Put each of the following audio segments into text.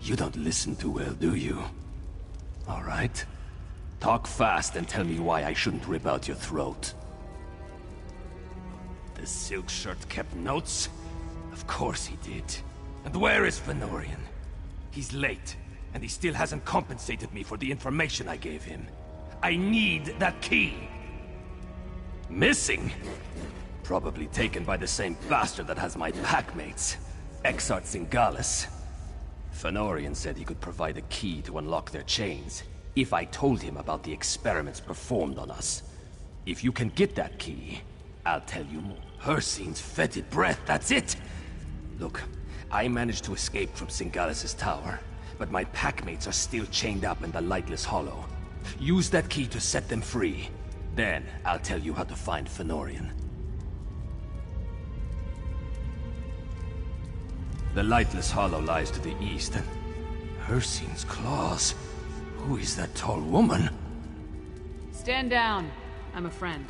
You don't listen too well, do you? All right. Talk fast and tell me why I shouldn't rip out your throat. The silk shirt kept notes? Of course he did. And where is Fenorian? He's late, and he still hasn't compensated me for the information I gave him. I need that key! Missing? Probably taken by the same bastard that has my packmates, Exarch Singalis. Fenorian said he could provide a key to unlock their chains, if I told him about the experiments performed on us. If you can get that key, I'll tell you more. Hircine's fetid breath, that's it! Look, I managed to escape from Singalis' tower, but my packmates are still chained up in the Lightless Hollow. Use that key to set them free. Then, I'll tell you how to find Fenorian. The Lightless Hollow lies to the east, and Hircine's claws. Who is that tall woman? Stand down. I'm a friend.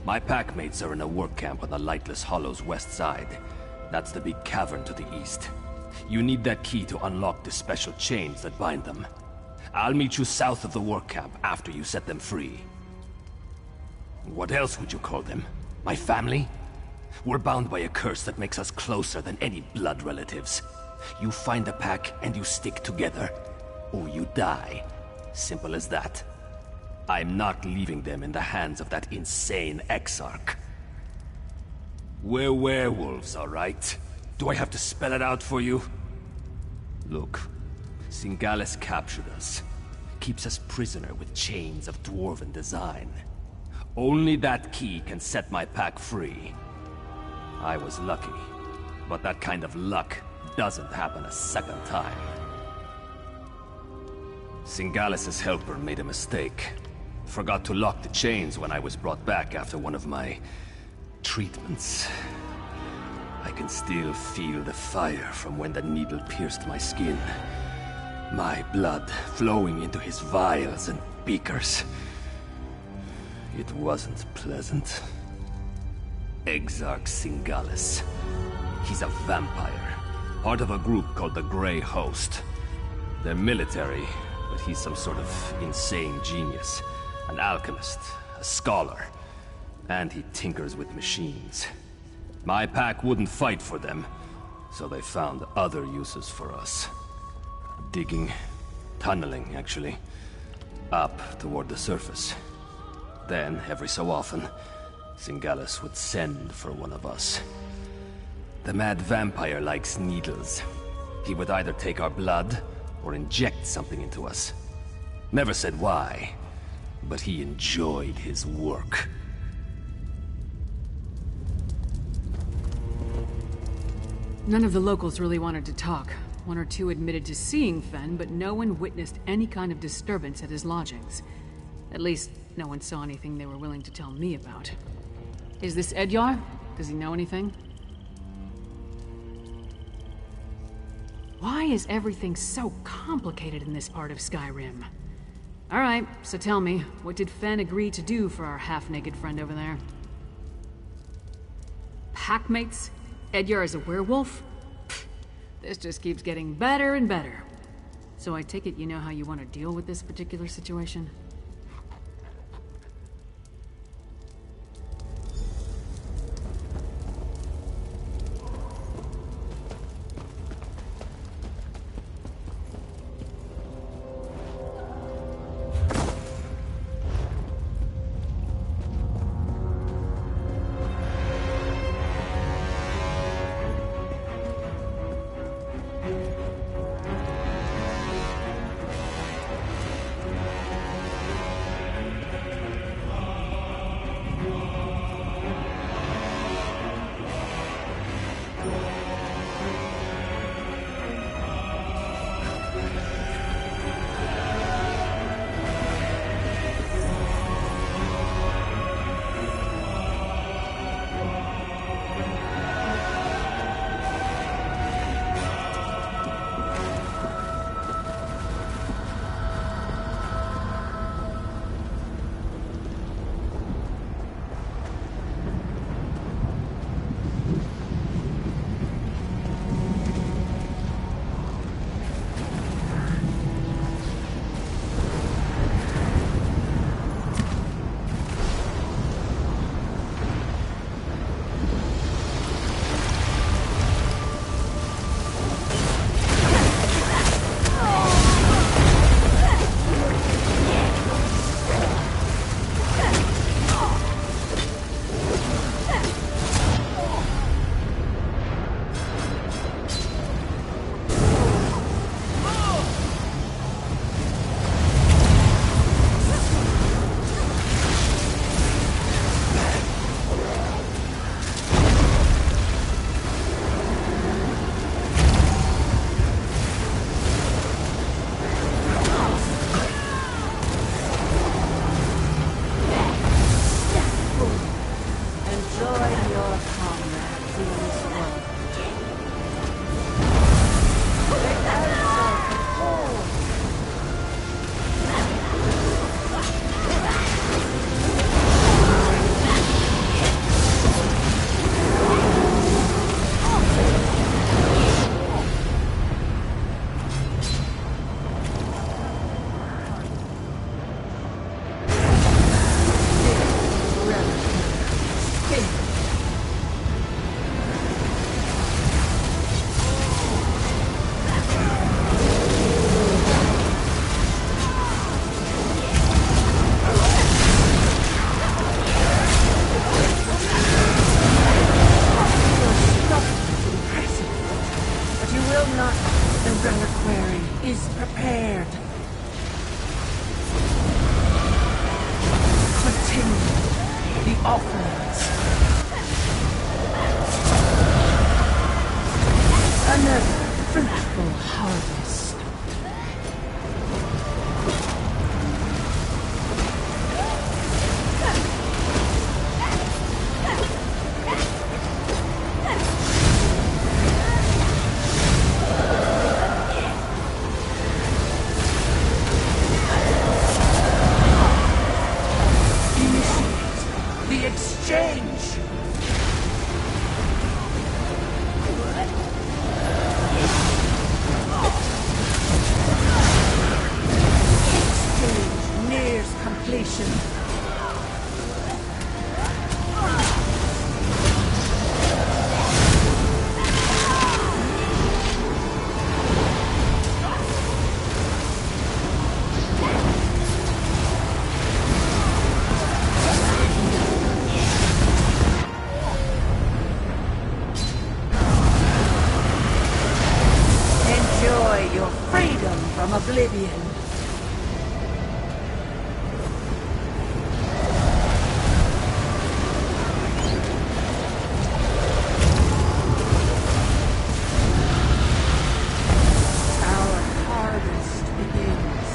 My packmates are in a work camp on the Lightless Hollow's west side. That's the big cavern to the east. You need that key to unlock the special chains that bind them. I'll meet you south of the work camp after you set them free. What else would you call them? My family? We're bound by a curse that makes us closer than any blood relatives. You find the pack and you stick together, or you die. Simple as that. I'm not leaving them in the hands of that insane Exarch. We're werewolves, all right? Do I have to spell it out for you? Look, Singalis captured us. Keeps us prisoner with chains of dwarven design. Only that key can set my pack free. I was lucky, but that kind of luck doesn't happen a second time. Singalis' helper made a mistake. Forgot to lock the chains when I was brought back after one of my treatments. I can still feel the fire from when the needle pierced my skin. My blood flowing into his vials and beakers. It wasn't pleasant. Exarch Singalis. He's a vampire, part of a group called the Grey Host. They're military, but he's some sort of insane genius. An alchemist, a scholar, and he tinkers with machines. My pack wouldn't fight for them, so they found other uses for us. Digging, tunneling, actually, up toward the surface. Then, every so often, Singalis would send for one of us. The mad vampire likes needles. He would either take our blood, or inject something into us. Never said why, but he enjoyed his work. None of the locals really wanted to talk. One or two admitted to seeing Fen, but no one witnessed any kind of disturbance at his lodgings. At least, no one saw anything they were willing to tell me about. Is this Edyar? Does he know anything? Why is everything so complicated in this part of Skyrim? Alright, so tell me, what did Fen agree to do for our half-naked friend over there? Packmates? Edyar is a werewolf? Pfft, this just keeps getting better and better. So I take it you know how you want to deal with this particular situation? offerings. Another fruitful harvest. Initiate the exchange! Exchange nears completion. Enjoy your freedom from oblivion. Our harvest begins.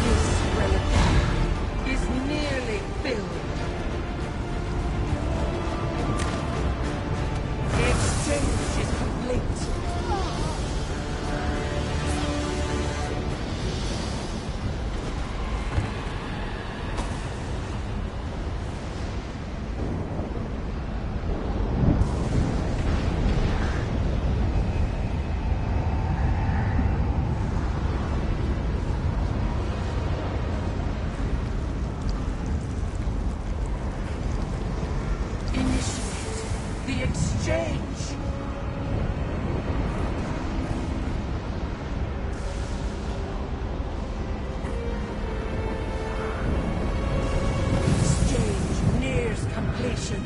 This reliquary is nearly filled. The exchange is complete. Initiate the exchange. Exchange nears completion.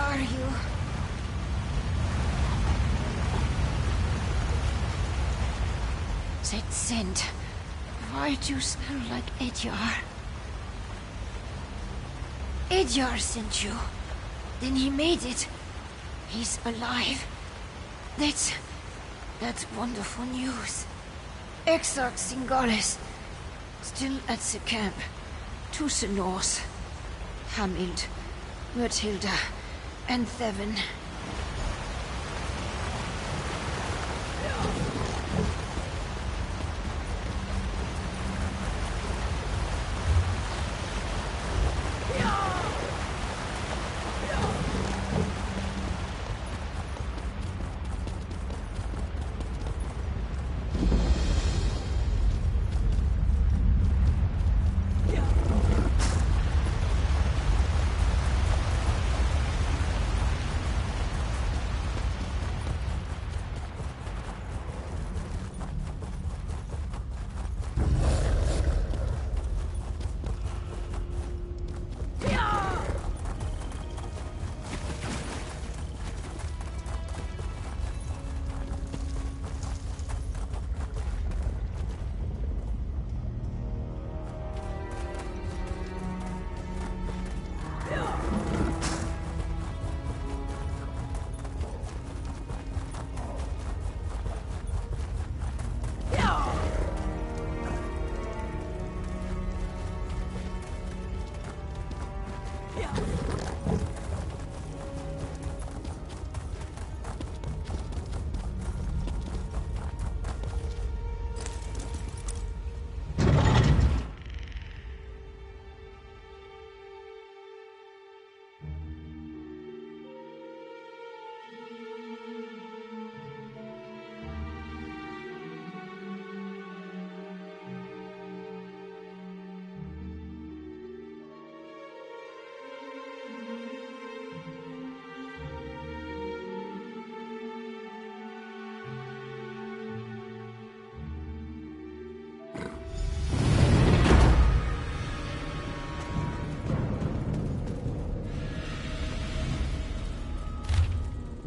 are you? That scent. Why do you smell like Edyar? Edyar sent you. Then he made it. He's alive. That's wonderful news. Exarch Singales. Still at the camp. To the north. Hamild, Myrtilda, and Thevin.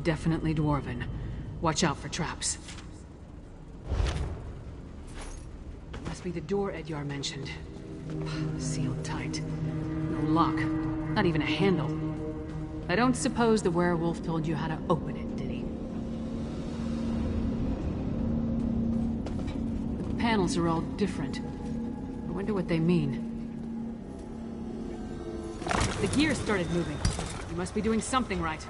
Definitely Dwarven. Watch out for traps. Must be the door Edyar mentioned. Sealed tight. No lock. Not even a handle. I don't suppose the werewolf told you how to open it, did he? The panels are all different. I wonder what they mean. The gear started moving. You must be doing something right.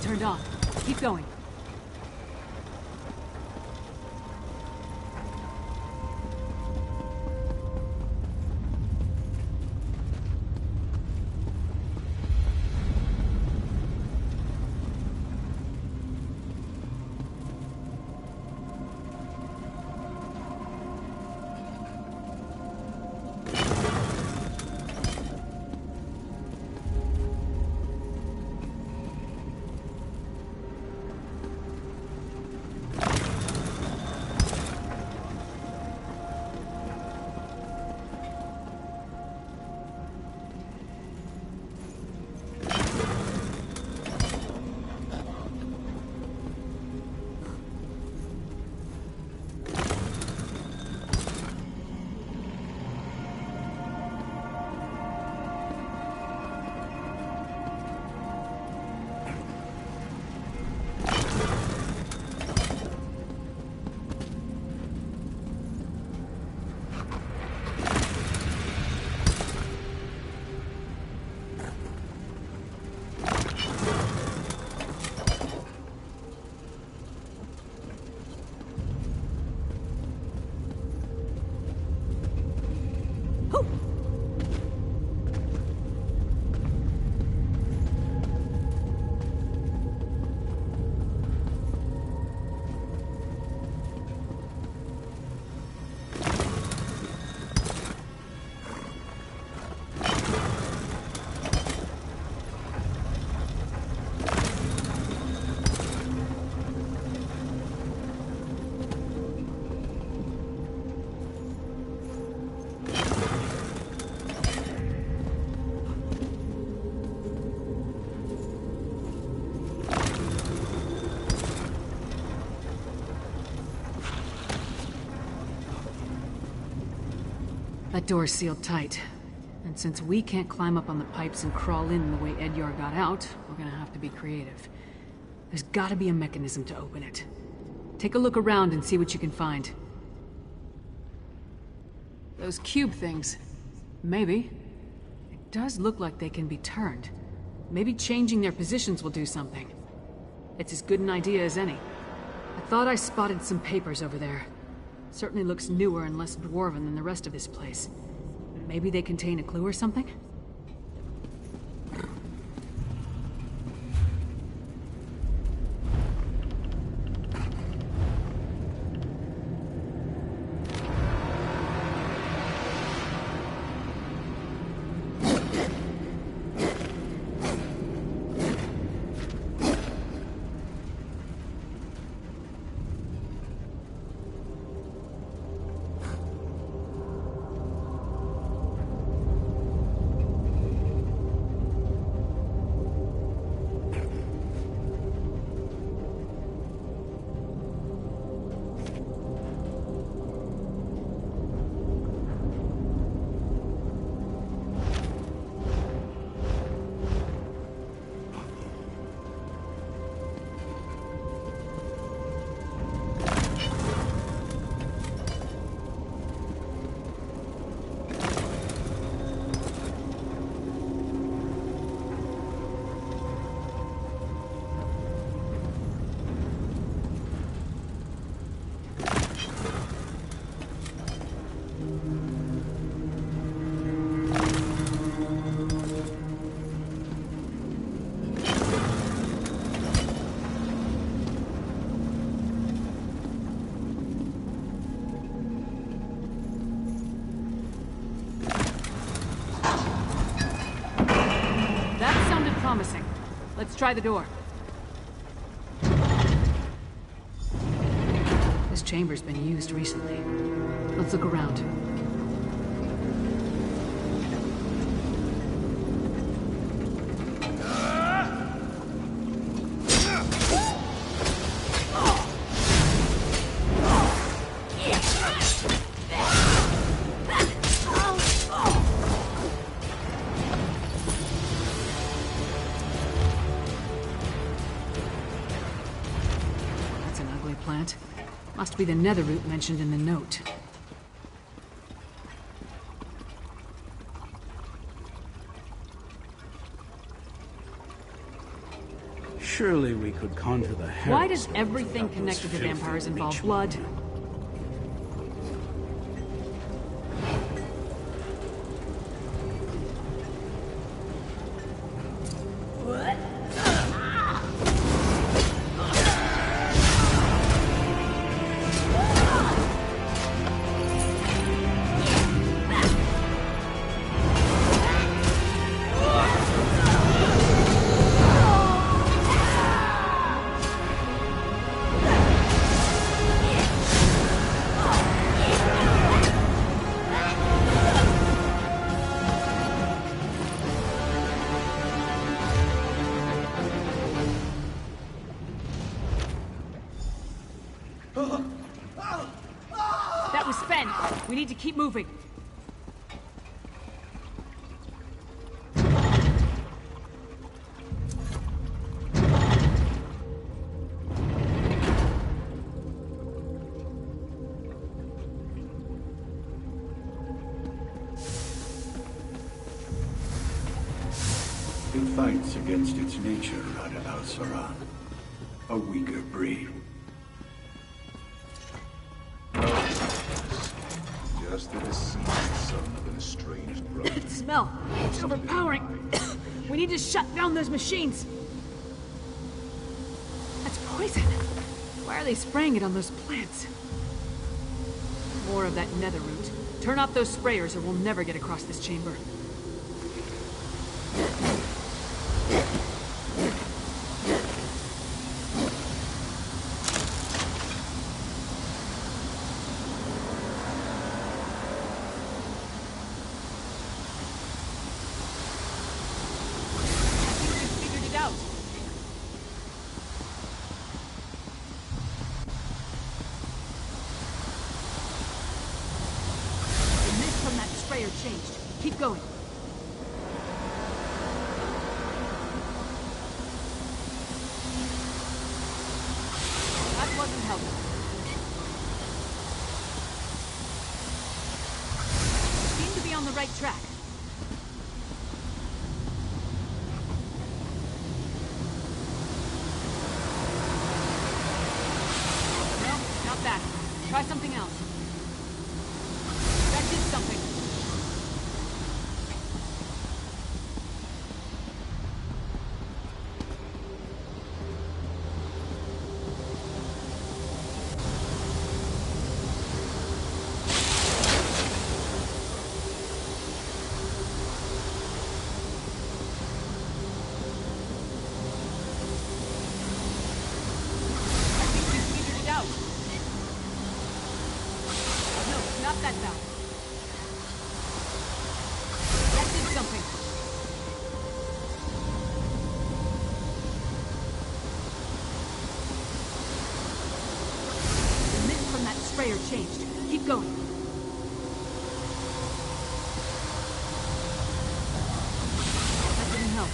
turned on. Keep going. That door's sealed tight. And since we can't climb up on the pipes and crawl in the way Edyar got out, we're gonna have to be creative. There's gotta be a mechanism to open it. Take a look around and see what you can find. Those cube things. Maybe. It does look like they can be turned. Maybe changing their positions will do something. It's as good an idea as any. I thought I spotted some papers over there. Certainly looks newer and less dwarven than the rest of this place. Maybe they contain a clue or something? Promising. Let's try the door. This chamber's been used recently. Let's look around. Must be the netherroot mentioned in the note. Surely we could conjure the Herald. Why does everything connected to vampires involve blood? That was Fen. We need to keep moving. It fights against its nature, Rada al-Saran. A weaker breed. Just the deceased son of an estranged brother. The smell. It's overpowering. We need to shut down those machines. That's poison. Why are they spraying it on those plants? More of that nether root. Turn off those sprayers or we'll never get across this chamber. Changed. Keep going. That wasn't helpful. Seem to be on the right track. No, not that. Try something else. That did something. That valve. That did something. The mist from that sprayer changed. Keep going. That didn't help.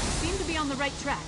You seem to be on the right track.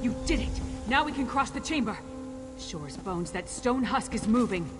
You did it! Now we can cross the chamber. Sure as bones, that stone husk is moving.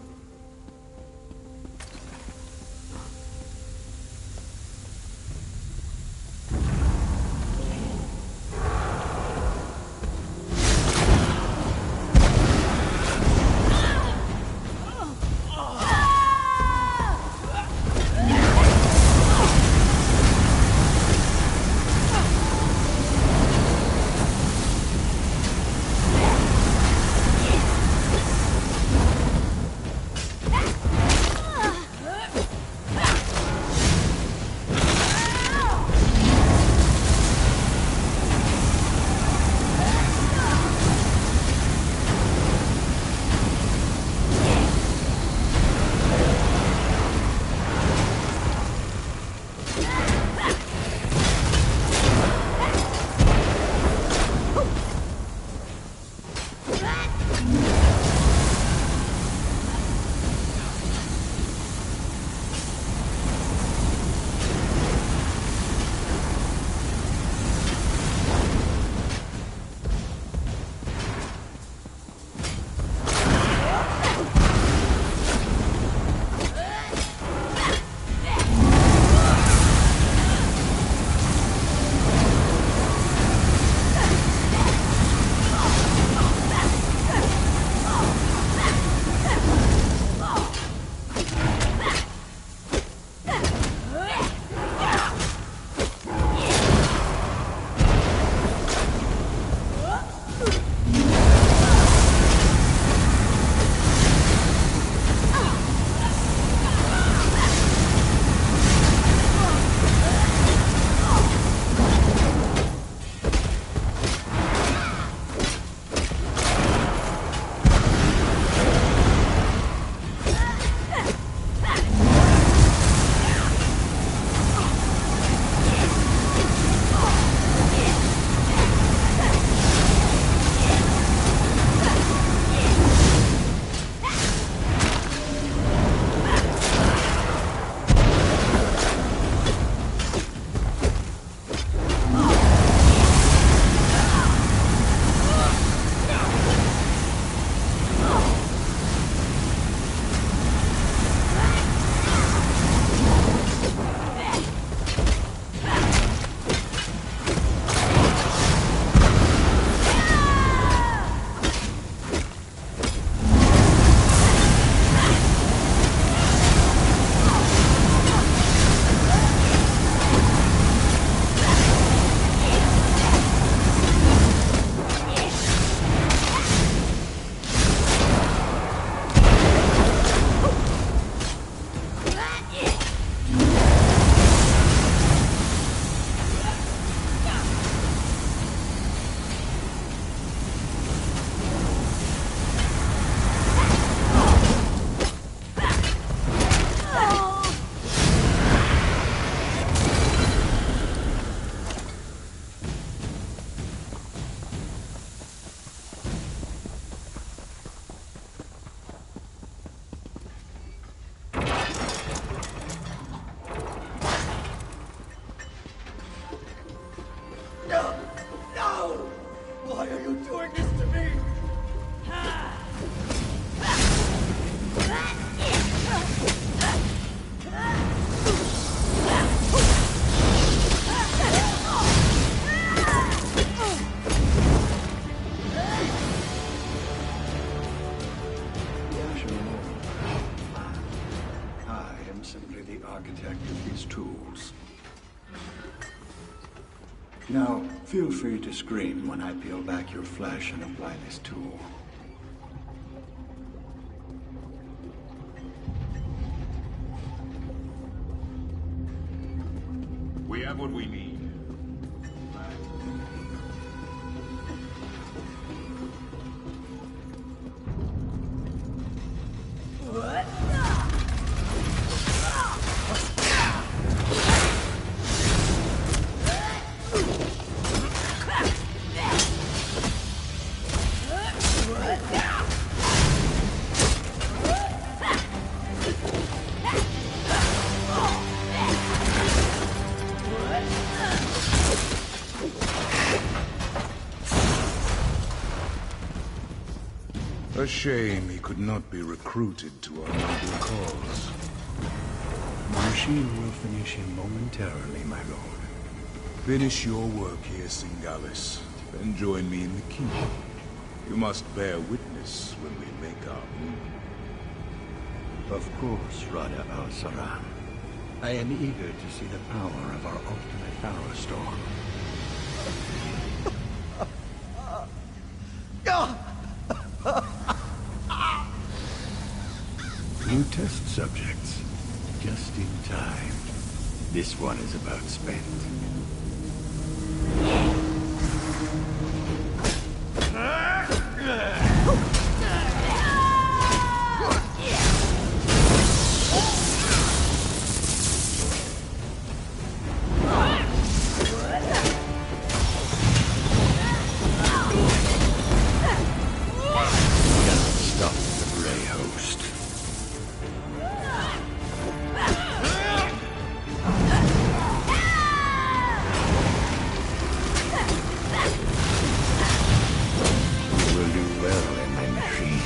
architect of these tools. Now, feel free to scream when I peel back your flesh and apply this tool. We have what we need. A shame he could not be recruited to our noble cause. The machine will finish him momentarily, my lord. Finish your work here, Singalis, then join me in the keep. You must bear witness when we make our move. Of course, Rada al-Saran. I am eager to see the power of our ultimate power storm. New test subjects. Just in time. This one is about spent. Stop the Grey Host. Will do well in my machine.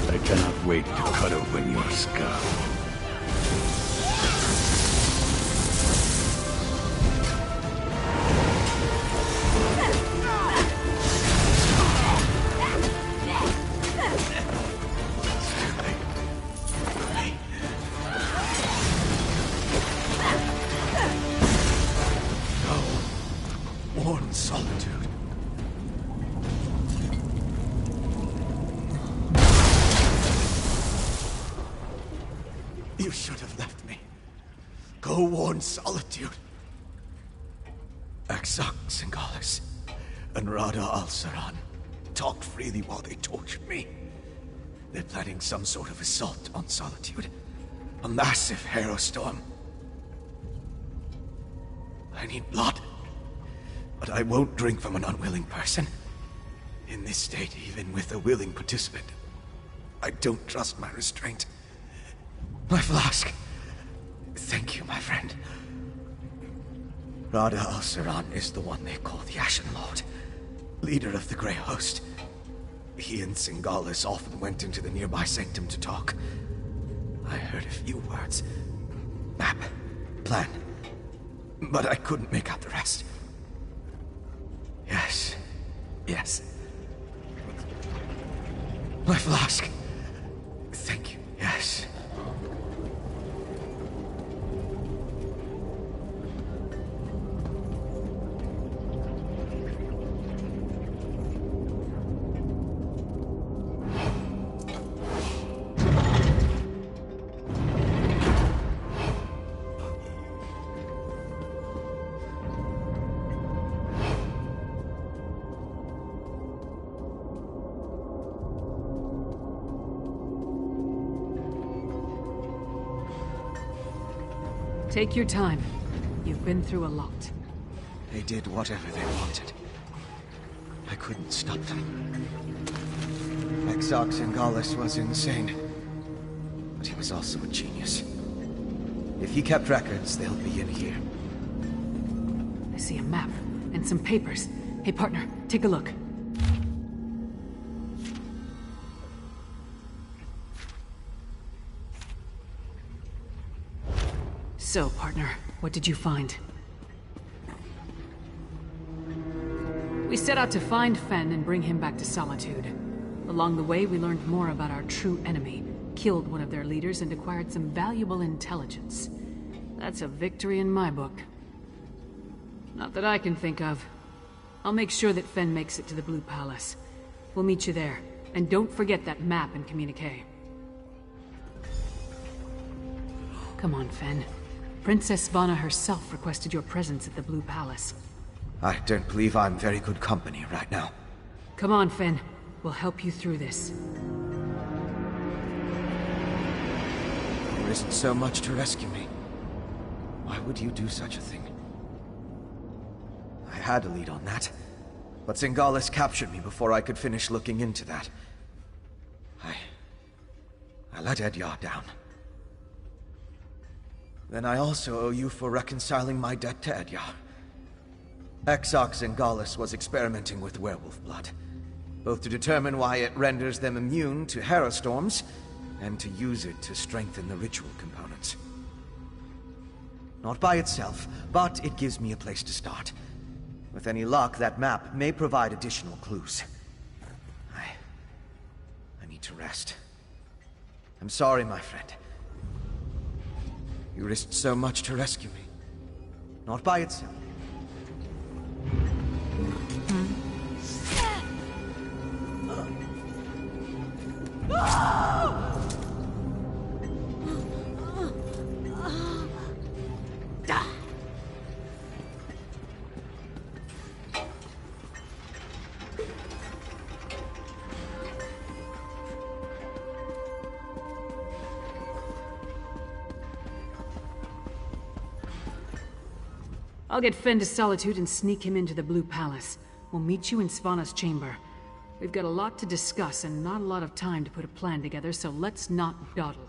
I cannot wait to cut open your skull. Worn solitude. You should have left me. Go warn solitude. Axak Singalis and Rada al-Saran talked freely while they tortured me. They're planning some sort of assault on solitude. A massive hero storm. I need blood. But I won't drink from an unwilling person. In this state, even with a willing participant, I don't trust my restraint. My flask. Thank you, my friend. Rada al-Saran is the one they call the Ashen Lord, leader of the Grey Host. He and Singalis often went into the nearby sanctum to talk. I heard a few words. Map. Plan. But I couldn't make out the rest. Yes. Yes. My flask. Thank you. Yes. Take your time. You've been through a lot. They did whatever they wanted. I couldn't stop them. Exox Singalis was insane. But he was also a genius. If he kept records, they'll be in here. I see a map and some papers. Hey, partner, take a look. So, partner, What did you find? We set out to find Fen and bring him back to Solitude. Along the way, we learned more about our true enemy, killed one of their leaders, and acquired some valuable intelligence. That's a victory in my book. Not that I can think of. I'll make sure that Fen makes it to the Blue Palace. We'll meet you there. And don't forget that map and communique. Come on, Fen. Princess Svanna herself requested your presence at the Blue Palace. I don't believe I'm very good company right now. Come on, Fen. We'll help you through this. There isn't so much to rescue me. Why would you do such a thing? I had a lead on that, but Singalis captured me before I could finish looking into that. I let Edyar down. Then I also owe you for reconciling my debt to Edyar. Exarch Singalis was experimenting with werewolf blood, both to determine why it renders them immune to Herostorms, and to use it to strengthen the ritual components. Not by itself, but it gives me a place to start. With any luck, that map may provide additional clues. I need to rest. I'm sorry, my friend. You risked so much to rescue me. Not by itself. I'll get Fen to Solitude and sneak him into the Blue Palace. We'll meet you in Svanna's chamber. We've got a lot to discuss and not a lot of time to put a plan together, so let's not dawdle.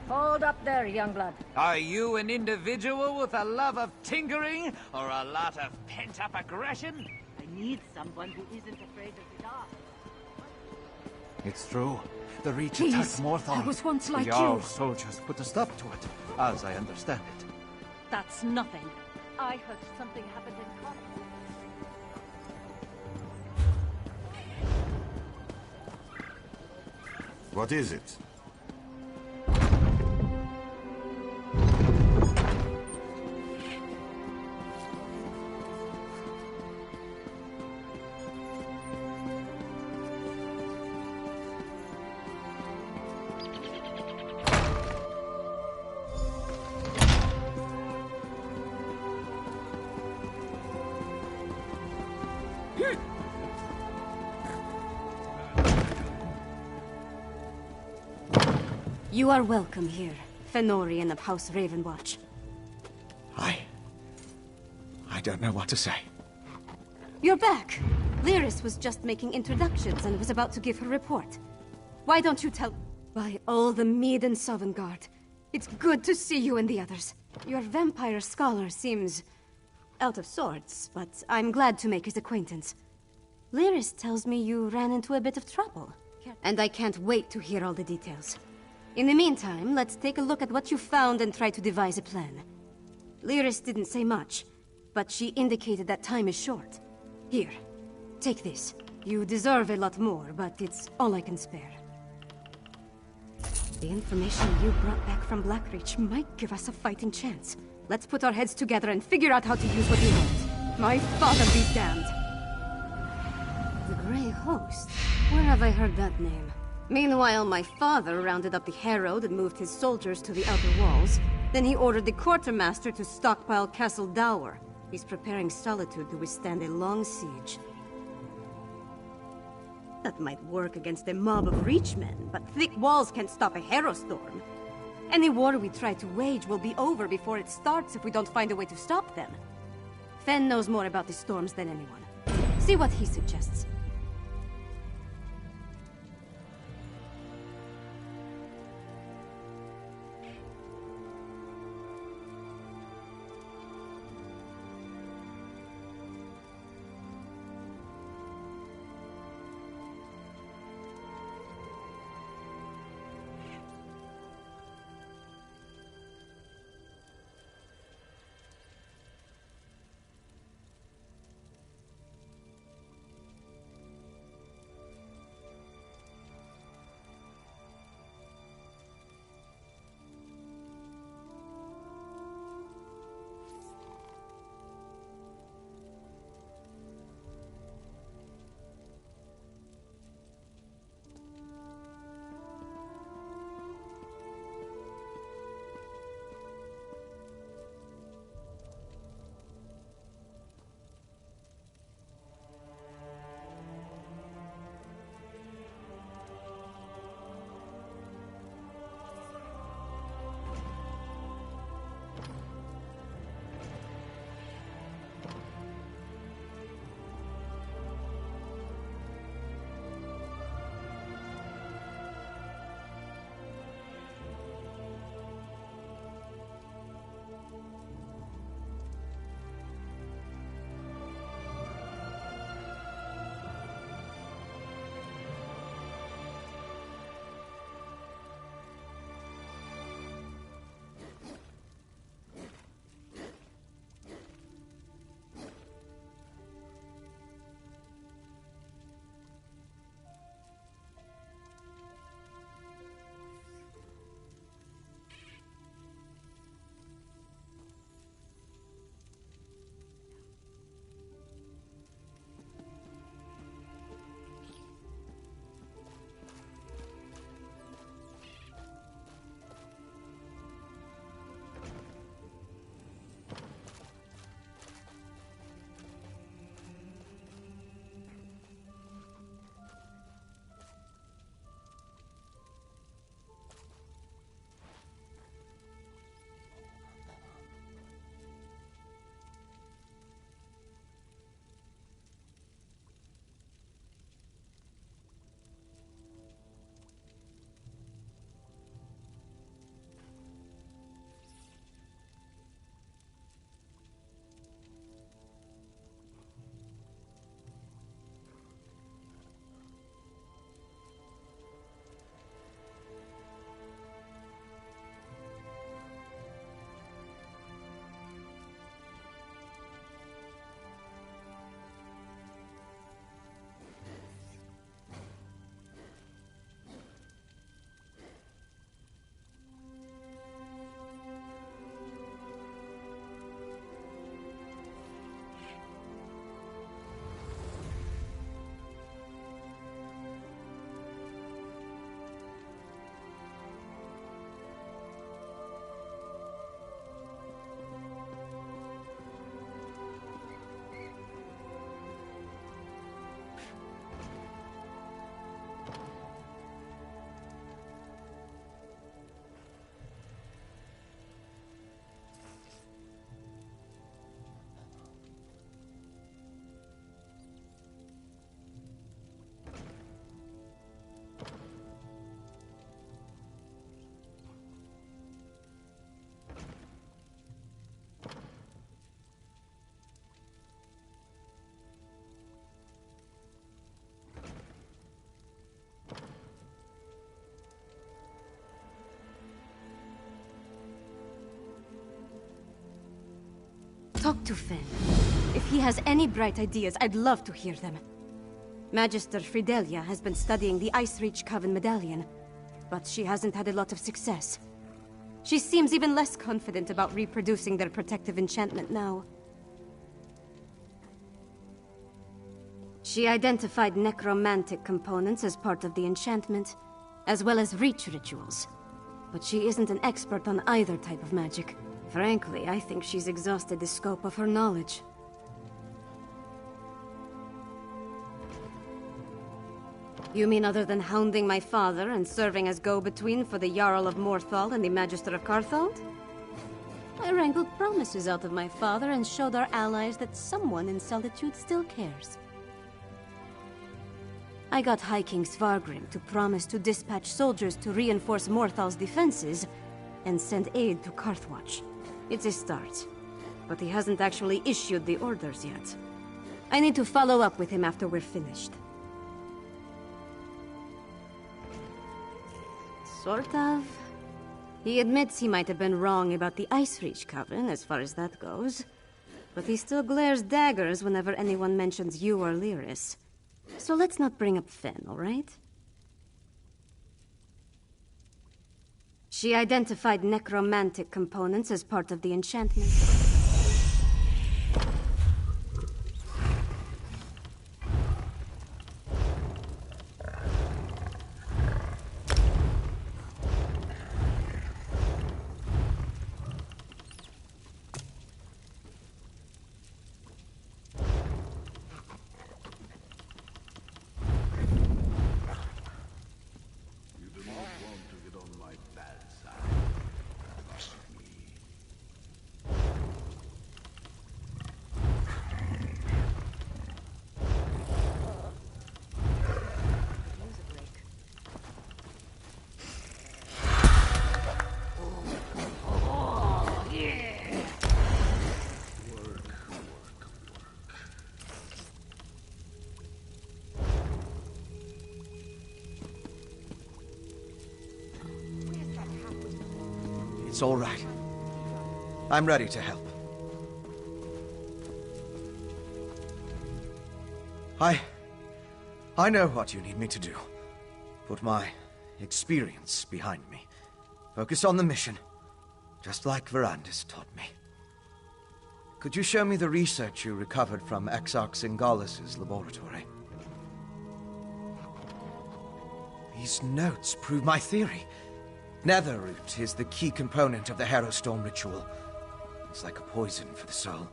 Hold up there, youngblood. Are you an individual with a love of tinkering, or a lot of pent-up aggression? I need someone who isn't afraid of the dark. It's true. The Reach Please, attacked Morthon. I was once like the Jarl you. soldiers put a stop to it, as I understand it. That's nothing. I heard something happened in Connor. What is it? You are welcome here, Fenorian of House Ravenwatch. I don't know what to say. You're back! Lyris was just making introductions and was about to give her report. Why don't you tell... By all the Mead and Sovngarde, it's good to see you and the others. Your vampire scholar seems... out of sorts, but I'm glad to make his acquaintance. Lyris tells me you ran into a bit of trouble, and I can't wait to hear all the details. In the meantime, let's take a look at what you found and try to devise a plan. Lyris didn't say much, but she indicated that time is short. Here, take this. You deserve a lot more, but it's all I can spare. The information you brought back from Blackreach might give us a fighting chance. Let's put our heads together and figure out how to use what we learned. My father be damned! The Grey Host? Where have I heard that name? Meanwhile, my father rounded up the Herald and moved his soldiers to the outer walls. Then he ordered the quartermaster to stockpile Castle Dower. He's preparing Solitude to withstand a long siege. That might work against a mob of Reachmen, but thick walls can't stop a Herostorm. Any war we try to wage will be over before it starts if we don't find a way to stop them. Fen knows more about the storms than anyone. See what he suggests. Talk to Fen. If he has any bright ideas, I'd love to hear them. Magister Fridelia has been studying the Icereach Coven medallion, but she hasn't had a lot of success. She seems even less confident about reproducing their protective enchantment now. She identified necromantic components as part of the enchantment, as well as reach rituals. But she isn't an expert on either type of magic. Frankly, I think she's exhausted the scope of her knowledge. You mean other than hounding my father and serving as go-between for the Jarl of Morthal and the Magister of Carthald? I wrangled promises out of my father and showed our allies that someone in Solitude still cares. I got High King Svargrim to promise to dispatch soldiers to reinforce Morthal's defenses and send aid to Carthwatch. It's a start, but he hasn't actually issued the orders yet. I need to follow up with him after we're finished. Sort of. He admits he might have been wrong about the Icereach Coven, as far as that goes. But he still glares daggers whenever anyone mentions you or Lyris. So let's not bring up Fen, all right? She identified necromantic components as part of the enchantment. It's all right. I'm ready to help. I know what you need me to do. Put my experience behind me. Focus on the mission, just like Verandis taught me. Could you show me the research you recovered from Exarch Singalis' laboratory? These notes prove my theory. Netherroot is the key component of the Harrowstorm ritual. It's like a poison for the soul.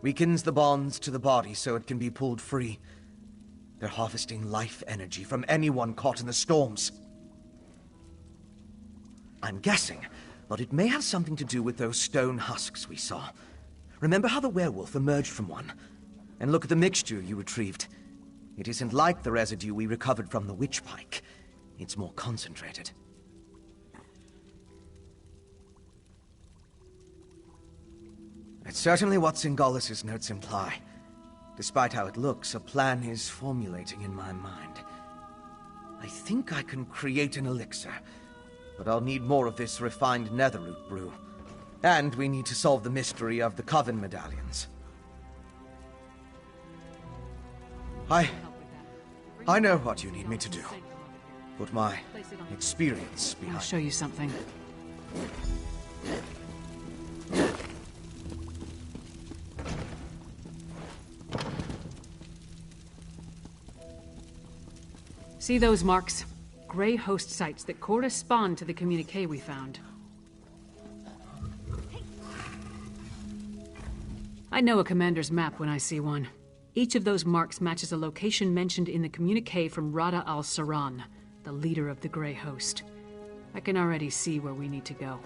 Weakens the bonds to the body so it can be pulled free. They're harvesting life energy from anyone caught in the storms. I'm guessing, but it may have something to do with those stone husks we saw. Remember how the werewolf emerged from one? And look at the mixture you retrieved. It isn't like the residue we recovered from the witch pike. It's more concentrated. It's certainly what Singalis' notes imply. Despite how it looks, a plan is formulating in my mind. I think I can create an elixir, but I'll need more of this refined netherroot brew. And we need to solve the mystery of the Coven medallions. I know what you need me to do. Put my experience behind. I'll show you something. See those marks? Grey host sites that correspond to the communique we found. I know a commander's map when I see one. Each of those marks matches a location mentioned in the communique from Rada al-Saran, the leader of the Grey Host. I can already see where we need to go.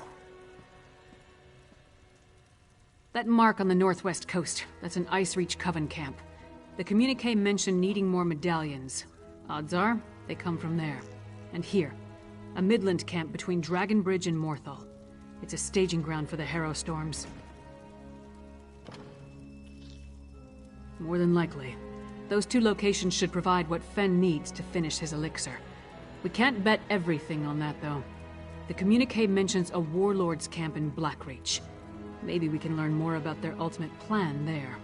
That mark on the northwest coast, that's an Icereach Coven camp. The communique mentioned needing more medallions. Odds are, they come from there. And here, a Midland camp between Dragonbridge and Morthal. It's a staging ground for the Harrowstorms. More than likely, those two locations should provide what Fen needs to finish his elixir. We can't bet everything on that, though. The communique mentions a warlord's camp in Blackreach. Maybe we can learn more about their ultimate plan there.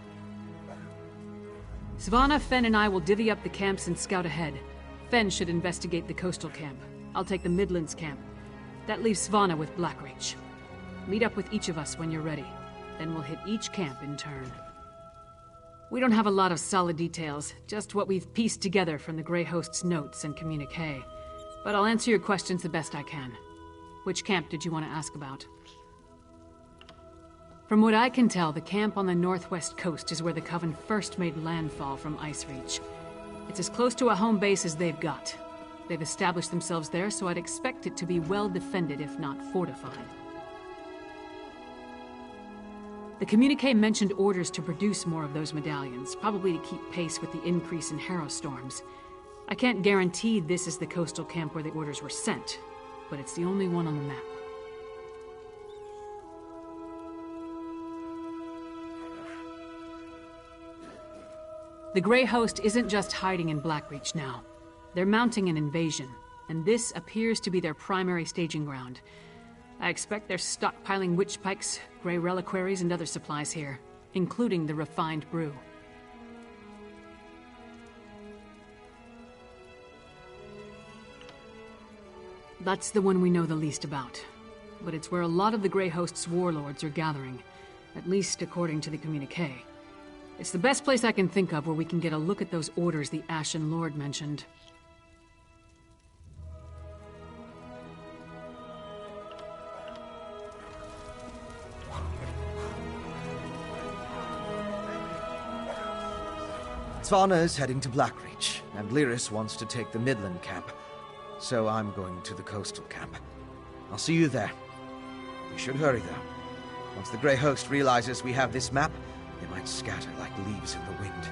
Svanna, Fen, and I will divvy up the camps and scout ahead. Fen should investigate the coastal camp. I'll take the Midlands camp. That leaves Svanna with Blackreach. Meet up with each of us when you're ready. Then we'll hit each camp in turn. We don't have a lot of solid details, just what we've pieced together from the Grey Host's notes and communique. But I'll answer your questions the best I can. Which camp did you want to ask about? From what I can tell, the camp on the northwest coast is where the Coven first made landfall from Icereach. It's as close to a home base as they've got. They've established themselves there, so I'd expect it to be well defended, if not fortified. The communique mentioned orders to produce more of those medallions, probably to keep pace with the increase in Harrow storms. I can't guarantee this is the coastal camp where the orders were sent, but it's the only one on the map. The Grey Host isn't just hiding in Blackreach now. They're mounting an invasion, and this appears to be their primary staging ground. I expect they're stockpiling witch pikes, grey reliquaries, and other supplies here, including the refined brew. That's the one we know the least about, but it's where a lot of the Grey Host's warlords are gathering, at least according to the communique. It's the best place I can think of where we can get a look at those orders the Ashen Lord mentioned. Svanna is heading to Blackreach, and Lyris wants to take the Midland camp. So I'm going to the coastal camp. I'll see you there. We should hurry, though. Once the Grey Host realizes we have this map, they might scatter like leaves in the wind.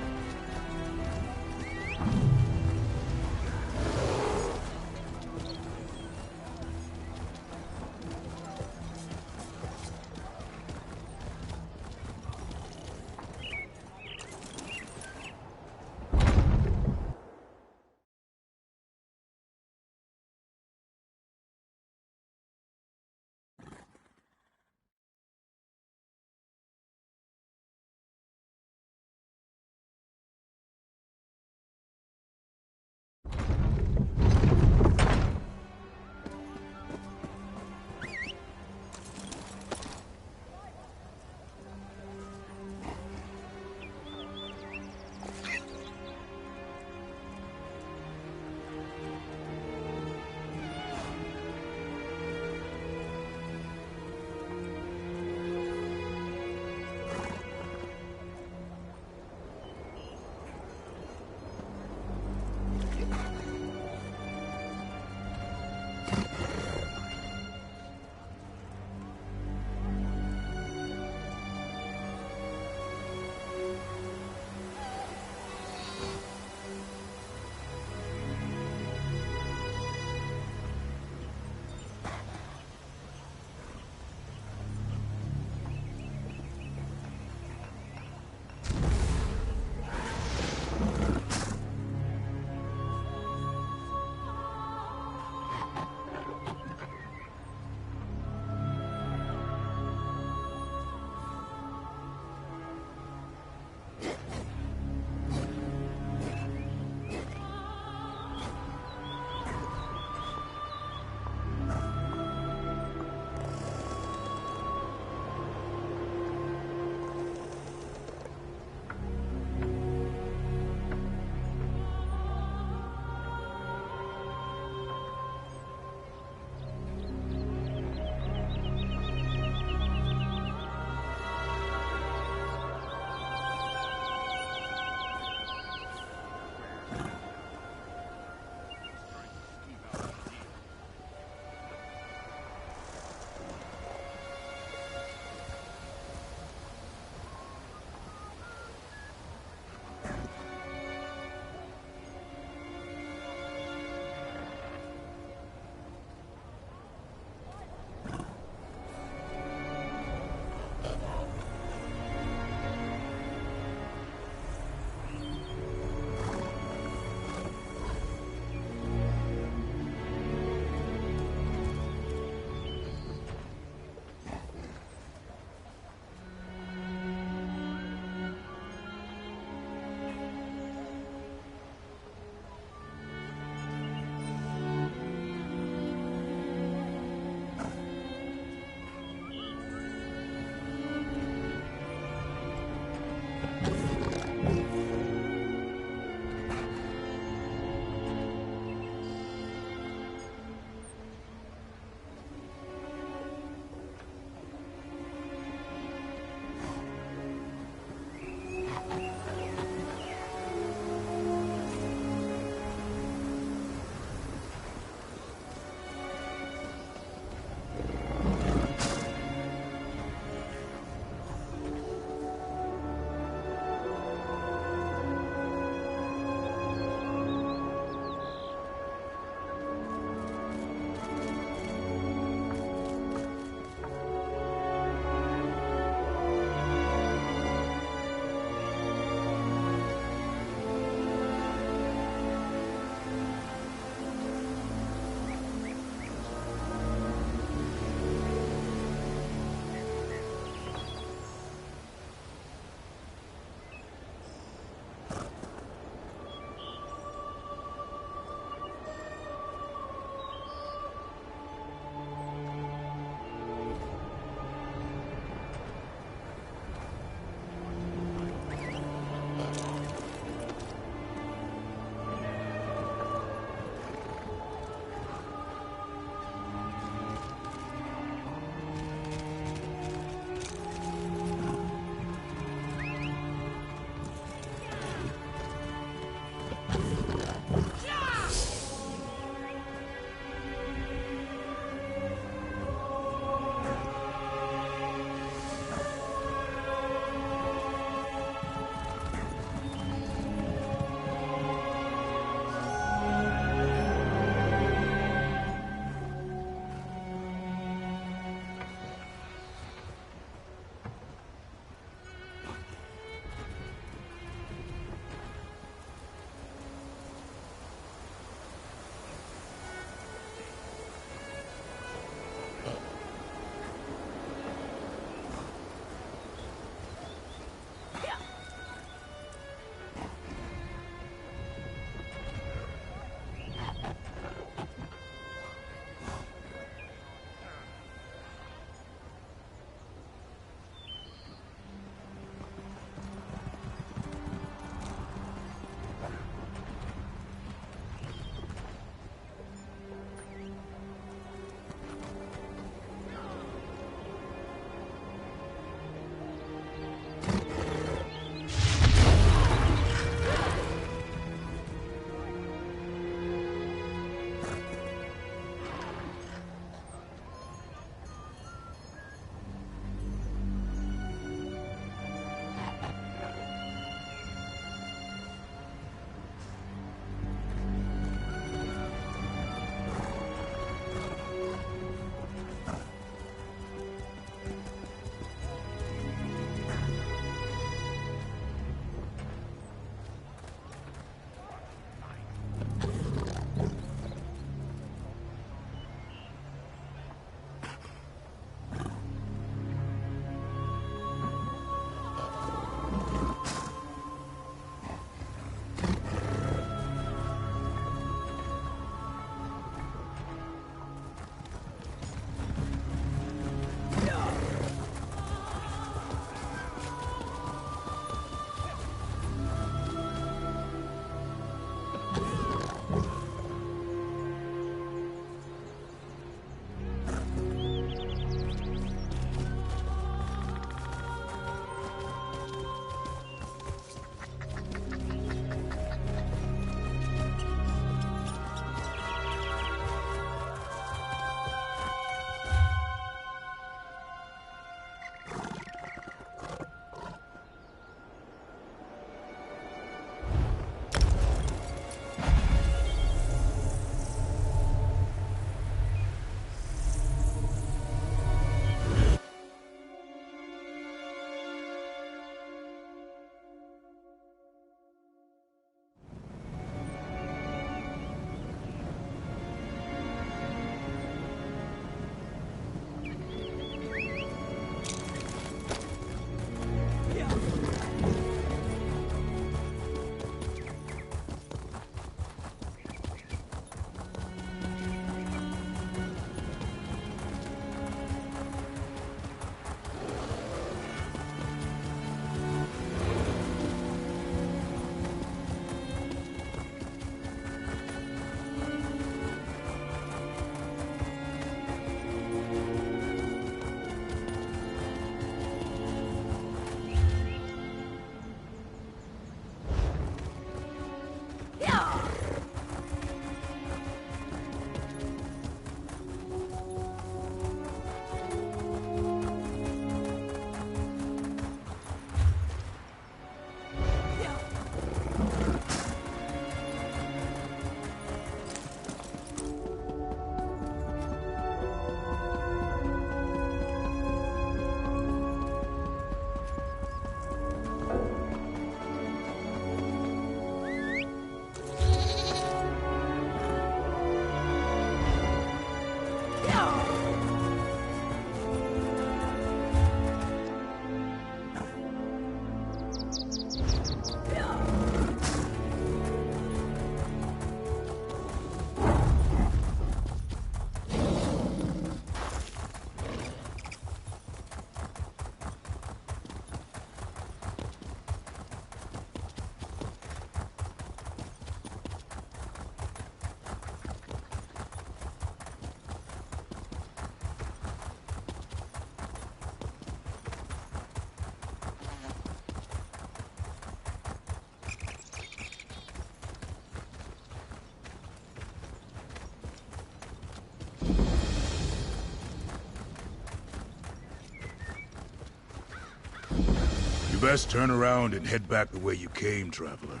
best turn around and head back the way you came, traveler.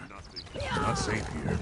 It's not safe here.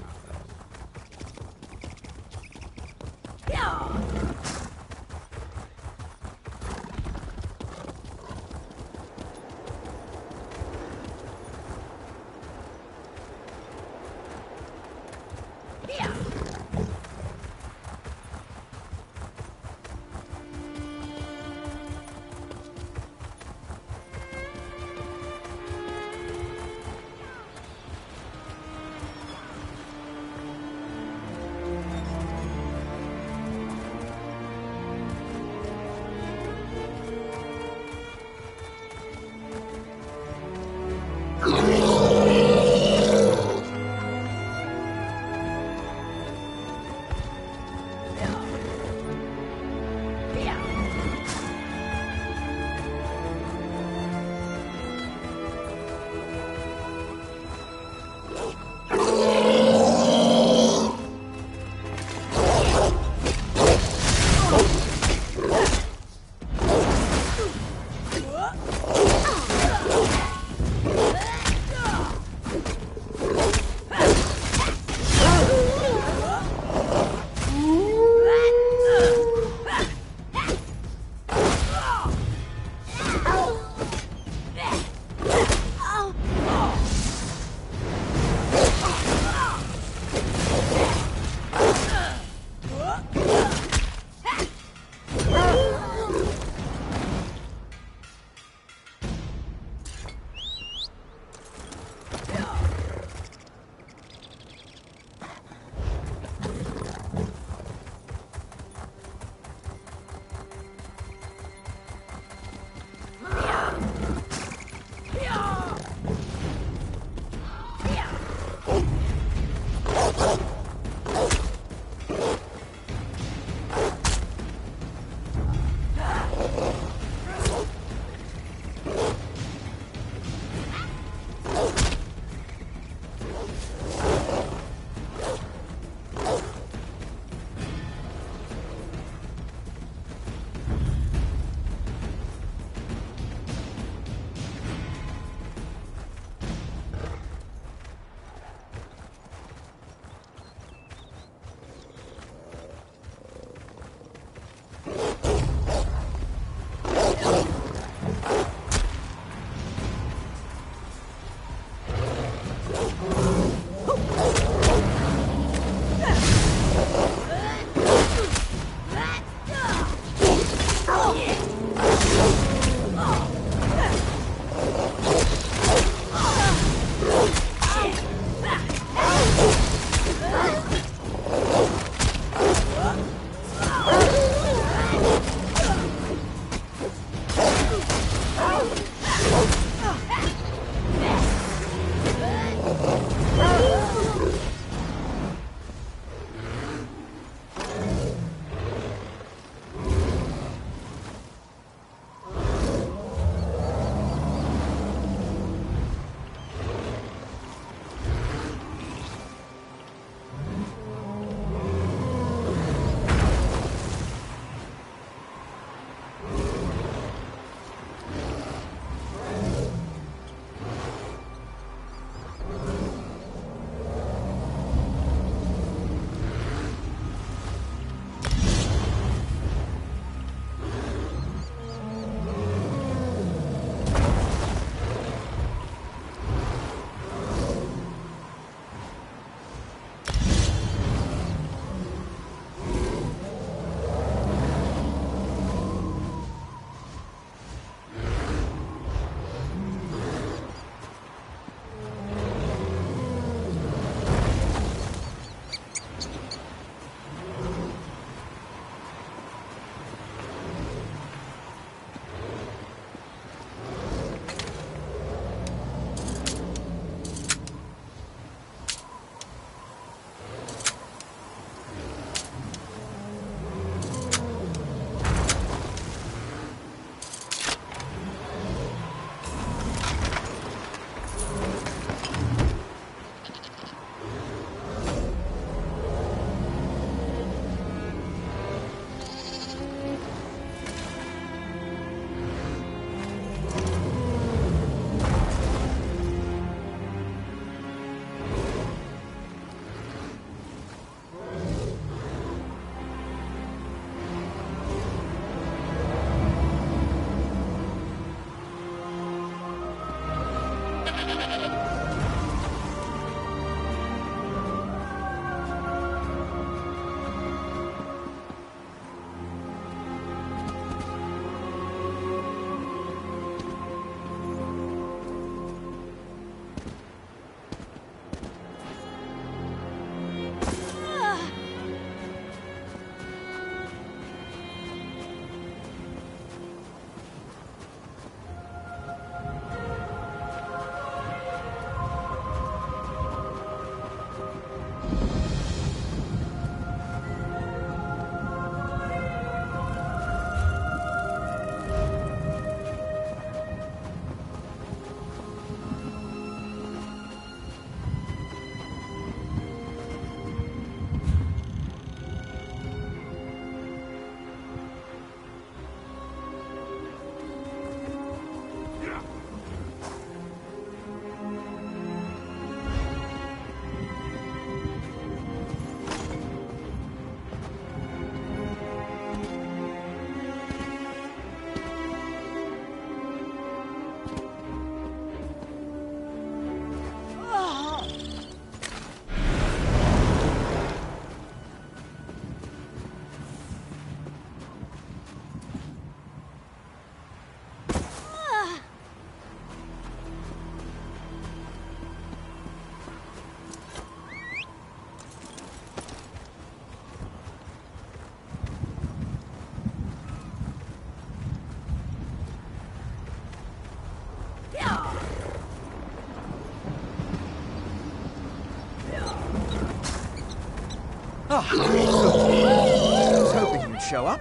I was hoping you'd show up.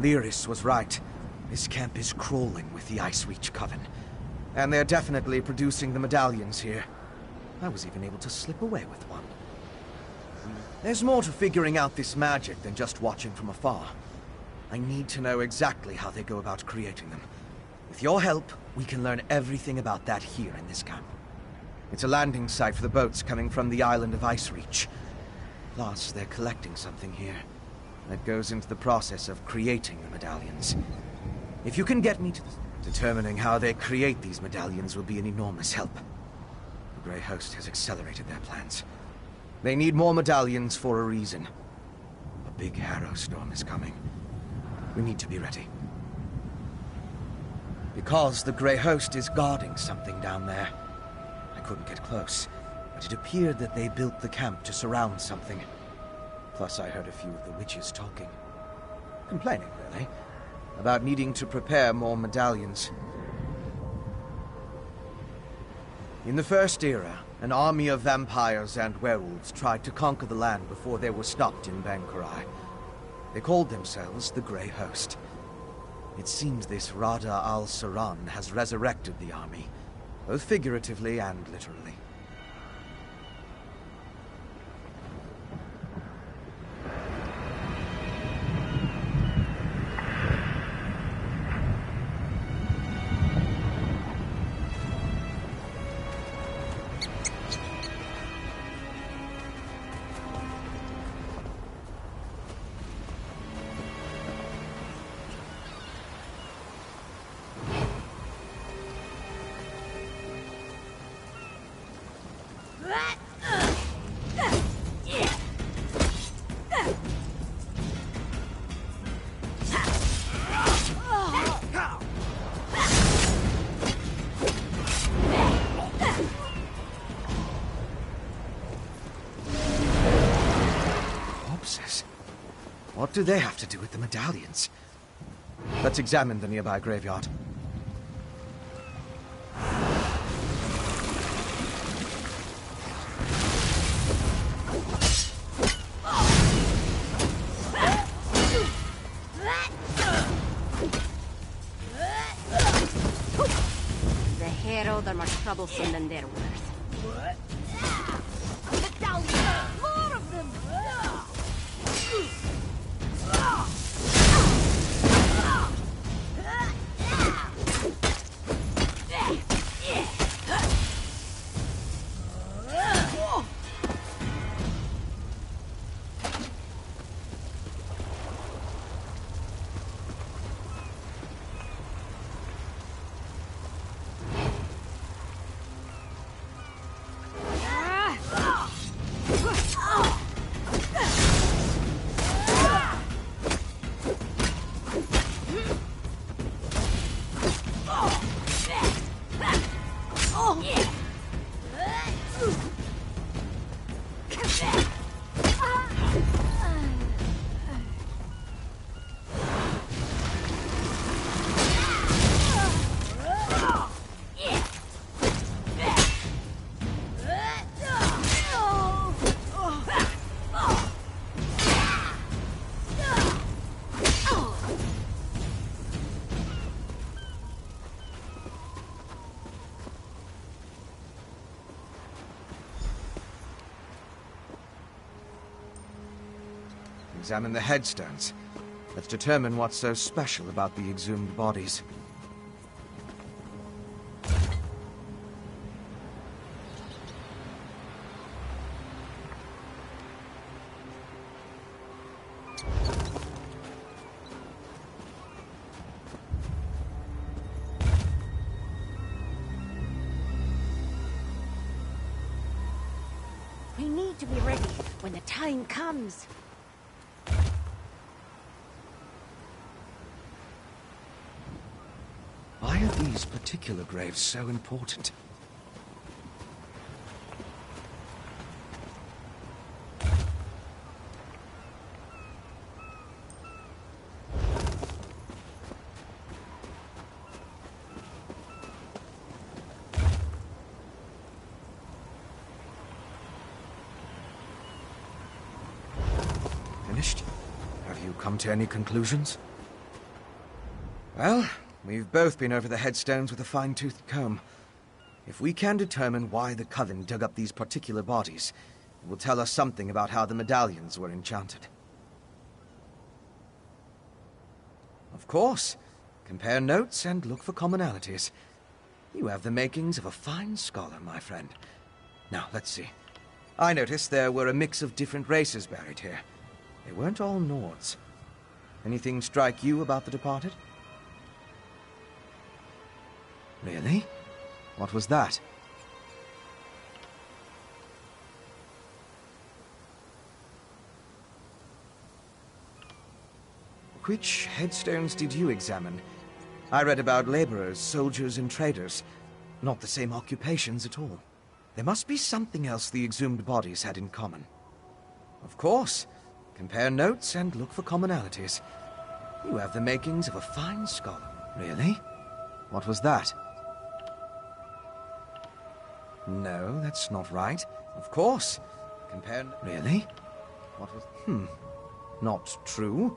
Lyris was right. This camp is crawling with the Ice Reach Coven. And they're definitely producing the medallions here. I was even able to slip away with one. There's more to figuring out this magic than just watching from afar. I need to know exactly how they go about creating them. With your help, we can learn everything about that here in this camp. It's a landing site for the boats coming from the island of Ice Reach. Plus, they're collecting something here that goes into the process of creating the medallions. If you can get me to determining how they create these medallions will be an enormous help. The Grey Host has accelerated their plans. They need more medallions for a reason. A big Harrow storm is coming. We need to be ready. Because the Grey Host is guarding something down there. I couldn't get close, but it appeared that they built the camp to surround something. Plus, I heard a few of the witches talking. Complaining, really, about needing to prepare more medallions. In the First Era, an army of vampires and werewolves tried to conquer the land before they were stopped in Bankurai. They called themselves the Grey Host. It seems this Rada al-Saran has resurrected the army, both figuratively and literally. What do they have to do with the medallions? Let's examine the nearby graveyard. The Herald are more troublesome than they're worth. More of them! examine the headstones. Let's determine what's so special about the exhumed bodies. We need to be ready when the time comes. Why are these particular graves so important? Finished? Have you come to any conclusions? Well, we've both been over the headstones with a fine-toothed comb. If we can determine why the Coven dug up these particular bodies, it will tell us something about how the medallions were enchanted. Of course. Compare notes and look for commonalities. You have the makings of a fine scholar, my friend. Now, let's see. I noticed there were a mix of different races buried here. They weren't all Nords. Anything strike you about the departed? Really? What was that? Which headstones did you examine? I read about laborers, soldiers, and traders. Not the same occupations at all. There must be something else the exhumed bodies had in common. Of course. Compare notes and look for commonalities. You have the makings of a fine scholar. Really? What was that? No, that's not right. Of course. Compare... Really? What was... Not true.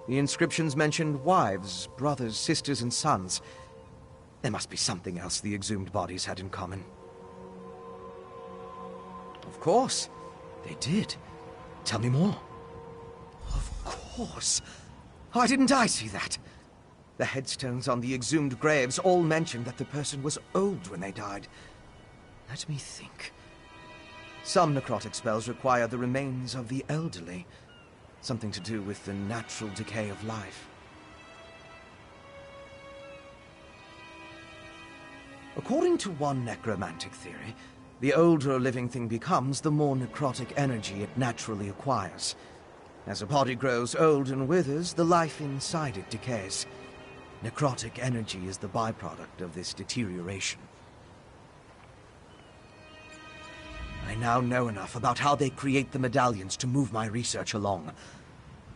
The inscriptions mentioned wives, brothers, sisters, and sons. There must be something else the exhumed bodies had in common. Of course. They did. Tell me more. Of course. Why didn't I see that? The headstones on the exhumed graves all mentioned that the person was old when they died. Let me think. Some necrotic spells require the remains of the elderly. Something to do with the natural decay of life. According to one necromantic theory, the older a living thing becomes, the more necrotic energy it naturally acquires. As a body grows old and withers, the life inside it decays. Necrotic energy is the byproduct of this deterioration. I now know enough about how they create the medallions to move my research along.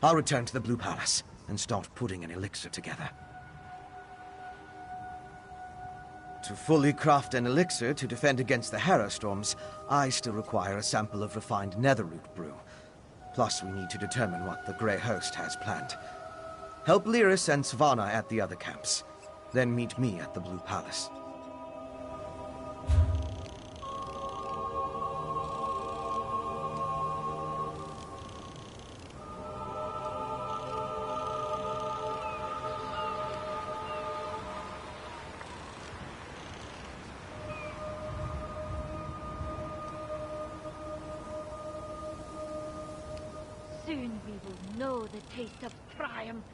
I'll return to the Blue Palace and start putting an elixir together. To fully craft an elixir to defend against the Harrowstorms, I still require a sample of refined netherroot brew. Plus, we need to determine what the Grey Host has planned. Help Lyris and Svanna at the other camps. Then meet me at the Blue Palace. Soon we will know the taste of triumph.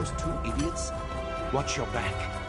those two idiots? Watch your back.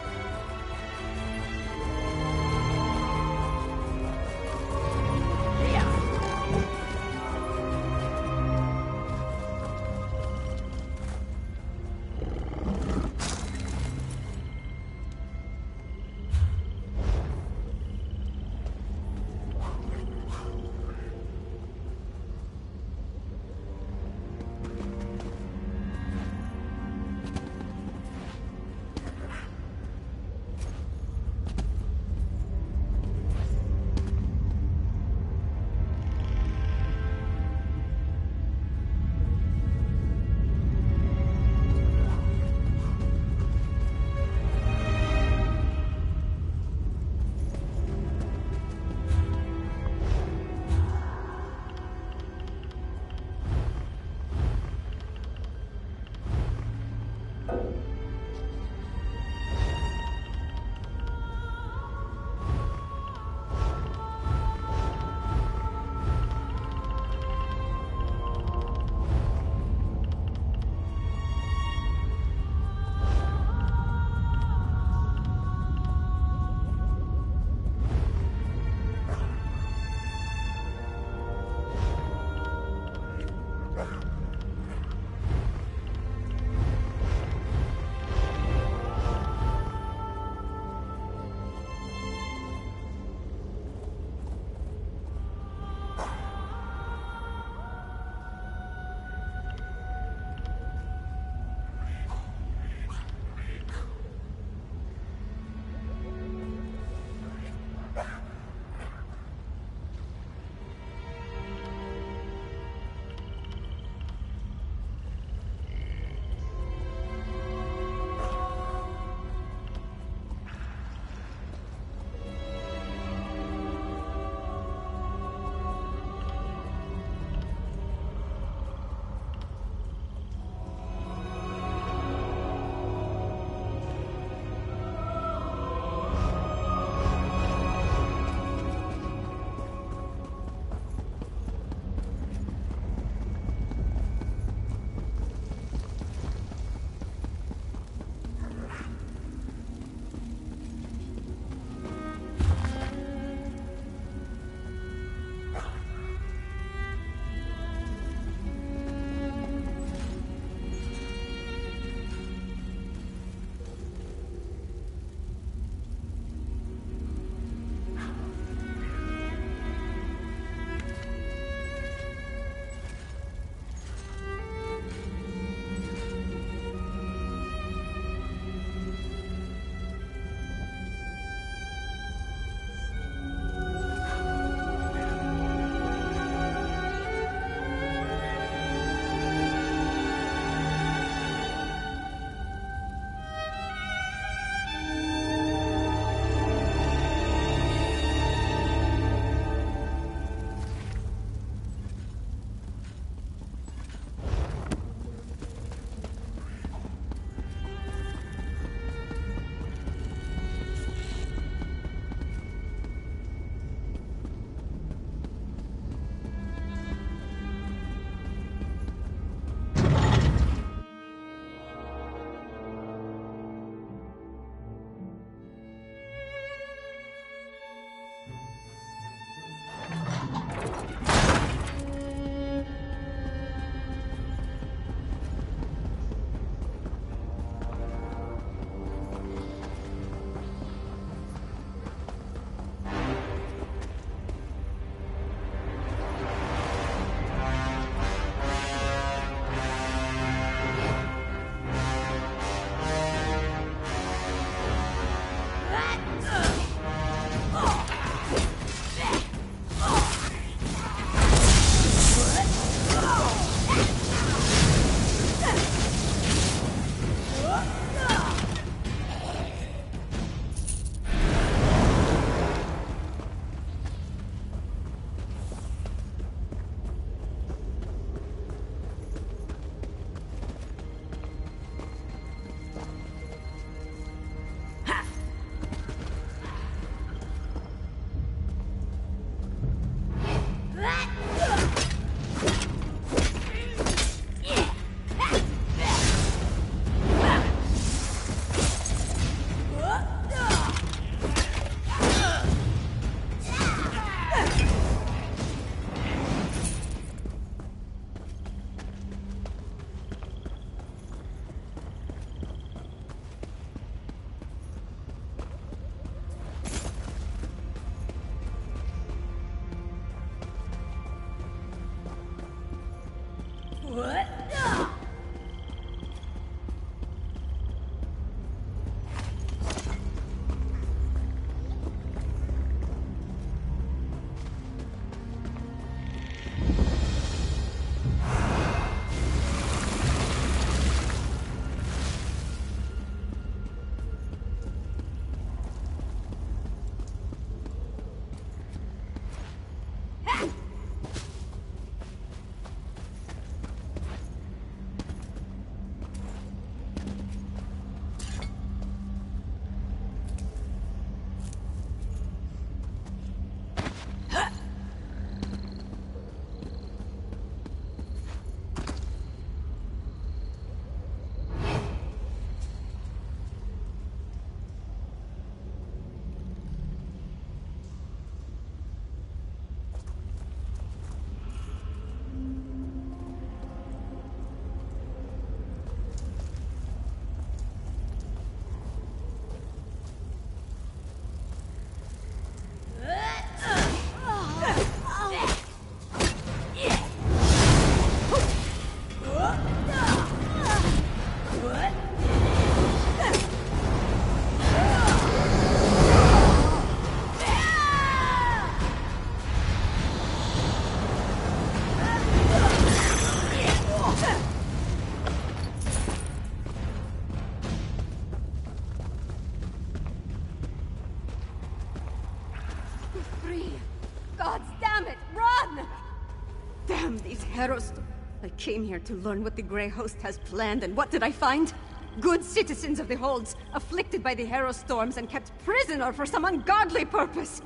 I came here to learn what the Grey Host has planned, and what did I find? Good citizens of the Holds, afflicted by the Harrow storms and kept prisoner for some ungodly purpose.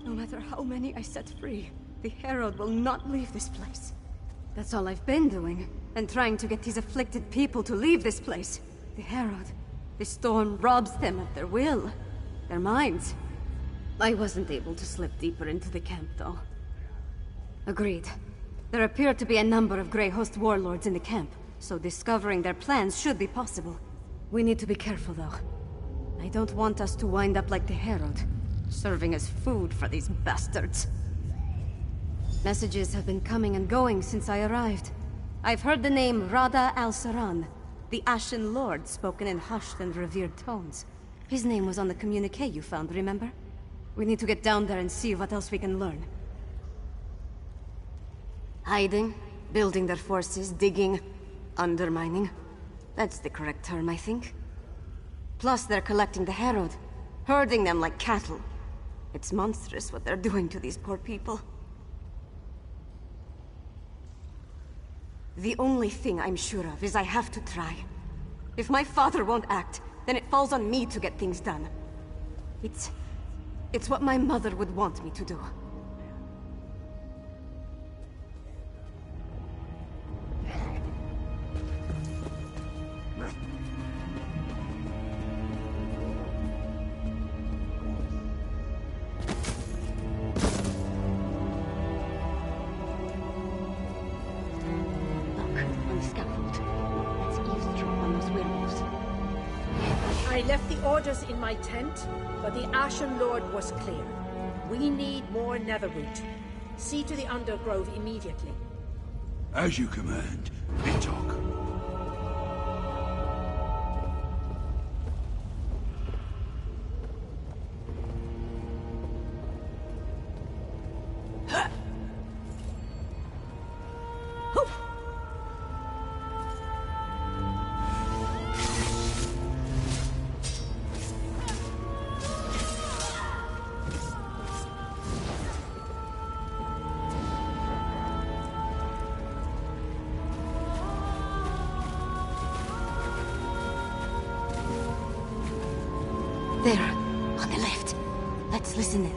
No matter how many I set free, the Herald will not leave this place. That's all I've been doing, and trying to get these afflicted people to leave this place. The Herald, the storm robs them of their will, their minds. I wasn't able to slip deeper into the camp, though. Agreed. There appear to be a number of Grey Host warlords in the camp, so discovering their plans should be possible. We need to be careful, though. I don't want us to wind up like the Herald, serving as food for these bastards. Messages have been coming and going since I arrived. I've heard the name Rada al-Saran, the Ashen Lord, spoken in hushed and revered tones. His name was on the communique you found, remember? We need to get down there and see what else we can learn. Hiding, building their forces, digging, undermining. That's the correct term, I think. Plus, they're collecting the Herald, herding them like cattle. It's monstrous what they're doing to these poor people. The only thing I'm sure of is I have to try. If my father won't act, then it falls on me to get things done. It's what my mother would want me to do. I left the orders in my tent, but the Ashen Lord was clear. We need more netherroot. See to the undergrowth immediately. As you command, Vitok. There, on the left. Let's listen in.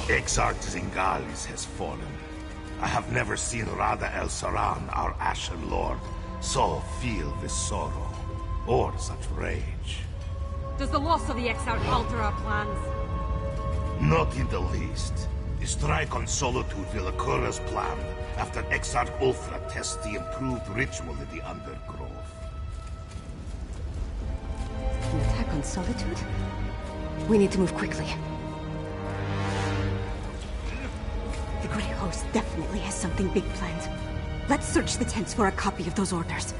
Exarch Zingalis has fallen. I have never seen Rada al-Saran, our Ashen Lord, so feel this sorrow, or such rage. Does the loss of the Exarch alter our plans? Not in the least. The strike on Solitude will occur as planned after Exarch Ulfra tests the improved ritual in the Undergrowth. An attack on Solitude? We need to move quickly. The Grey Host definitely has something big planned. Let's search the tents for a copy of those orders.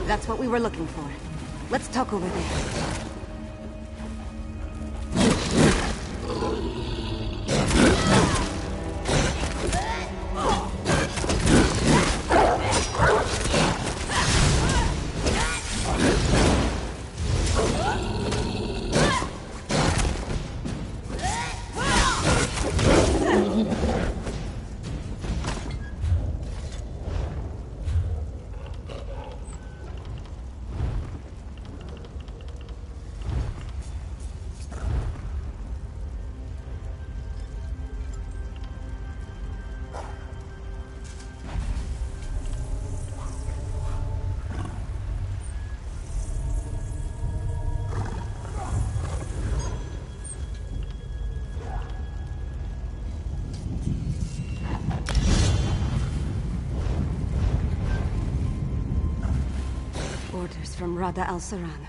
That's what we were looking for. Let's talk over there. Orders from Rada al-Saran.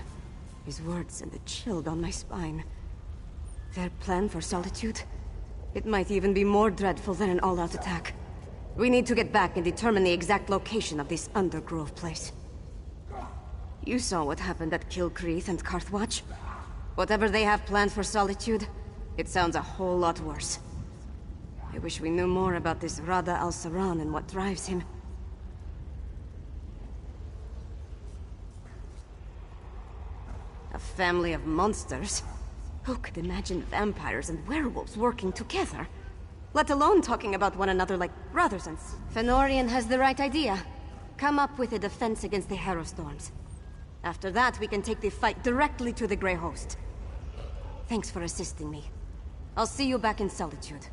His words send a chill down my spine. Their plan for Solitude? It might even be more dreadful than an all-out attack. We need to get back and determine the exact location of this Undergrove place. You saw what happened at Kilcreath and Carthwatch. Whatever they have planned for Solitude, it sounds a whole lot worse. I wish we knew more about this Rada al-Saran and what drives him. A family of monsters? Who could imagine vampires and werewolves working together? Let alone talking about one another like brothers and... Fenorian has the right idea. Come up with a defense against the Harrowstorms. After that, we can take the fight directly to the Grey Host. Thanks for assisting me. I'll see you back in Solitude.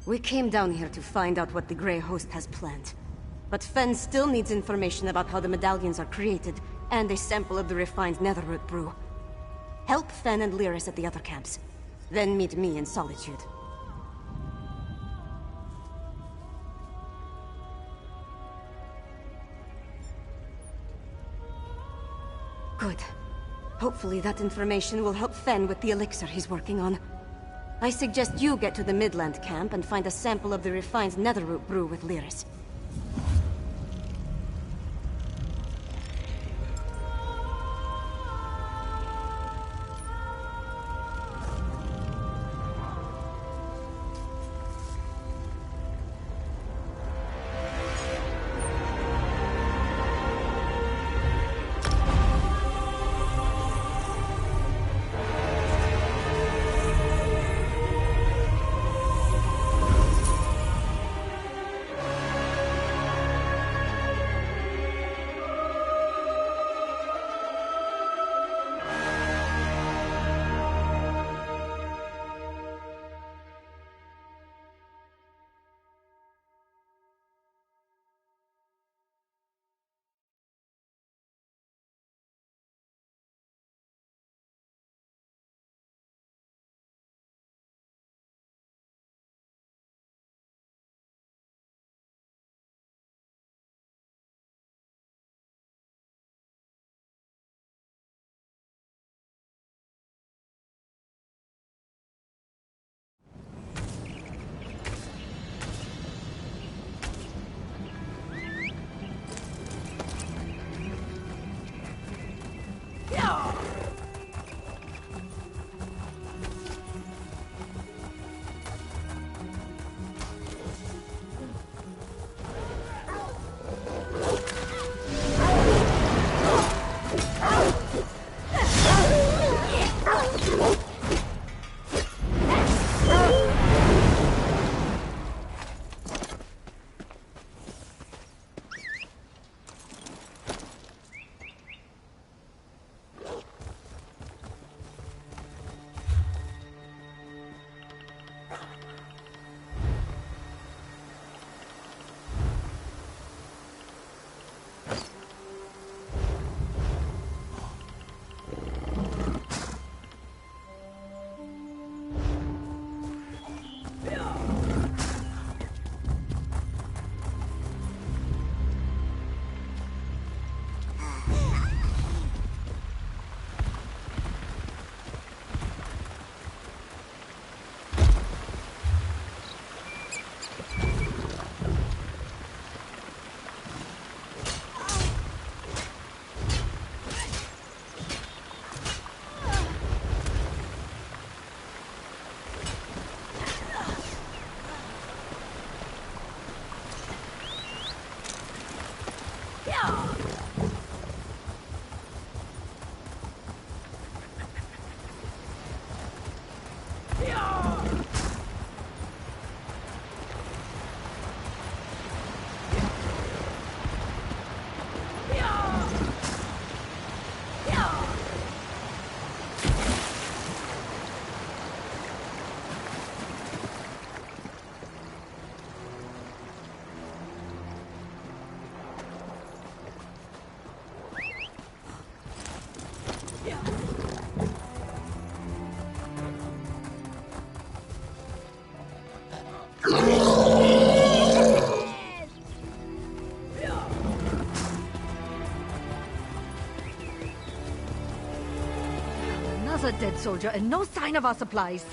We came down here to find out what the Grey Host has planned. But Fen still needs information about how the medallions are created, and a sample of the refined Netherroot brew. Help Fen and Lyris at the other camps. Then meet me in Solitude. Good. Hopefully that information will help Fen with the elixir he's working on. I suggest you get to the Midland camp and find a sample of the refined Netherroot brew with Lyris. a dead soldier and no sign of our supplies.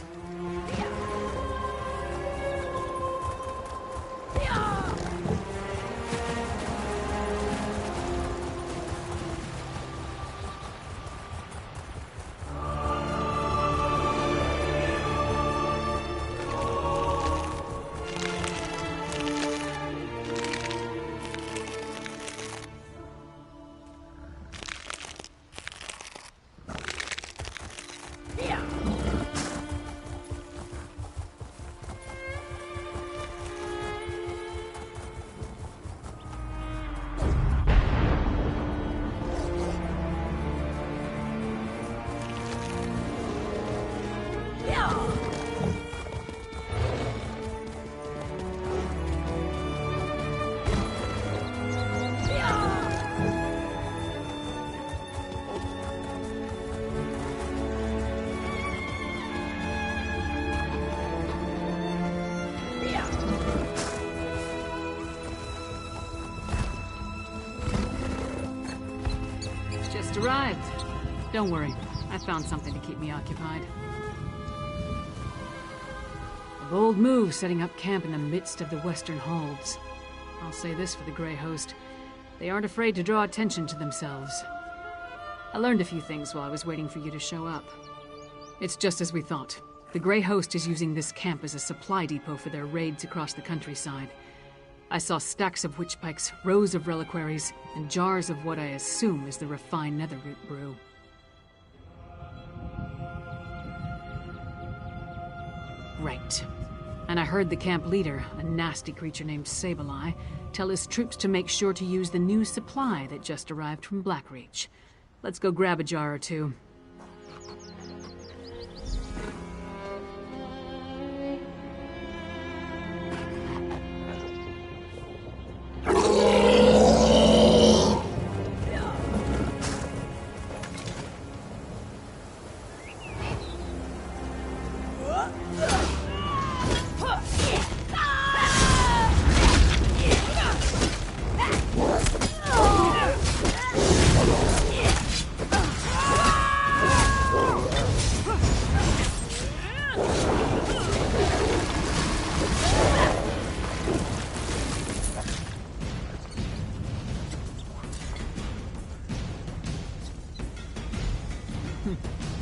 Just arrived. Don't worry, I found something to keep me occupied. A bold move setting up camp in the midst of the Western Holds. I'll say this for the Grey Host. They aren't afraid to draw attention to themselves. I learned a few things while I was waiting for you to show up. It's just as we thought. The Grey Host is using this camp as a supply depot for their raids across the countryside. I saw stacks of witch pikes, rows of reliquaries, and jars of what I assume is the refined netherroot brew. Right. And I heard the camp leader, a nasty creature named Sableye, tell his troops to make sure to use the new supply that just arrived from Blackreach. Let's go grab a jar or two.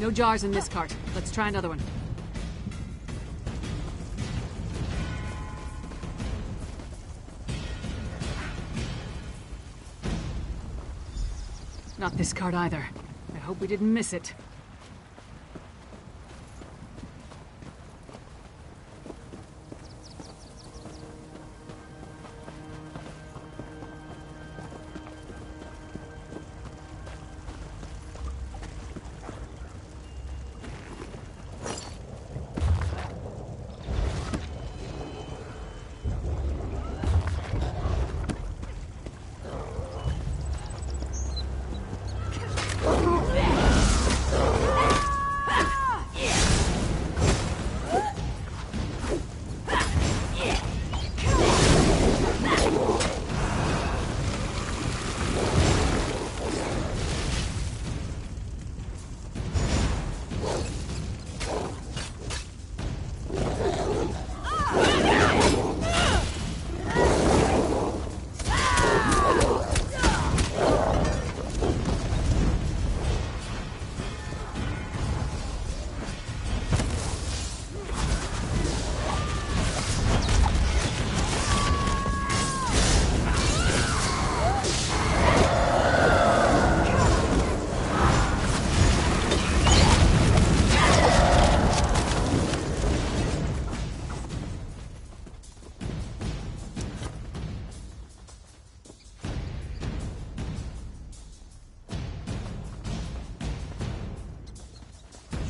No jars in this cart. Let's try another one. Not this cart either. I hope we didn't miss it.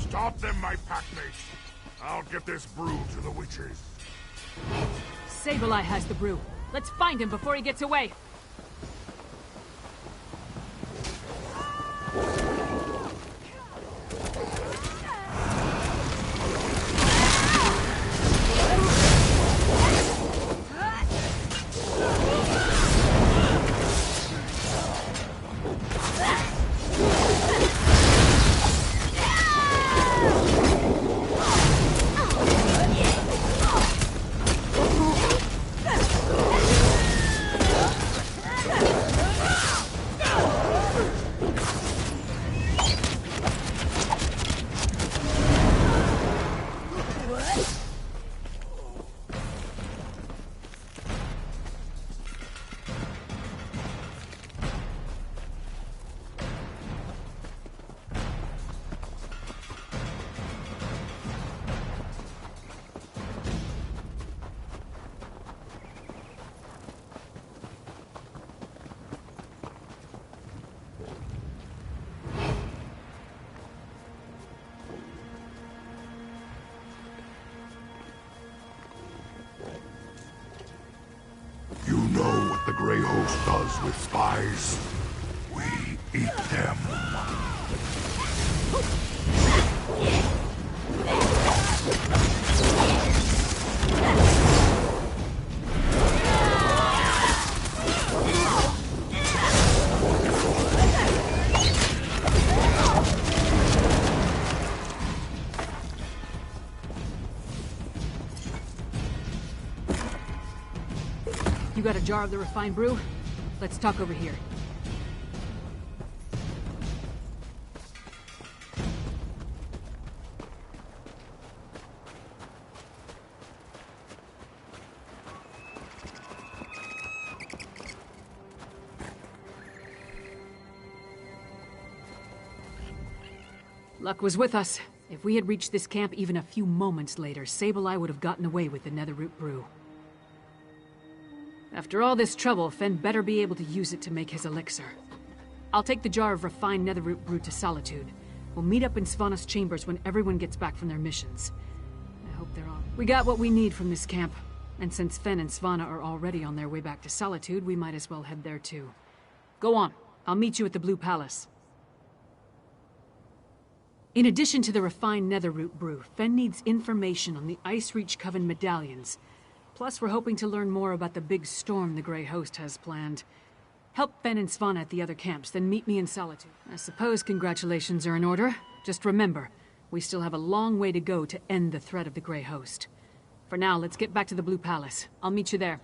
Stop them, my packmates. I'll get this brew to the witches. Sableye has the brew. Let's find him before he gets away. Because with spies, we eat them. You got a jar of the refined brew? Let's talk over here. Luck was with us. If we had reached this camp even a few moments later, Sableye would have gotten away with the Netherroot brew. After all this trouble, Fen better be able to use it to make his elixir. I'll take the jar of refined Netherroot brew to Solitude. We'll meet up in Svanna's chambers when everyone gets back from their missions. I hope they're all... We got what we need from this camp. And since Fen and Svanna are already on their way back to Solitude, we might as well head there too. Go on. I'll meet you at the Blue Palace. In addition to the refined Netherroot brew, Fen needs information on the Ice Reach Coven medallions. Plus, we're hoping to learn more about the big storm the Grey Host has planned. Help Fen and Svanna at the other camps, then meet me in Solitude. I suppose congratulations are in order. Just remember, we still have a long way to go to end the threat of the Grey Host. For now, let's get back to the Blue Palace. I'll meet you there.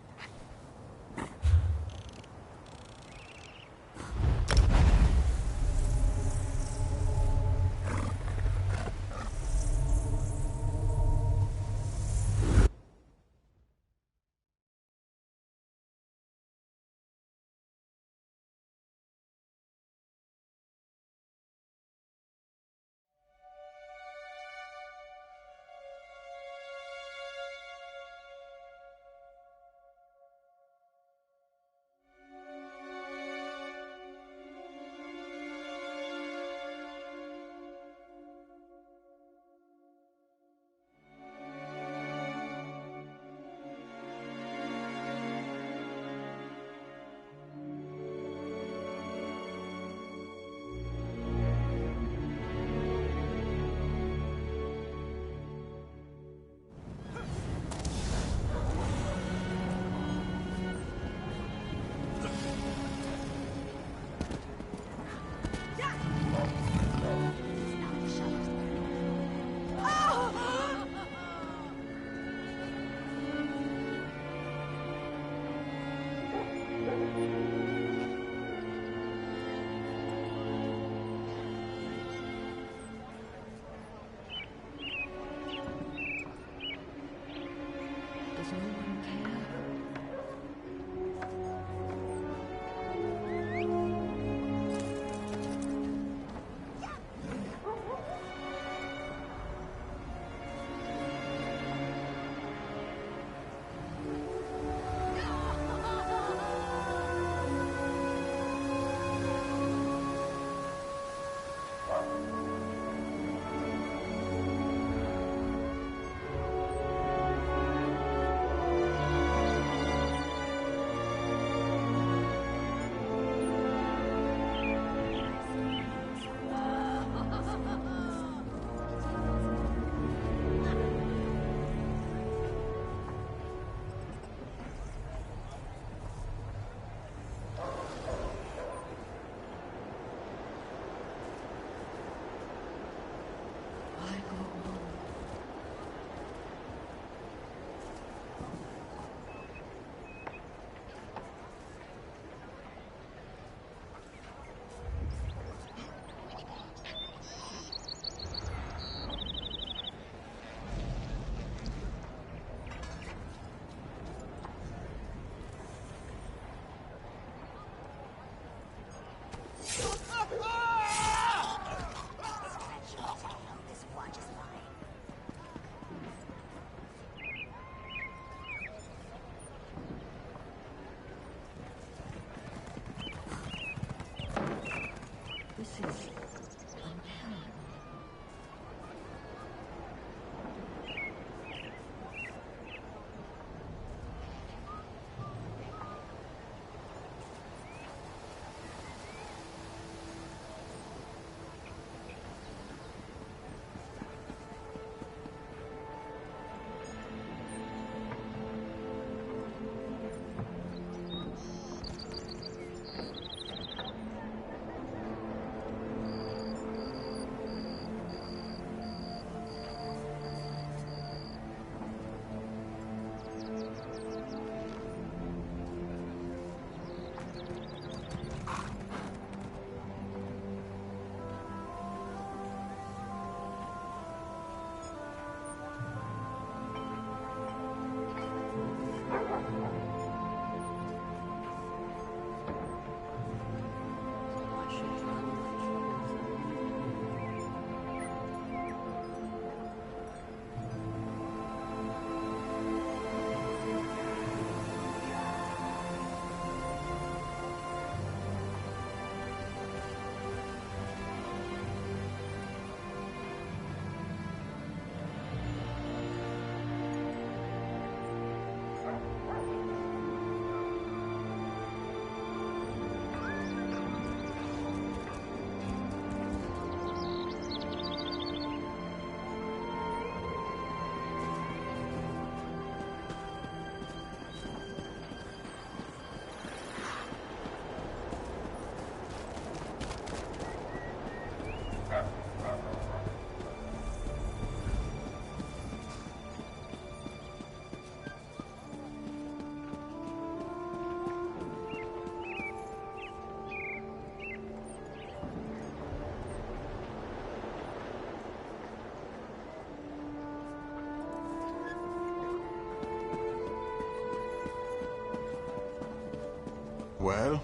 Well?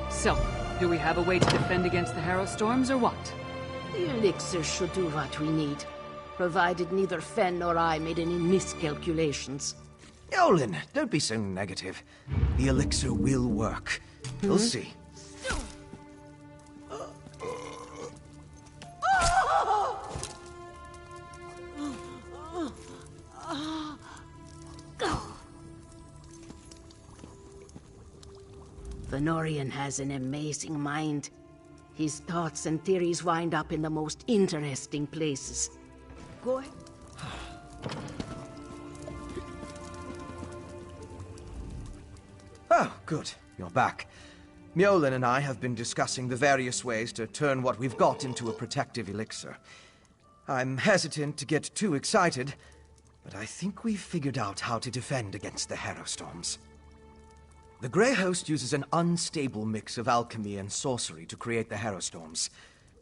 So, do we have a way to defend against the Harrow Storms, or what? The elixir should do what we need, provided neither Fen nor I made any miscalculations. Yolen, don't be so negative. The elixir will work. You'll see. Fenorian has an amazing mind. His thoughts and theories wind up in the most interesting places. Go ahead. Oh, good. You're back. Mjolnir and I have been discussing the various ways to turn what we've got into a protective elixir. I'm hesitant to get too excited, but I think we've figured out how to defend against the Harrow Storms. The Grey Host uses an unstable mix of alchemy and sorcery to create the Harrow Storms.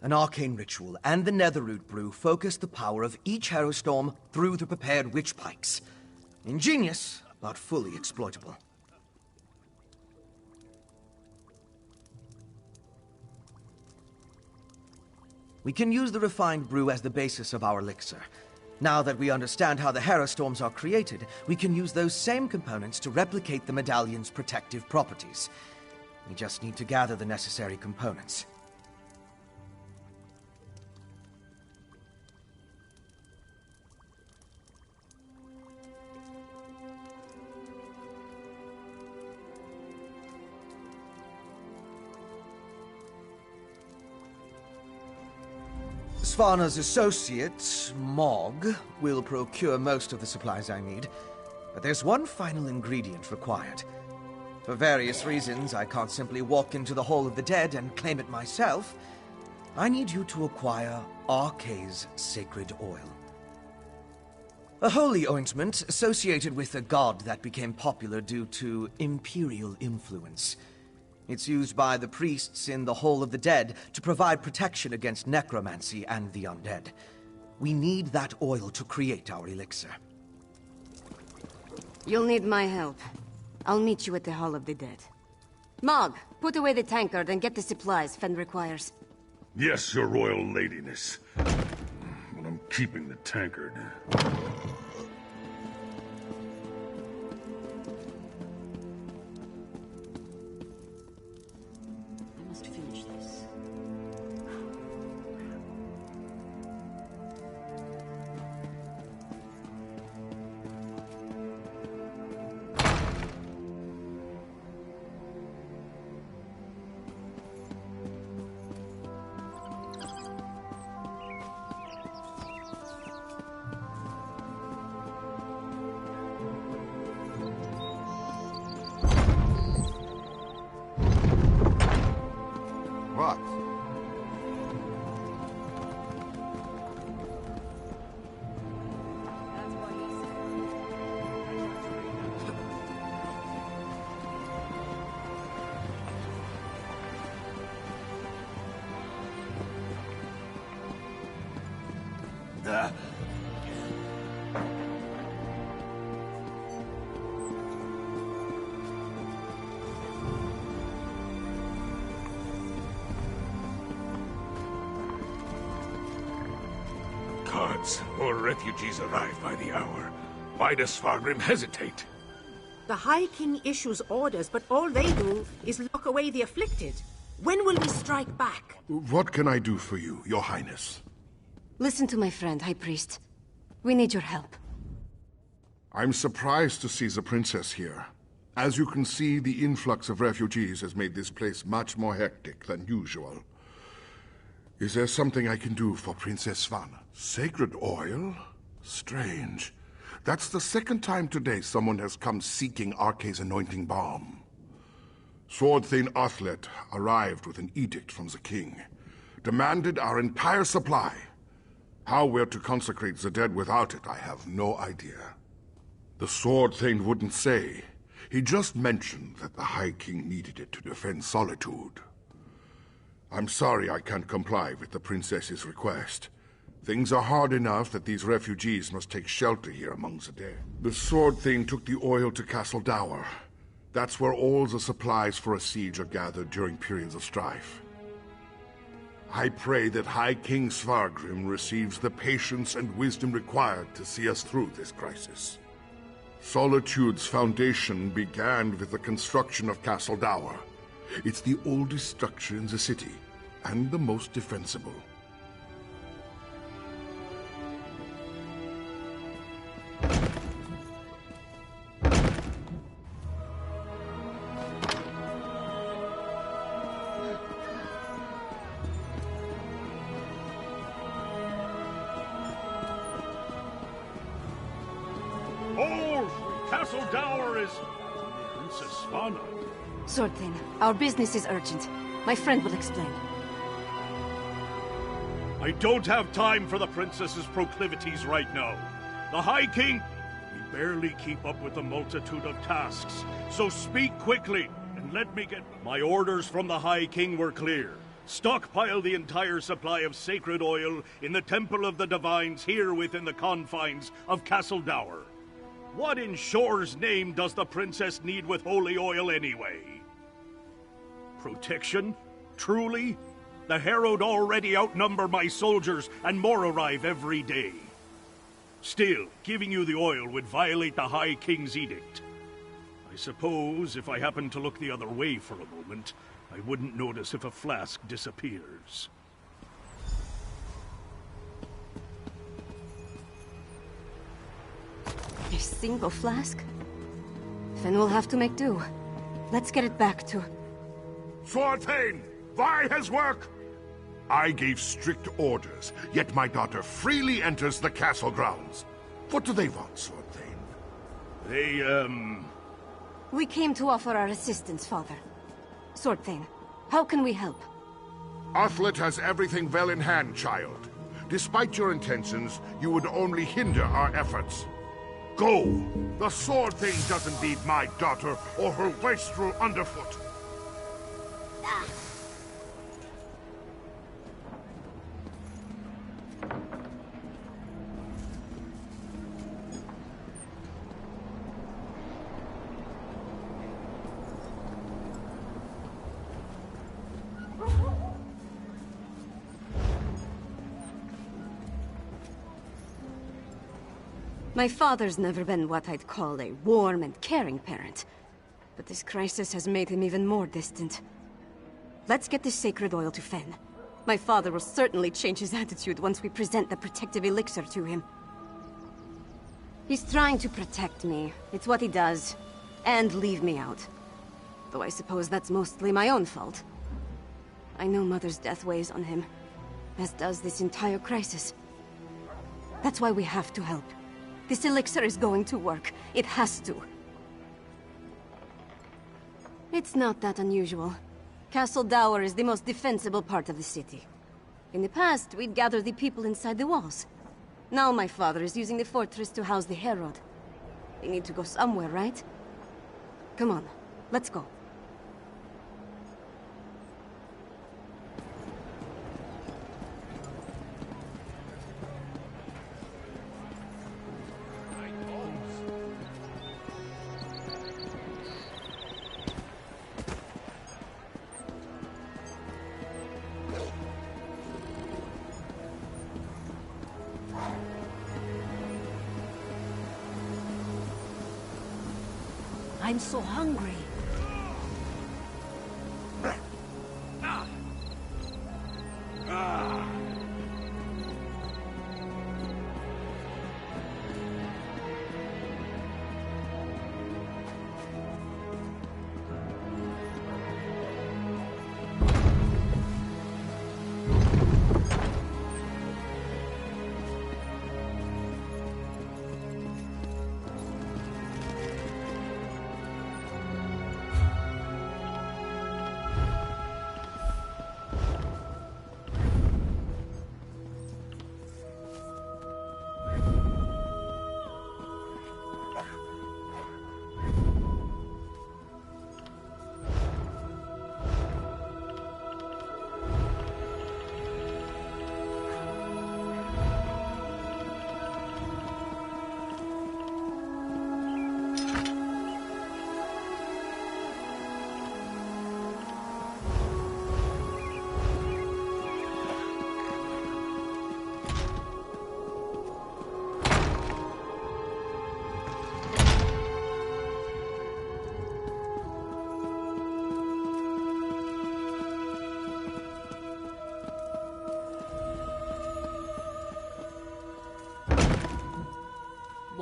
An arcane ritual and the Netherroot brew focus the power of each Harrow Storm through the prepared witch pikes. Ingenious, but fully exploitable. We can use the refined brew as the basis of our elixir. Now that we understand how the Harrow Storms are created, we can use those same components to replicate the medallion's protective properties. We just need to gather the necessary components. Svanna's associate, Mog, will procure most of the supplies I need, but there's one final ingredient required. For various reasons, I can't simply walk into the Hall of the Dead and claim it myself. I need you to acquire Arkay's sacred oil. A holy ointment associated with a god that became popular due to imperial influence. It's used by the priests in the Hall of the Dead to provide protection against necromancy and the undead. We need that oil to create our elixir. You'll need my help. I'll meet you at the Hall of the Dead. Mog, put away the tankard and get the supplies Fen requires. Yes, your royal ladiness. But I'm keeping the tankard. What? Guards or refugees arrive by the hour. Why does Fargrim hesitate? The High King issues orders, but all they do is lock away the afflicted. When will we strike back? What can I do for you, your highness? Listen to my friend, High Priest. We need your help. I'm surprised to see the princess here. As you can see, the influx of refugees has made this place much more hectic than usual. Is there something I can do for Princess Svanna? Sacred oil? Strange. That's the second time today someone has come seeking Arkay's anointing balm. Sword Thane Athlet arrived with an edict from the king. Demanded our entire supply. How we're to consecrate the dead without it, I have no idea. The Sword Thane wouldn't say. He just mentioned that the High King needed it to defend Solitude. I'm sorry I can't comply with the princess's request. Things are hard enough that these refugees must take shelter here among the dead. The Sword Thane took the oil to Castle Dower. That's where all the supplies for a siege are gathered during periods of strife. I pray that High King Svargrim receives the patience and wisdom required to see us through this crisis. Solitude's foundation began with the construction of Castle Dower. It's the oldest structure in the city, and the most defensible. Castle Dower is... Princess Svanna. Sword Thane, our business is urgent. My friend will explain. I don't have time for the princess's proclivities right now. The High King... We barely keep up with the multitude of tasks. So speak quickly, and let me get... My orders from the High King were clear. Stockpile the entire supply of sacred oil in the Temple of the Divines here within the confines of Castle Dower. What in Shore's name does the princess need with holy oil anyway? Protection? Truly? The Herald already outnumber my soldiers, and more arrive every day. Still, giving you the oil would violate the High King's edict. I suppose if I happened to look the other way for a moment, I wouldn't notice if a flask disappears. A single flask? Then we'll have to make do. Let's get it back to... Sword Thane! Why his work? I gave strict orders, yet my daughter freely enters the castle grounds. What do they want, Sword Thane? They, We came to offer our assistance, Father. Sword Thane, how can we help? Athlet has everything well in hand, child. Despite your intentions, you would only hinder our efforts. Go! The Sword Thane doesn't need my daughter or her wastrel underfoot. My father's never been what I'd call a warm and caring parent. But this crisis has made him even more distant. Let's get this sacred oil to Fen. My father will certainly change his attitude once we present the protective elixir to him. He's trying to protect me. It's what he does. And leave me out. Though I suppose that's mostly my own fault. I know Mother's death weighs on him. As does this entire crisis. That's why we have to help. This elixir is going to work. It has to. It's not that unusual. Castle Dower is the most defensible part of the city. In the past, we'd gather the people inside the walls. Now my father is using the fortress to house the Herald. They need to go somewhere, right? Come on, let's go. I'm so hungry.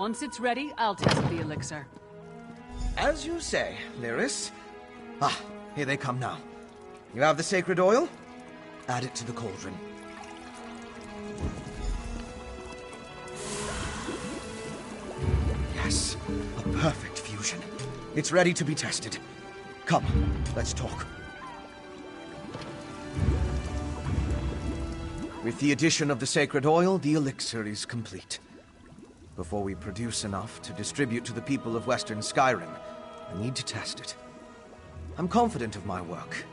Once it's ready, I'll test the elixir. As you say, Lyris. Ah, here they come now. You have the sacred oil? Add it to the cauldron. Yes, a perfect fusion. It's ready to be tested. Come, let's talk. With the addition of the sacred oil, the elixir is complete. Before we produce enough to distribute to the people of Western Skyrim, I need to test it. I'm confident of my work,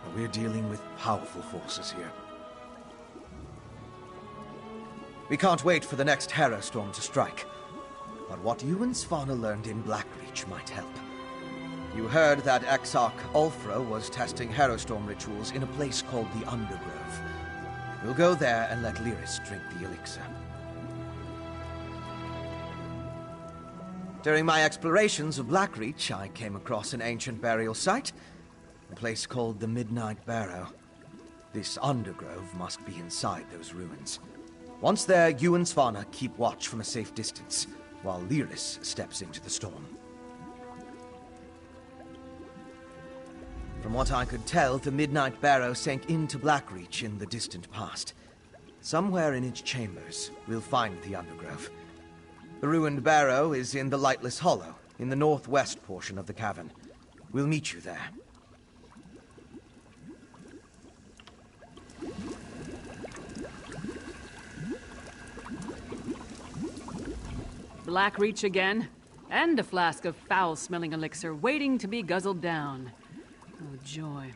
but we're dealing with powerful forces here. We can't wait for the next Hera storm to strike. But what you and Svanna learned in Blackreach might help. You heard that Exarch Ulfra was testing Herostorm rituals in a place called the Undergrove. We'll go there and let Lyris drink the elixir. During my explorations of Blackreach, I came across an ancient burial site, a place called the Midnight Barrow. This Undergrove must be inside those ruins. Once there, you and Svanna keep watch from a safe distance, while Lyris steps into the storm. From what I could tell, the Midnight Barrow sank into Blackreach in the distant past. Somewhere in its chambers, we'll find the Undergrove. The ruined barrow is in the Lightless Hollow, in the northwest portion of the cavern. We'll meet you there. Blackreach again, and a flask of foul-smelling elixir waiting to be guzzled down. Oh, joy.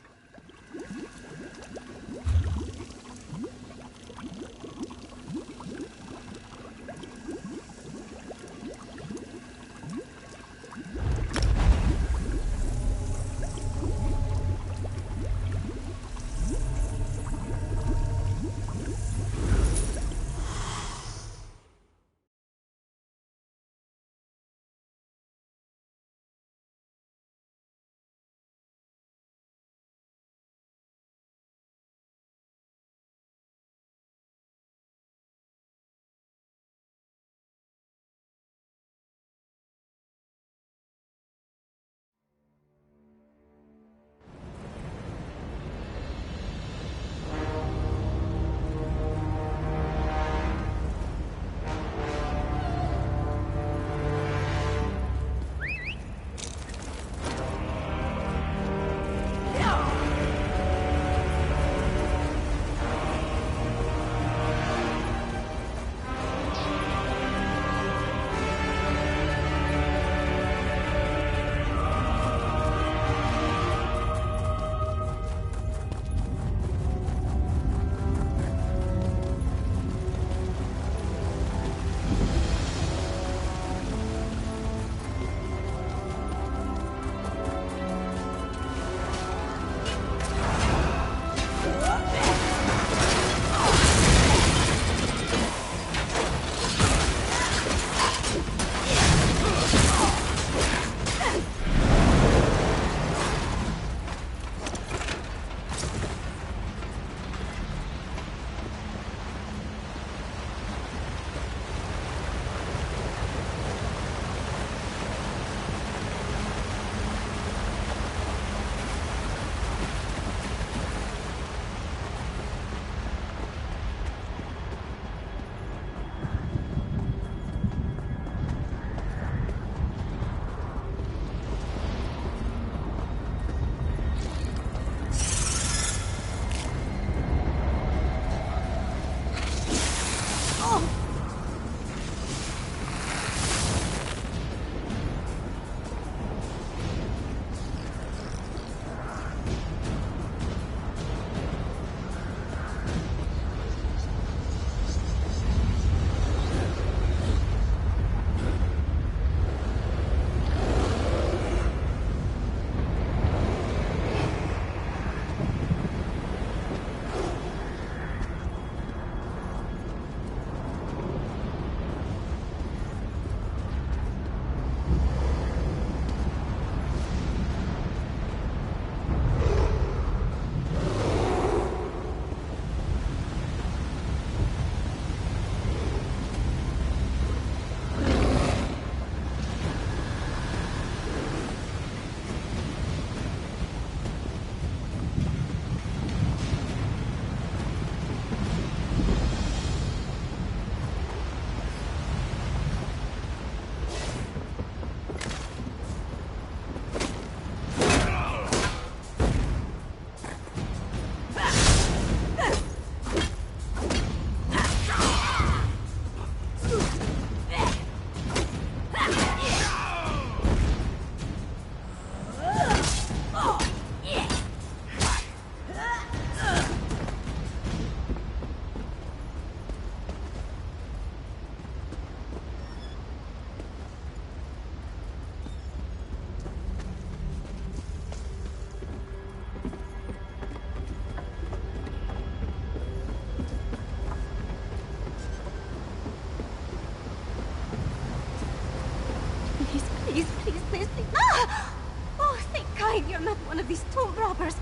these tomb robbers.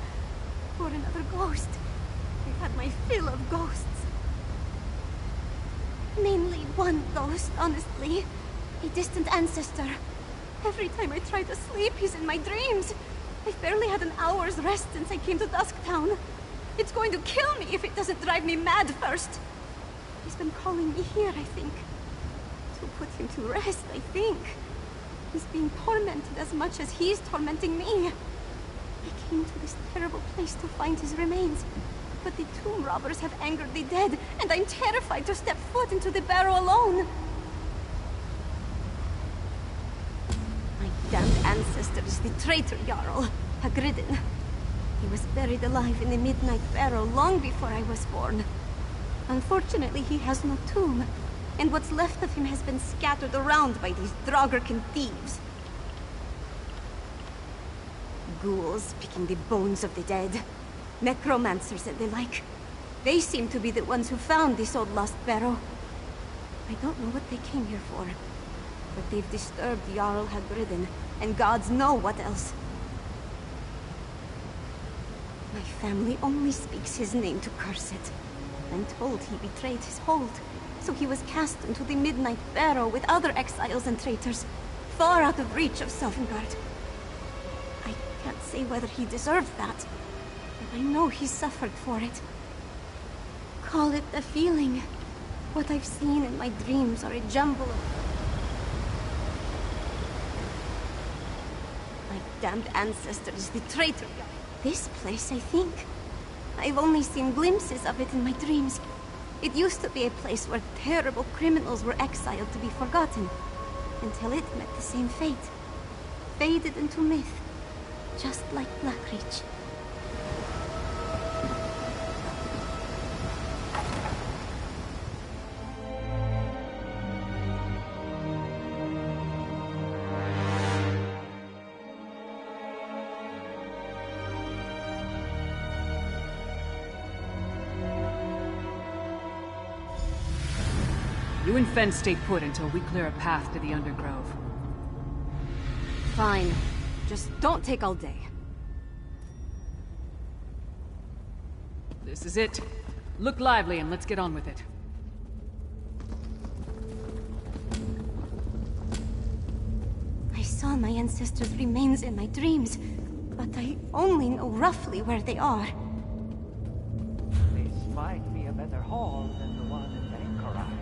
Or another ghost. I've had my fill of ghosts. Mainly one ghost, honestly. A distant ancestor. Every time I try to sleep, he's in my dreams. I've barely had an hour's rest since I came to Dusktown. It's going to kill me if it doesn't drive me mad first. He's been calling me here, I think. To put him to rest, I think. He's being tormented as much as he's tormenting me. I came to this terrible place to find his remains. But the tomb robbers have angered the dead, and I'm terrified to step foot into the barrow alone. My damned ancestor is the traitor Jarl, Hagridden. He was buried alive in the Midnight Barrow long before I was born. Unfortunately, he has no tomb, and what's left of him has been scattered around by these Draugr thieves. Ghouls picking the bones of the dead. Necromancers and the like. They seem to be the ones who found this old lost barrow. I don't know what they came here for, but they've disturbed Jarl Hagridden, and gods know what else. My family only speaks his name to curse it. I'm told he betrayed his hold, so he was cast into the Midnight Barrow with other exiles and traitors, far out of reach of Sovngarde. I can't say whether he deserved that, but I know he suffered for it. Call it a feeling. What I've seen in my dreams are a jumble of... My damned ancestor is the traitor. This place, I think. I've only seen glimpses of it in my dreams. It used to be a place where terrible criminals were exiled to be forgotten, until it met the same fate. Faded into myth, just like Blackreach. You and Fen stay put until we clear a path to the Undergrove. Fine. Just don't take all day. This is it. Look lively and let's get on with it. I saw my ancestors' remains in my dreams, but I only know roughly where they are. This might be a better haul than the one in Bankerai.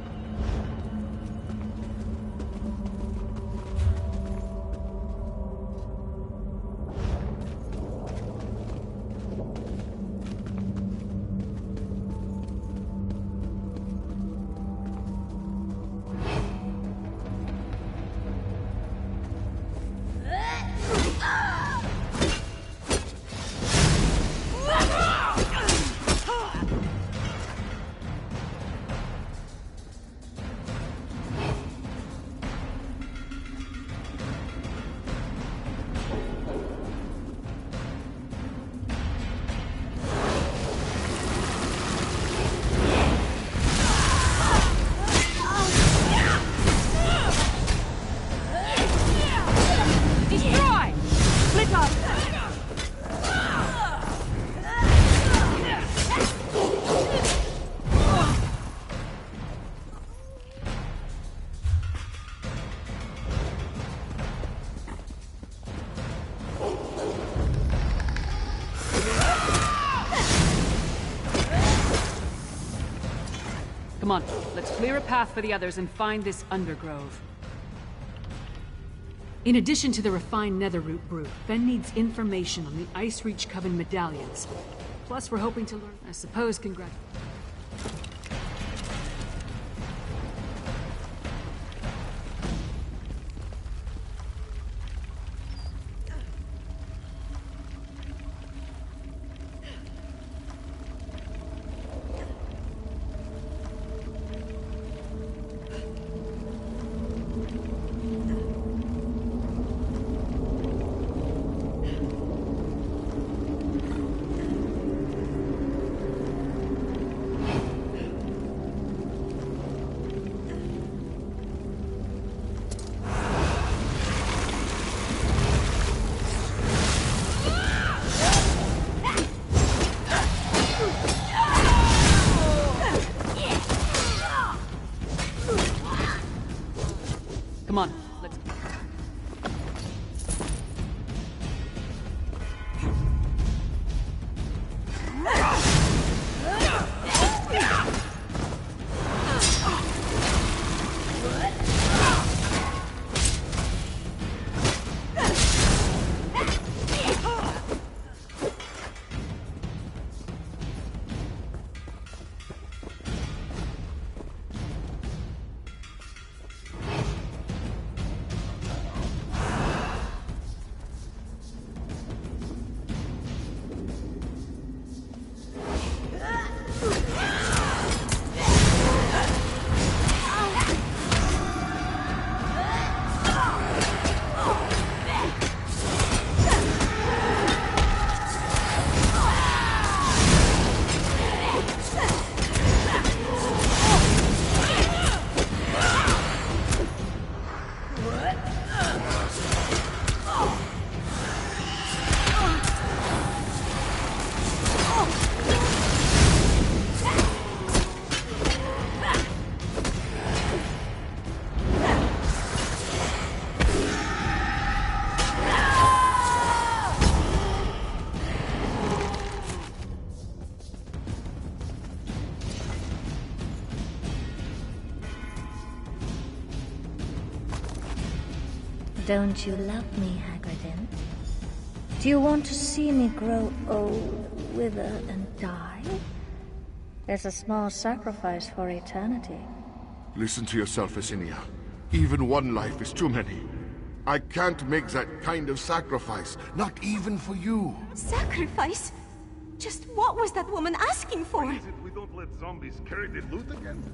Come on, let's clear a path for the others and find this Undergrove. In addition to the refined Netherroot brew, Fen needs information on the Icereach Coven medallions. Plus, we're hoping to learn, I suppose, Come on, let's... Don't you love me, Hagridin? Do you want to see me grow old, wither, and die? There's a small sacrifice for eternity. Listen to yourself, Esinia. Even one life is too many. I can't make that kind of sacrifice, not even for you. Sacrifice? Just what was that woman asking for? Is it we don't let zombies carry the loot again?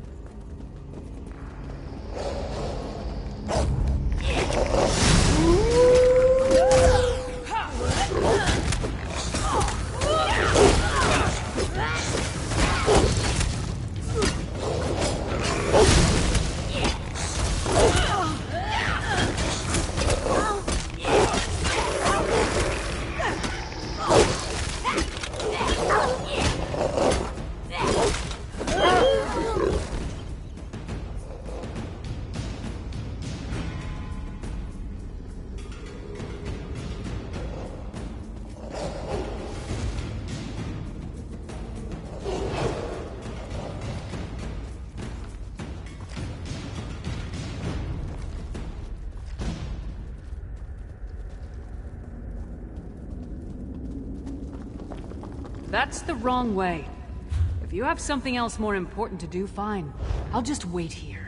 That's the wrong way. If you have something else more important to do, fine. I'll just wait here.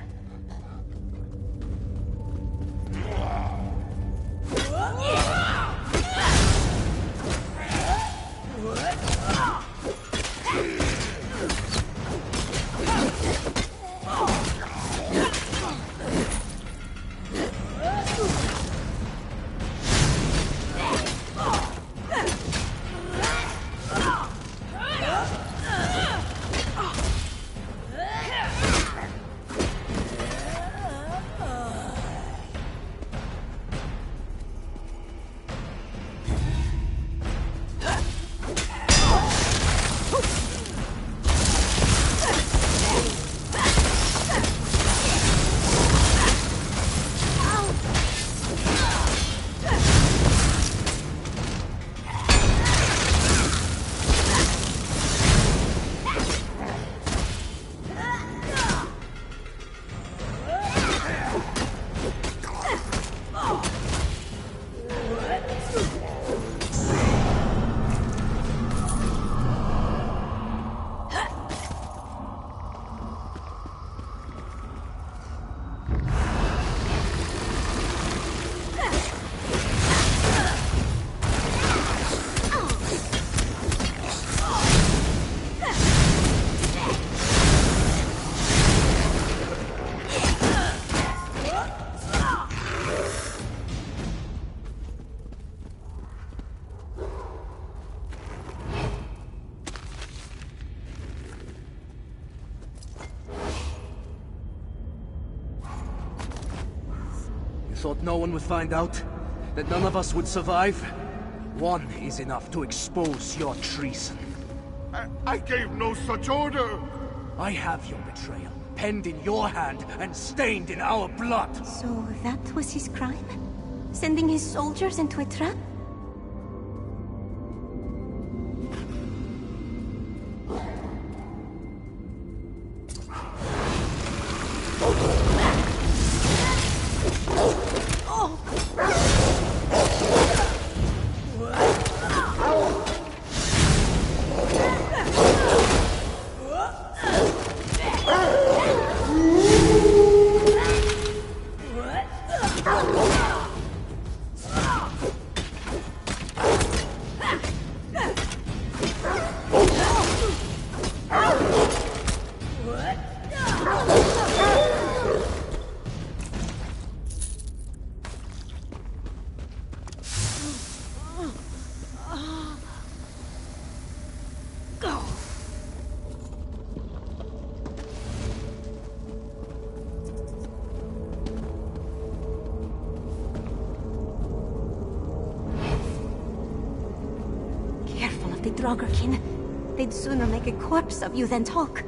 Thought no one would find out? That none of us would survive? One is enough to expose your treason. I gave no such order! I have your betrayal, penned in your hand and stained in our blood. So that was his crime? Sending his soldiers into a trap? The Draugr. They'd sooner make a corpse of you than talk.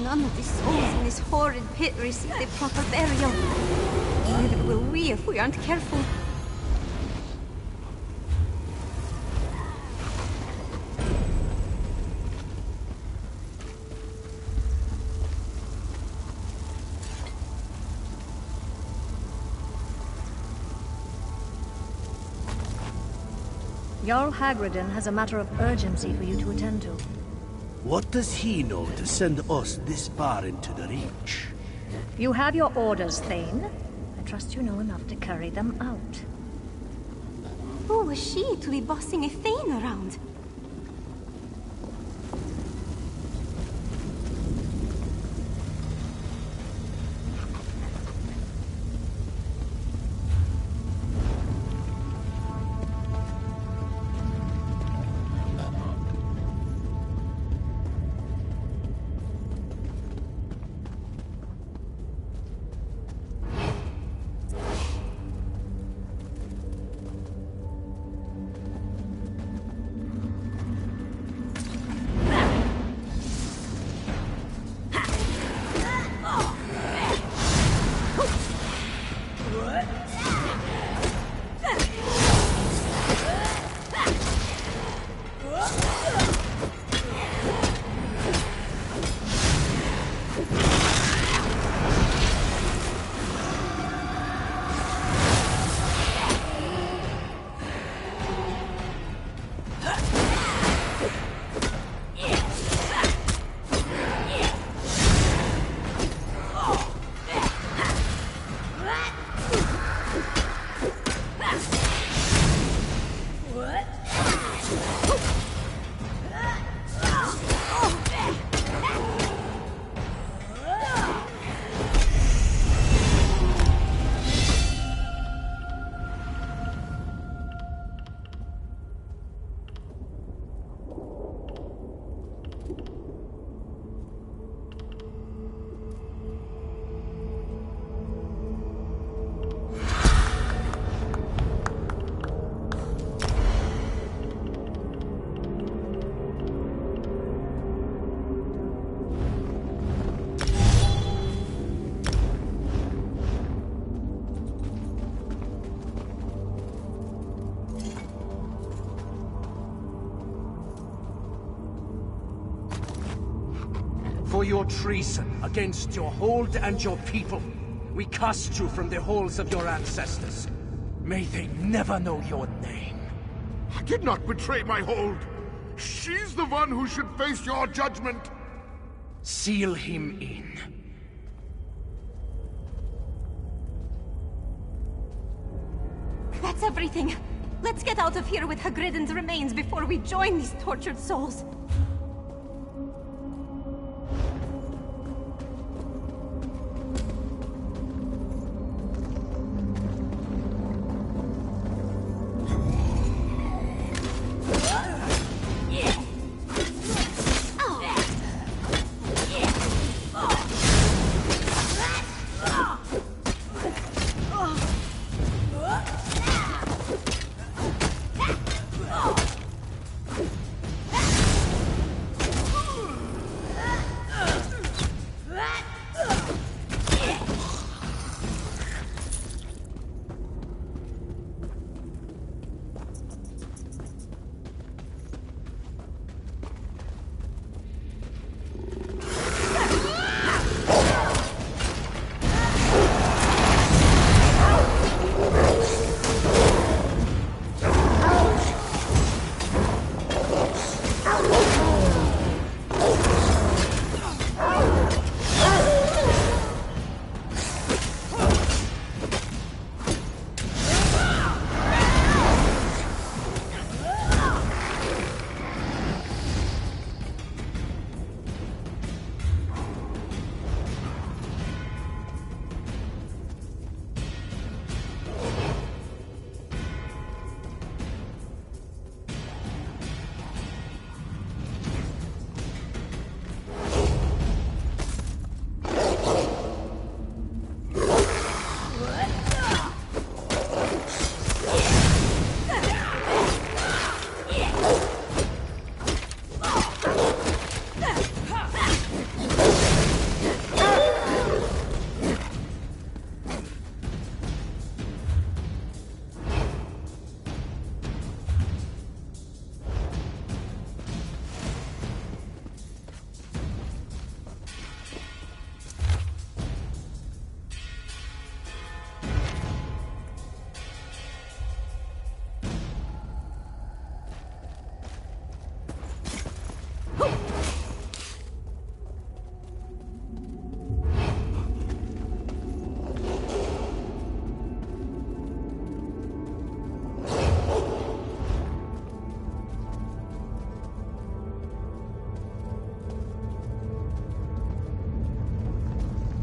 None of the souls in this horrid pit receive the proper burial. Neither will we if we aren't careful. Jarl Hagridin has a matter of urgency for you to attend to. What does he know to send us this far into the Reach? You have your orders, Thane. I trust you know enough to carry them out. Who was she to be bossing a Thane around? For your treason against your hold and your people, we cast you from the halls of your ancestors. May they never know your name. I did not betray my hold. She's the one who should face your judgment. Seal him in. That's everything. Let's get out of here with Hagridden's remains before we join these tortured souls.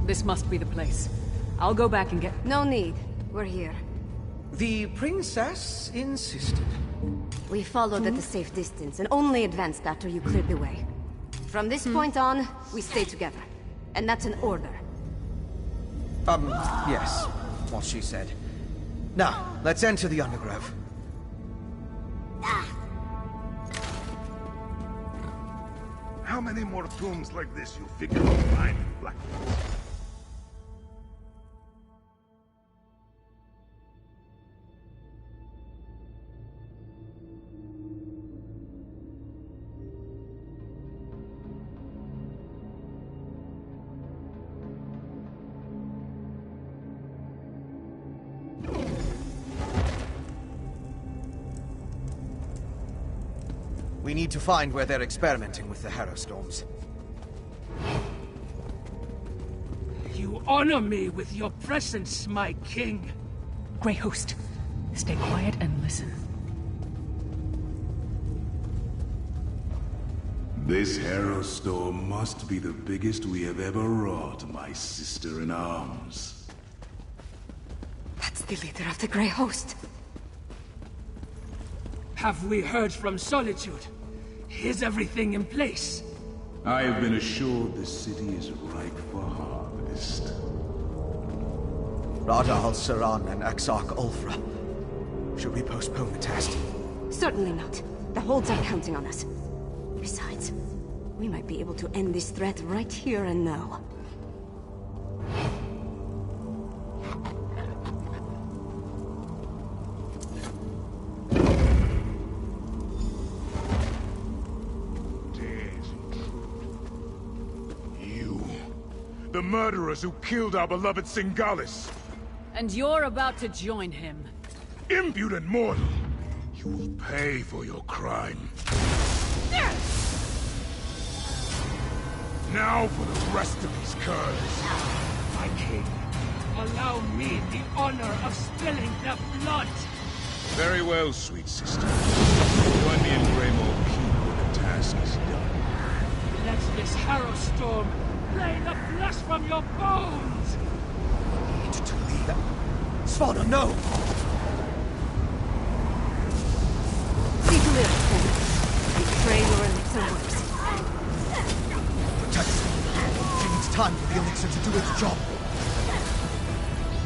This must be the place. I'll go back and get... No need. We're here. The princess insisted. We followed at a safe distance and only advanced after you cleared the way. From this point on, we stay together. And that's an order. Yes. What she said. Now, let's enter the Undergrove. How many more tombs like this you figure you'll find in Blackwood? We need to find where they're experimenting with the Harrowstorms. You honor me with your presence, my king. Grey Host, stay quiet and listen. This Harrowstorm must be the biggest we have ever wrought, my sister-in-arms. That's the leader of the Grey Host. Have we heard from Solitude? Is everything in place? I have been assured the city is ripe for harvest. Rada al-Saran and Exarch Ulfra. Should we postpone the test? Certainly not. The holds are counting on us. Besides, we might be able to end this threat right here and now. The murderers who killed our beloved Singalis. And you're about to join him. Impudent mortal! You will pay for your crime. Now for the rest of these curs. My king, allow me the honor of spilling their blood. Very well, sweet sister. Join me in Greymore Keep when the task is done. Let this Harrowstorm drain the flesh from your bones! We need to leave that. Svalda, no! See to live, then. We pray your elixir works. Protect her. She needs time for the elixir to do its job.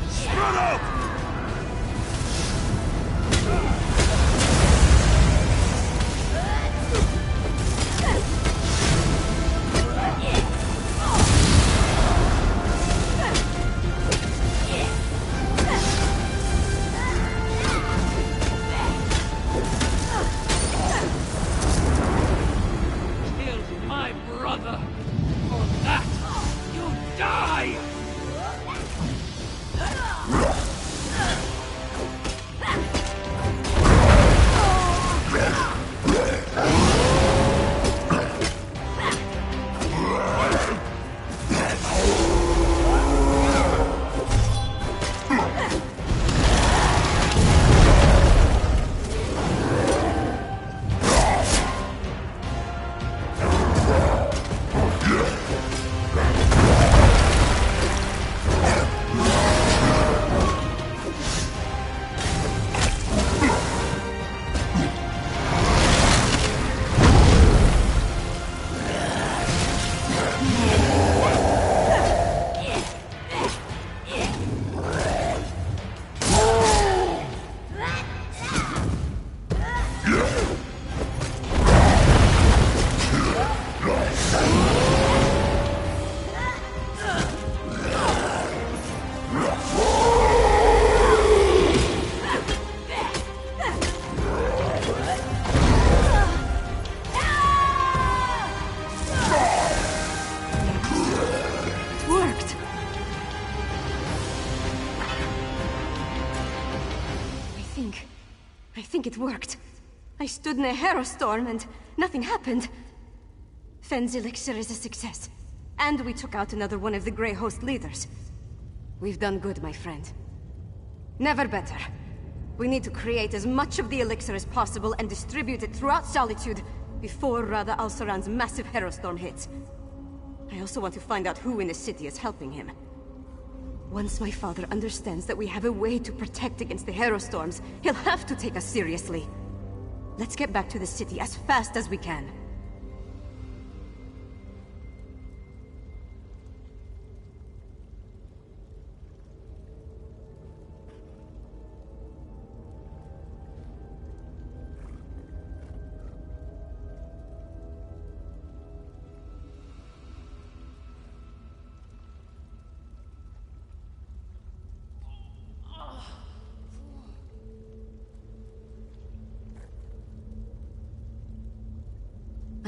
Spread out! I think it worked. I stood in a Harrowstorm and nothing happened. Fenn's elixir is a success. And we took out another one of the Grey Host leaders. We've done good, my friend. Never better. We need to create as much of the elixir as possible and distribute it throughout Solitude before Rada al-Saran's massive Harrowstorm hits. I also want to find out who in the city is helping him. Once my father understands that we have a way to protect against the Hero Storms, he'll have to take us seriously. Let's get back to the city as fast as we can.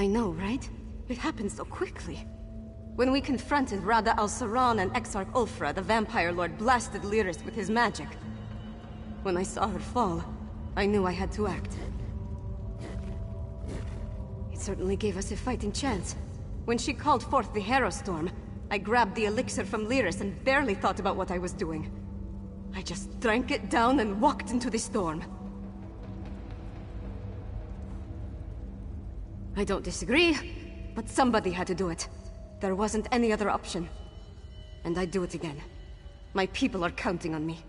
I know, right? It happened so quickly. When we confronted Rada al-Saran and Exarch Ulfra, the Vampire Lord blasted Lyris with his magic. When I saw her fall, I knew I had to act. It certainly gave us a fighting chance. When she called forth the Hero Storm, I grabbed the elixir from Lyris and barely thought about what I was doing. I just drank it down and walked into the storm. I don't disagree, but somebody had to do it. There wasn't any other option. And I'd do it again. My people are counting on me.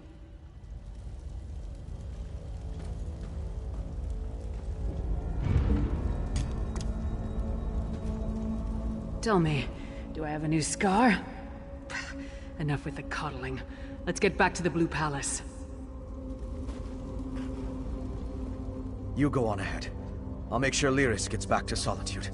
Tell me, do I have a new scar? Enough with the coddling. Let's get back to the Blue Palace. You go on ahead. I'll make sure Lyris gets back to Solitude.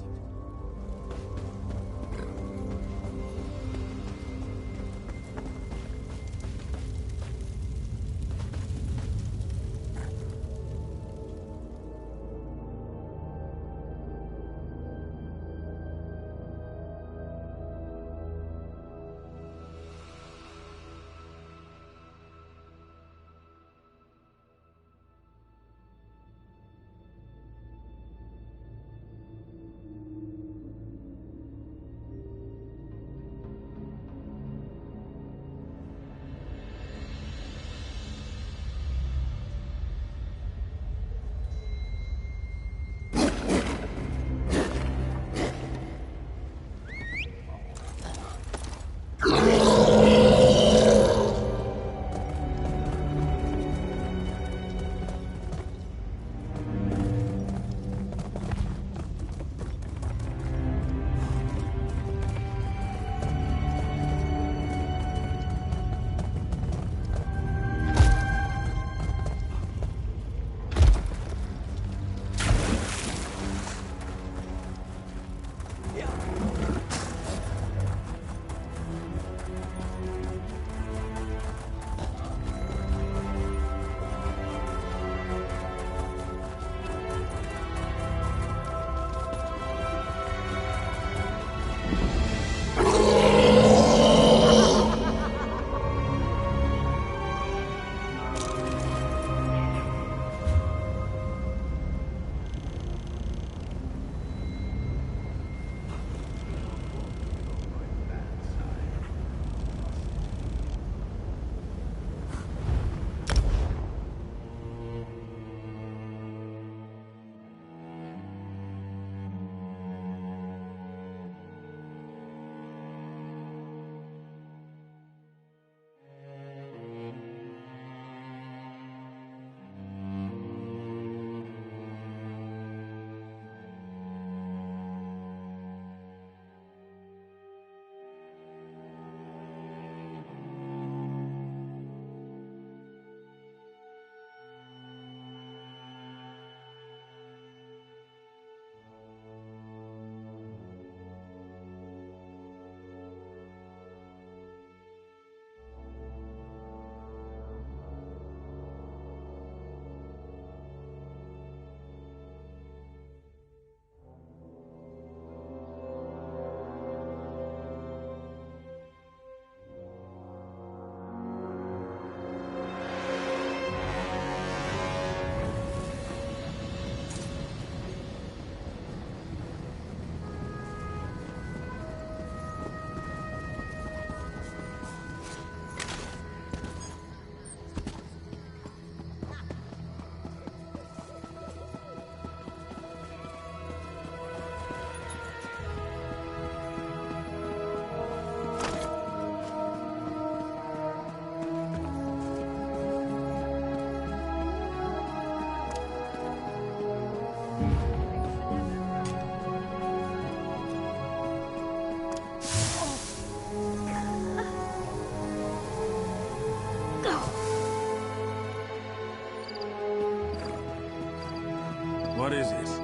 What is it?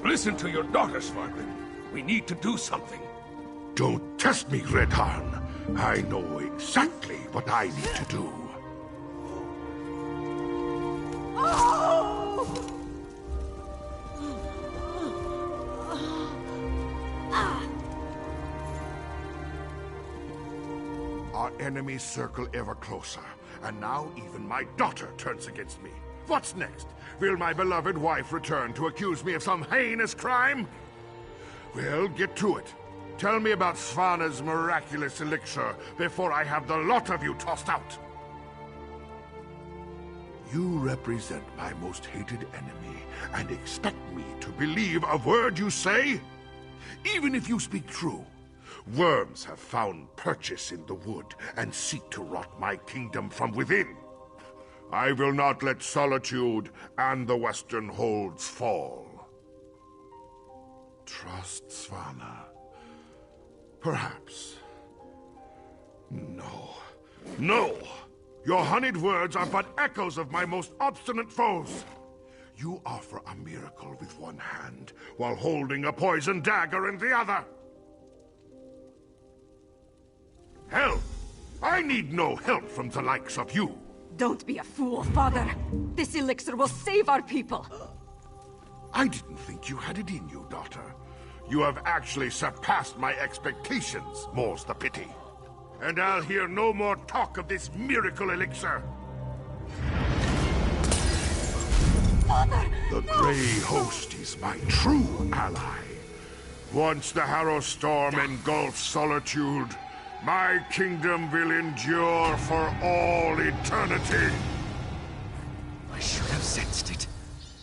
Listen to your daughter, Svargrim. We need to do something. Don't test me, Redharn. I know exactly what I need to do. Our enemies circle ever closer, and now even my daughter turns against me. What's next? Will my beloved wife return to accuse me of some heinous crime? Well, get to it. Tell me about Svanna's miraculous elixir before I have the lot of you tossed out. You represent my most hated enemy and expect me to believe a word you say? Even if you speak true, worms have found purchase in the wood and seek to rot my kingdom from within. I will not let Solitude and the Western Holds fall. Trust Svanna. Perhaps. No. No! Your honeyed words are but echoes of my most obstinate foes. You offer a miracle with one hand, while holding a poisoned dagger in the other. Help! I need no help from the likes of you. Don't be a fool, Father. This elixir will save our people. I didn't think you had it in you, daughter. You have actually surpassed my expectations, more's the pity. And I'll hear no more talk of this miracle elixir. Father! The Grey Host is my true ally. Once the Harrow Storm engulfs Solitude, my kingdom will endure for all eternity. I should have sensed it.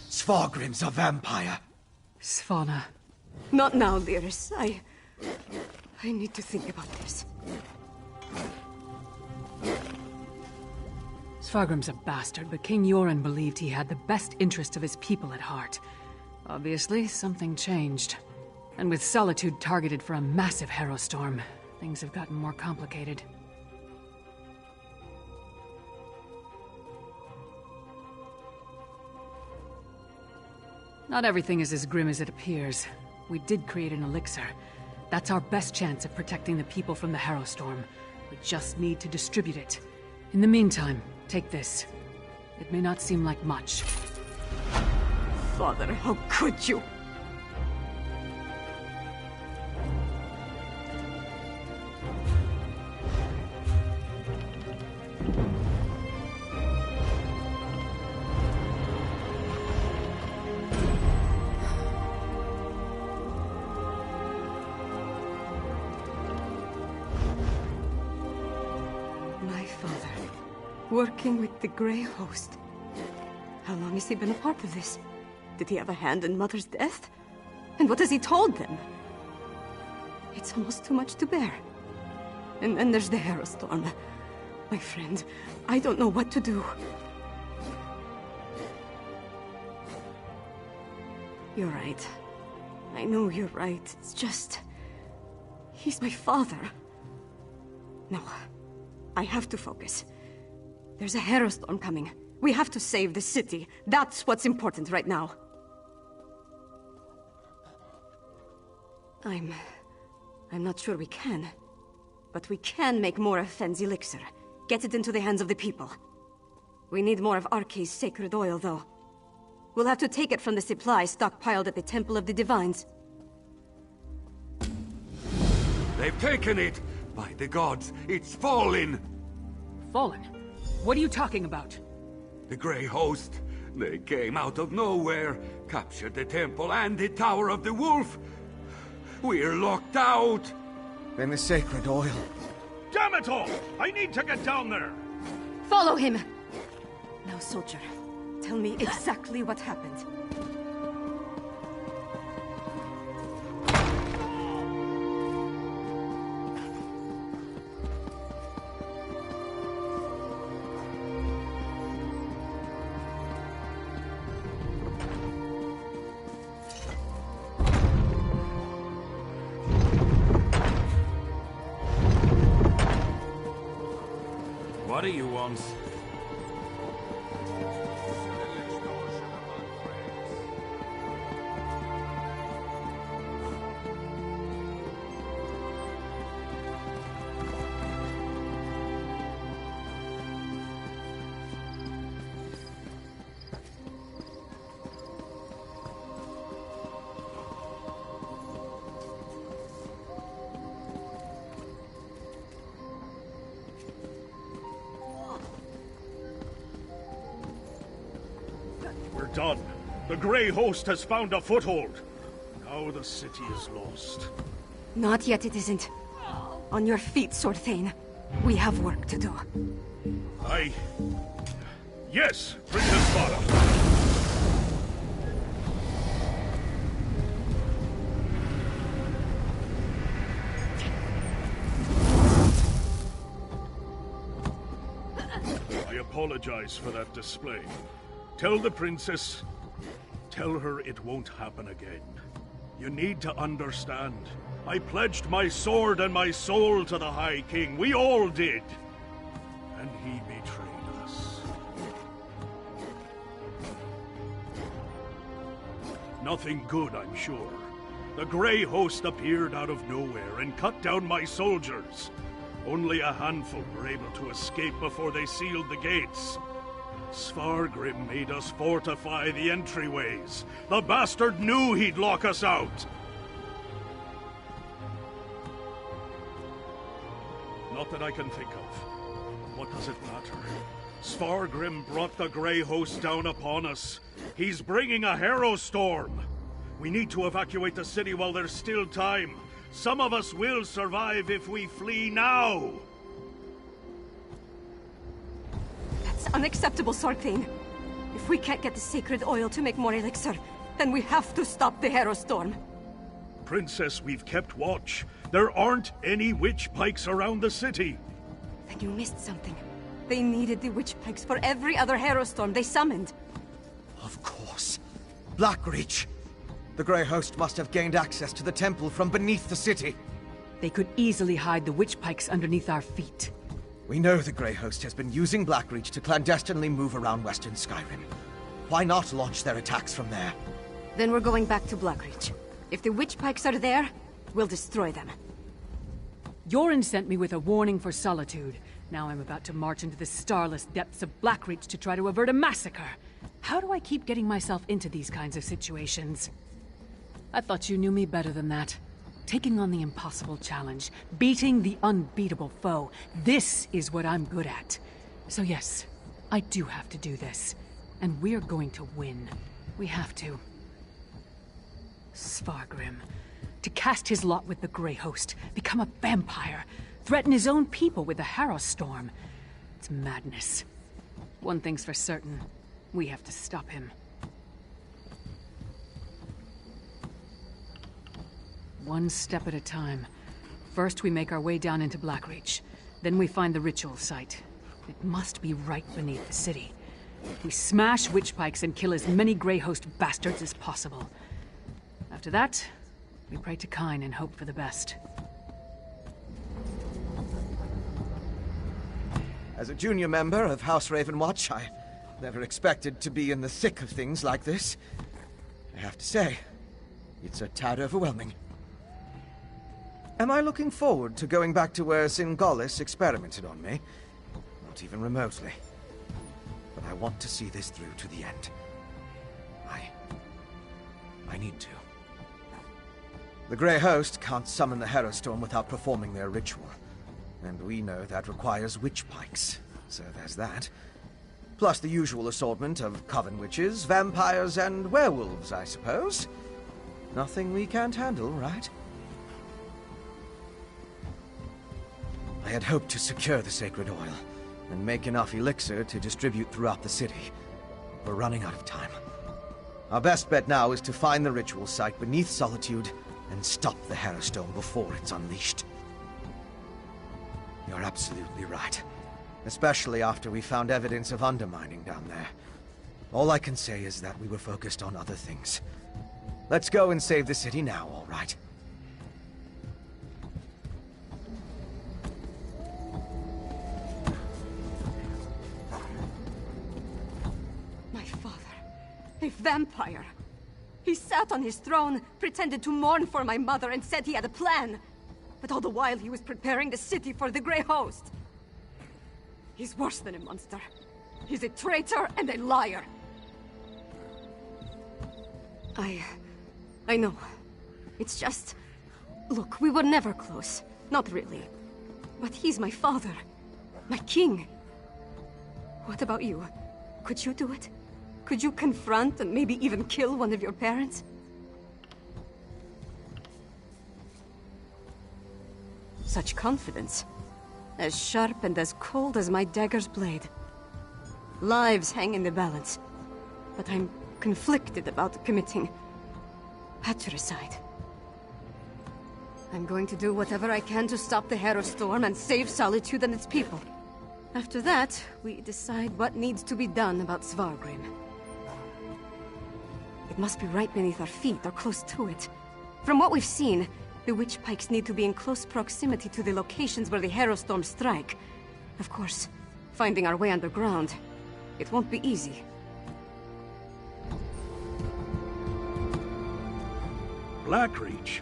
Svargrim's a vampire. Svanna. Not now, Lyris. I need to think about this. Svargrim's a bastard, but King Yoren believed he had the best interest of his people at heart. Obviously, something changed. And with Solitude targeted for a massive Harrow Storm, things have gotten more complicated. Not everything is as grim as it appears. We did create an elixir. That's our best chance of protecting the people from the Harrow Storm. We just need to distribute it. In the meantime, take this. It may not seem like much. Father, how could you? Working with the Grey Host. How long has he been a part of this? Did he have a hand in Mother's death? And what has he told them? It's almost too much to bear. And then there's the Harrow Storm. My friend, I don't know what to do. You're right. I know you're right. It's just... he's my father. No. I have to focus. There's a Harrow Storm coming. We have to save the city. That's what's important right now. I'm not sure we can. But we can make more of Fenn's elixir. Get it into the hands of the people. We need more of Arkay's sacred oil, though. We'll have to take it from the supply stockpiled at the Temple of the Divines. They've taken it! By the gods, it's fallen! Fallen? What are you talking about? The Grey Host. They came out of nowhere, captured the temple and the Tower of the Wolf. We're locked out! Then the sacred oil. Damn it all! I need to get down there! Follow him! Now, soldier, tell me exactly what happened. What do you want? Done. The Grey Host has found a foothold. Now the city is lost. Not yet, it isn't. On your feet, Sword Thane. We have work to do. Yes, Princess Farah. I apologize for that display. Tell the princess, tell her it won't happen again. You need to understand. I pledged my sword and my soul to the High King. We all did. And he betrayed us. Nothing good, I'm sure. The Grey Host appeared out of nowhere and cut down my soldiers. Only a handful were able to escape before they sealed the gates. Svargrim made us fortify the entryways. The bastard knew he'd lock us out. Not that I can think of. What does it matter? Svargrim brought the Grey Host down upon us. He's bringing a Harrow Storm. We need to evacuate the city while there's still time. Some of us will survive if we flee now. It's unacceptable, Sword Thane. If we can't get the sacred oil to make more elixir, then we have to stop the Harrow Storm. Princess, we've kept watch. There aren't any witch pikes around the city. Then you missed something. They needed the witch pikes for every other Harrow Storm they summoned. Of course. Blackreach. The Grey Host must have gained access to the temple from beneath the city. They could easily hide the witch pikes underneath our feet. We know the Grey Host has been using Blackreach to clandestinely move around Western Skyrim. Why not launch their attacks from there? Then we're going back to Blackreach. If the witch pikes are there, we'll destroy them. Yoren sent me with a warning for Solitude. Now I'm about to march into the starless depths of Blackreach to try to avert a massacre. How do I keep getting myself into these kinds of situations? I thought you knew me better than that. Taking on the impossible challenge, beating the unbeatable foe. This is what I'm good at. So yes, I do have to do this. And we're going to win. We have to. Svargrim. To cast his lot with the Grey Host, become a vampire, threaten his own people with the Harrow Storm. It's madness. One thing's for certain. We have to stop him. One step at a time. First, we make our way down into Blackreach. Then we find the ritual site. It must be right beneath the city. We smash witch pikes and kill as many Grey Host bastards as possible. After that, we pray to Kyne and hope for the best. As a junior member of House Ravenwatch, I never expected to be in the thick of things like this. I have to say, it's a tad overwhelming. Am I looking forward to going back to where Singalis experimented on me? Not even remotely. But I want to see this through to the end. I need to. The Grey Host can't summon the Harrowstorm without performing their ritual. And we know that requires witch pikes, so there's that. Plus the usual assortment of coven witches, vampires, and werewolves, I suppose. Nothing we can't handle, right? I had hoped to secure the sacred oil, and make enough elixir to distribute throughout the city. We're running out of time. Our best bet now is to find the ritual site beneath Solitude and stop the Harrowstone before it's unleashed. You're absolutely right. Especially after we found evidence of undermining down there. All I can say is that we were focused on other things. Let's go and save the city now, all right? My father. A vampire. He sat on his throne, pretended to mourn for my mother, and said he had a plan. But all the while he was preparing the city for the Grey Host. He's worse than a monster. He's a traitor and a liar. I know. It's just... Look, we were never close. Not really. But he's my father. My king. What about you? Could you do it? Could you confront and maybe even kill one of your parents? Such confidence. As sharp and as cold as my dagger's blade. Lives hang in the balance. But I'm conflicted about committing patricide. I'm going to do whatever I can to stop the Harrowstorm and save Solitude and its people. After that, we decide what needs to be done about Svargrim. It must be right beneath our feet, or close to it. From what we've seen, the witch pikes need to be in close proximity to the locations where the Harrowstorms strike. Of course, finding our way underground, it won't be easy. Blackreach?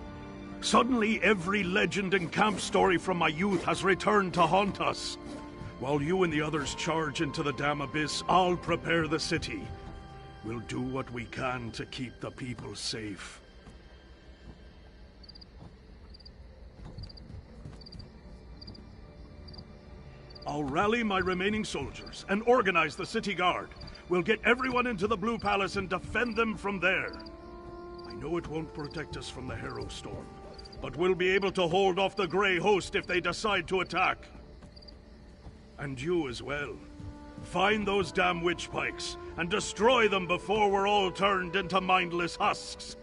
Suddenly every legend and camp story from my youth has returned to haunt us. While you and the others charge into the damn abyss, I'll prepare the city. We'll do what we can to keep the people safe. I'll rally my remaining soldiers and organize the city guard. We'll get everyone into the Blue Palace and defend them from there. I know it won't protect us from the Harrowstorm, but we'll be able to hold off the Grey Host if they decide to attack. And you as well. Find those damn witch pikes and destroy them before we're all turned into mindless husks.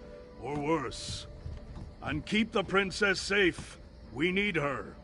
Or worse. And keep the princess safe. We need her.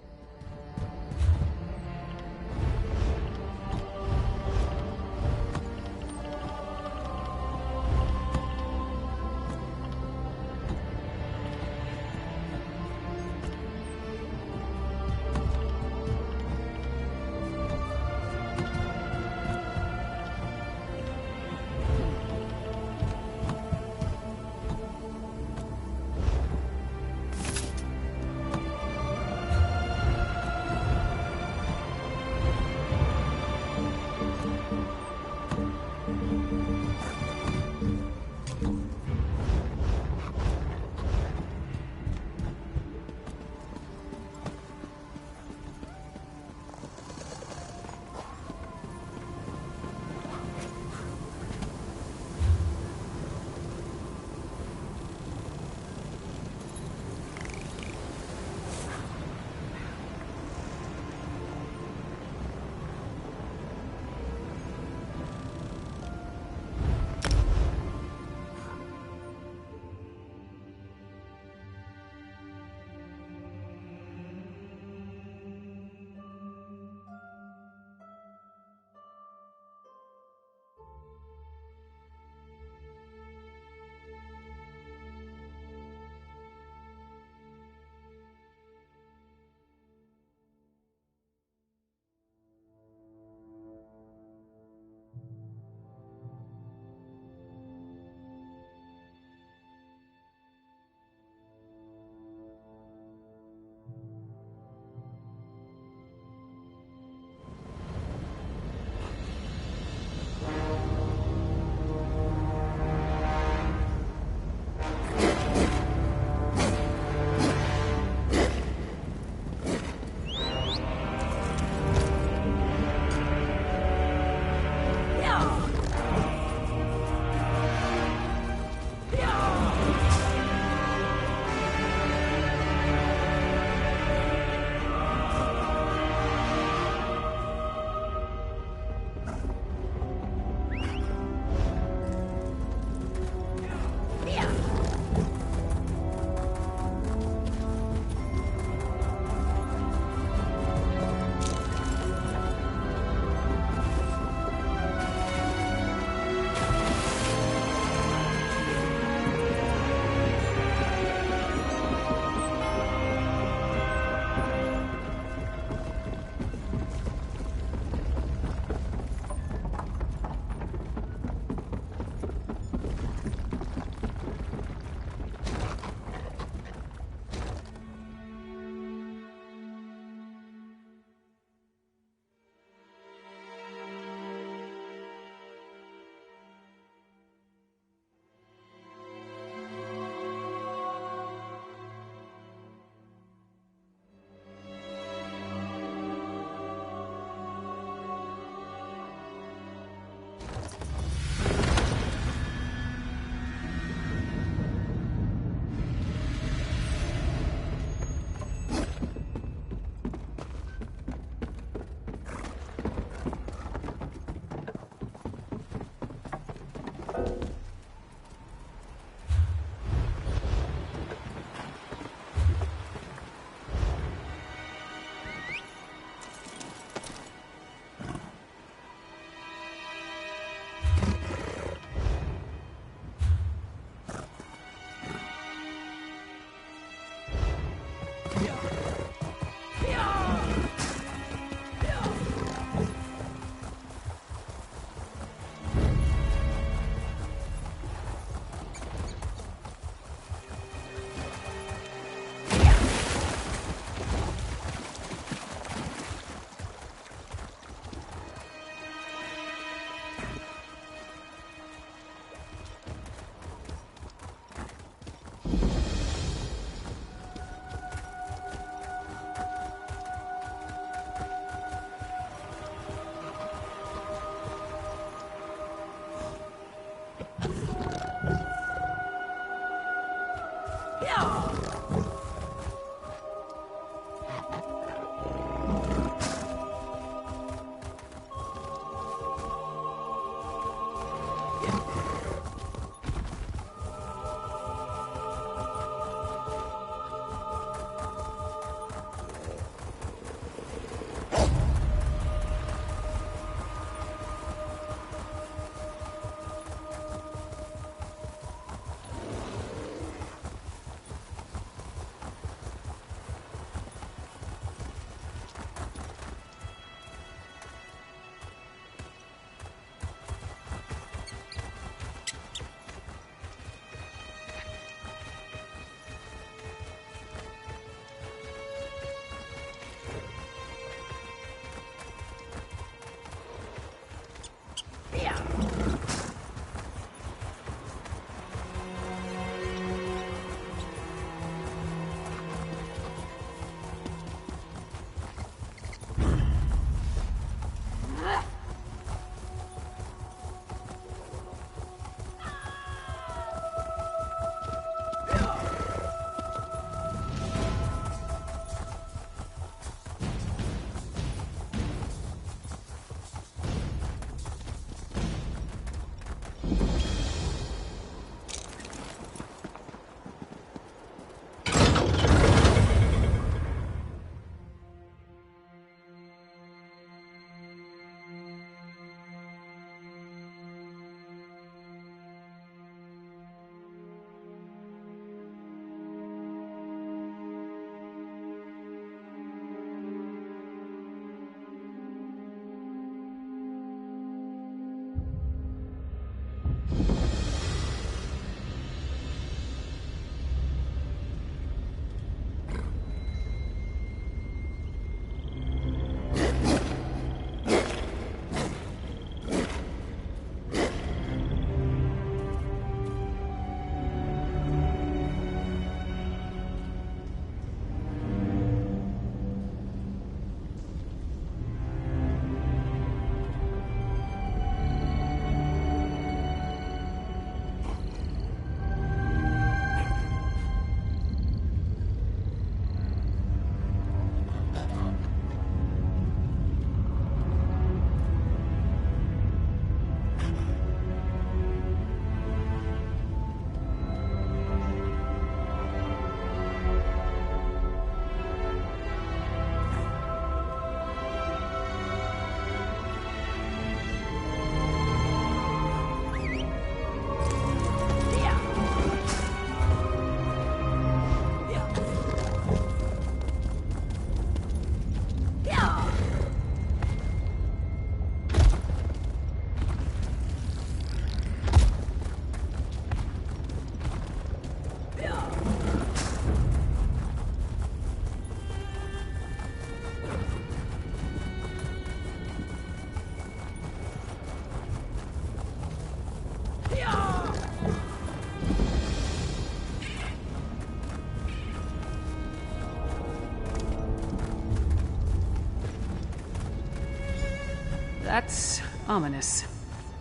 That's ominous.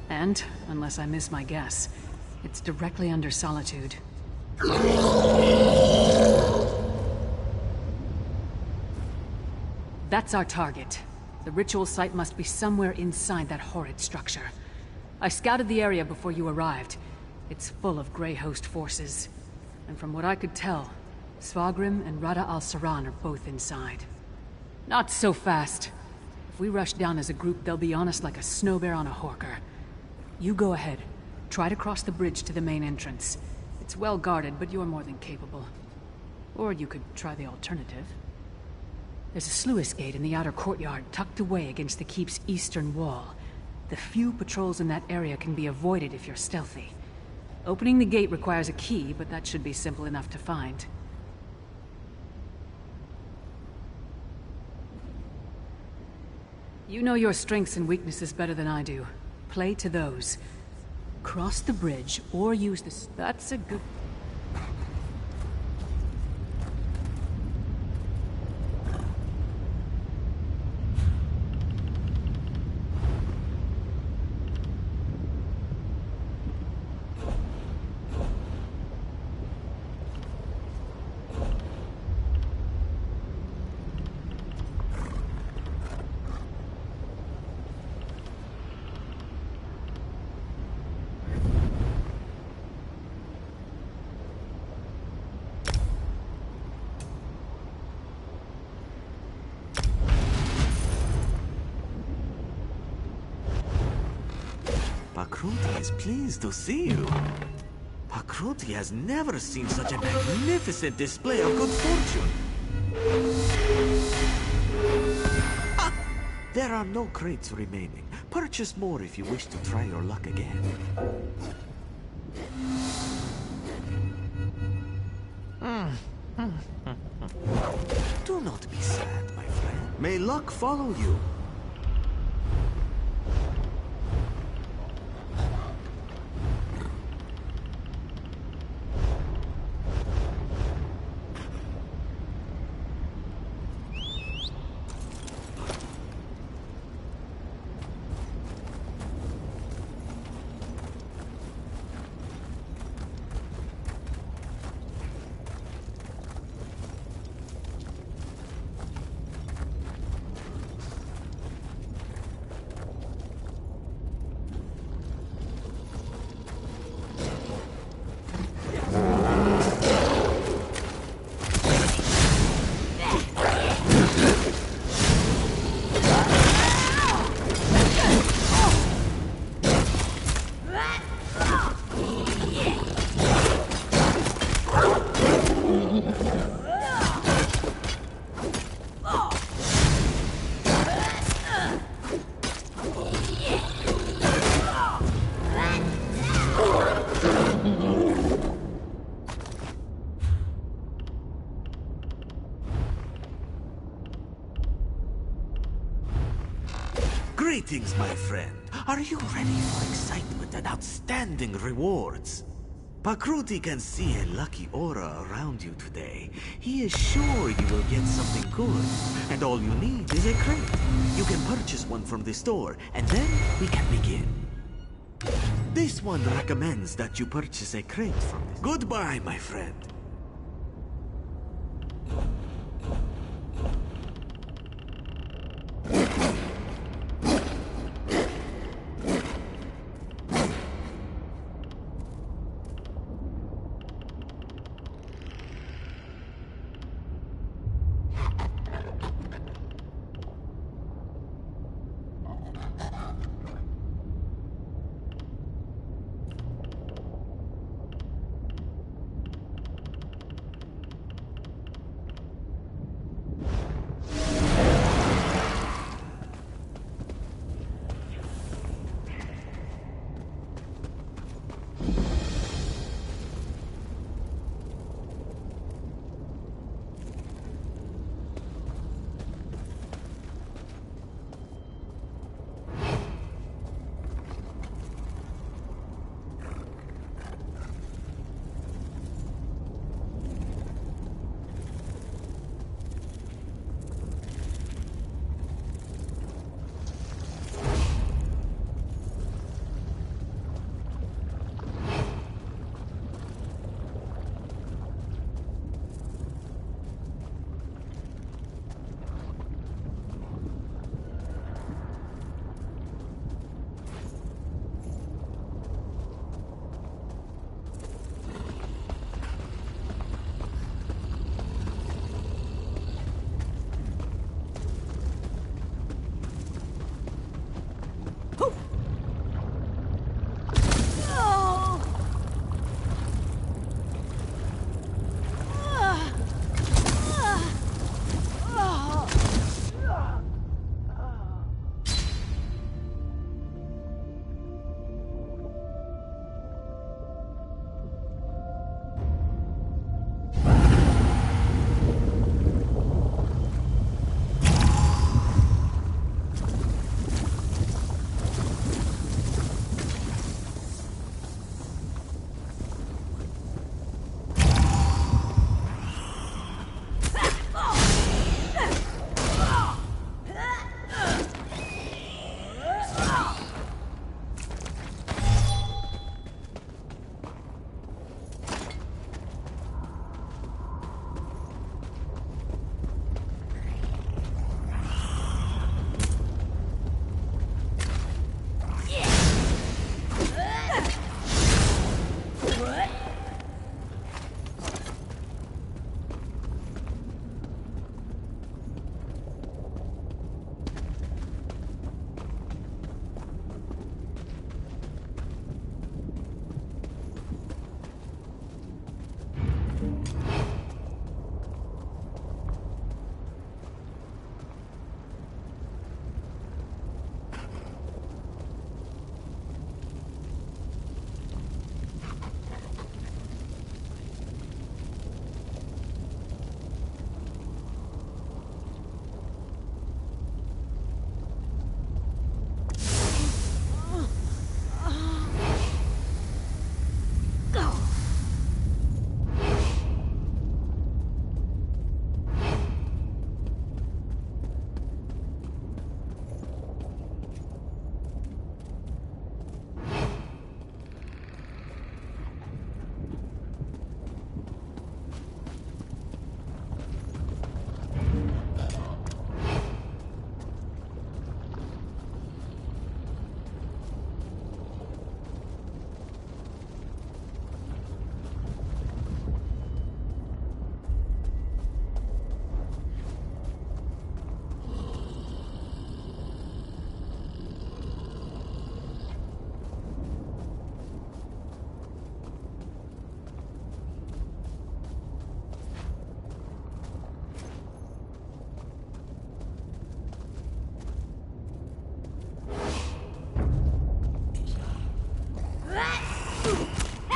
And, unless I miss my guess, it's directly under Solitude. That's our target. The ritual site must be somewhere inside that horrid structure. I scouted the area before you arrived. It's full of Grey Host forces. And from what I could tell, Svagrim and Rada al-Saran are both inside. Not so fast. If we rush down as a group, they'll be on us like a snow bear on a horker. You go ahead. Try to cross the bridge to the main entrance. It's well guarded, but you're more than capable. Or you could try the alternative. There's a sluice gate in the outer courtyard, tucked away against the keep's eastern wall. The few patrols in that area can be avoided if you're stealthy. Opening the gate requires a key, but that should be simple enough to find. You know your strengths and weaknesses better than I do. Play to those. Cross the bridge, or use this. That's a good... Pakroti is pleased to see you. Pakroti has never seen such a magnificent display of good fortune. Ah! There are no crates remaining. Purchase more if you wish to try your luck again. Do not be sad, my friend. May luck follow you. Greetings, my friend. Are you ready for excitement and outstanding rewards? Pakroti can see a lucky aura around you today. He is sure you will get something good. And all you need is a crate. You can purchase one from the store, and then we can begin. This one recommends that you purchase a crate from this. Goodbye, my friend.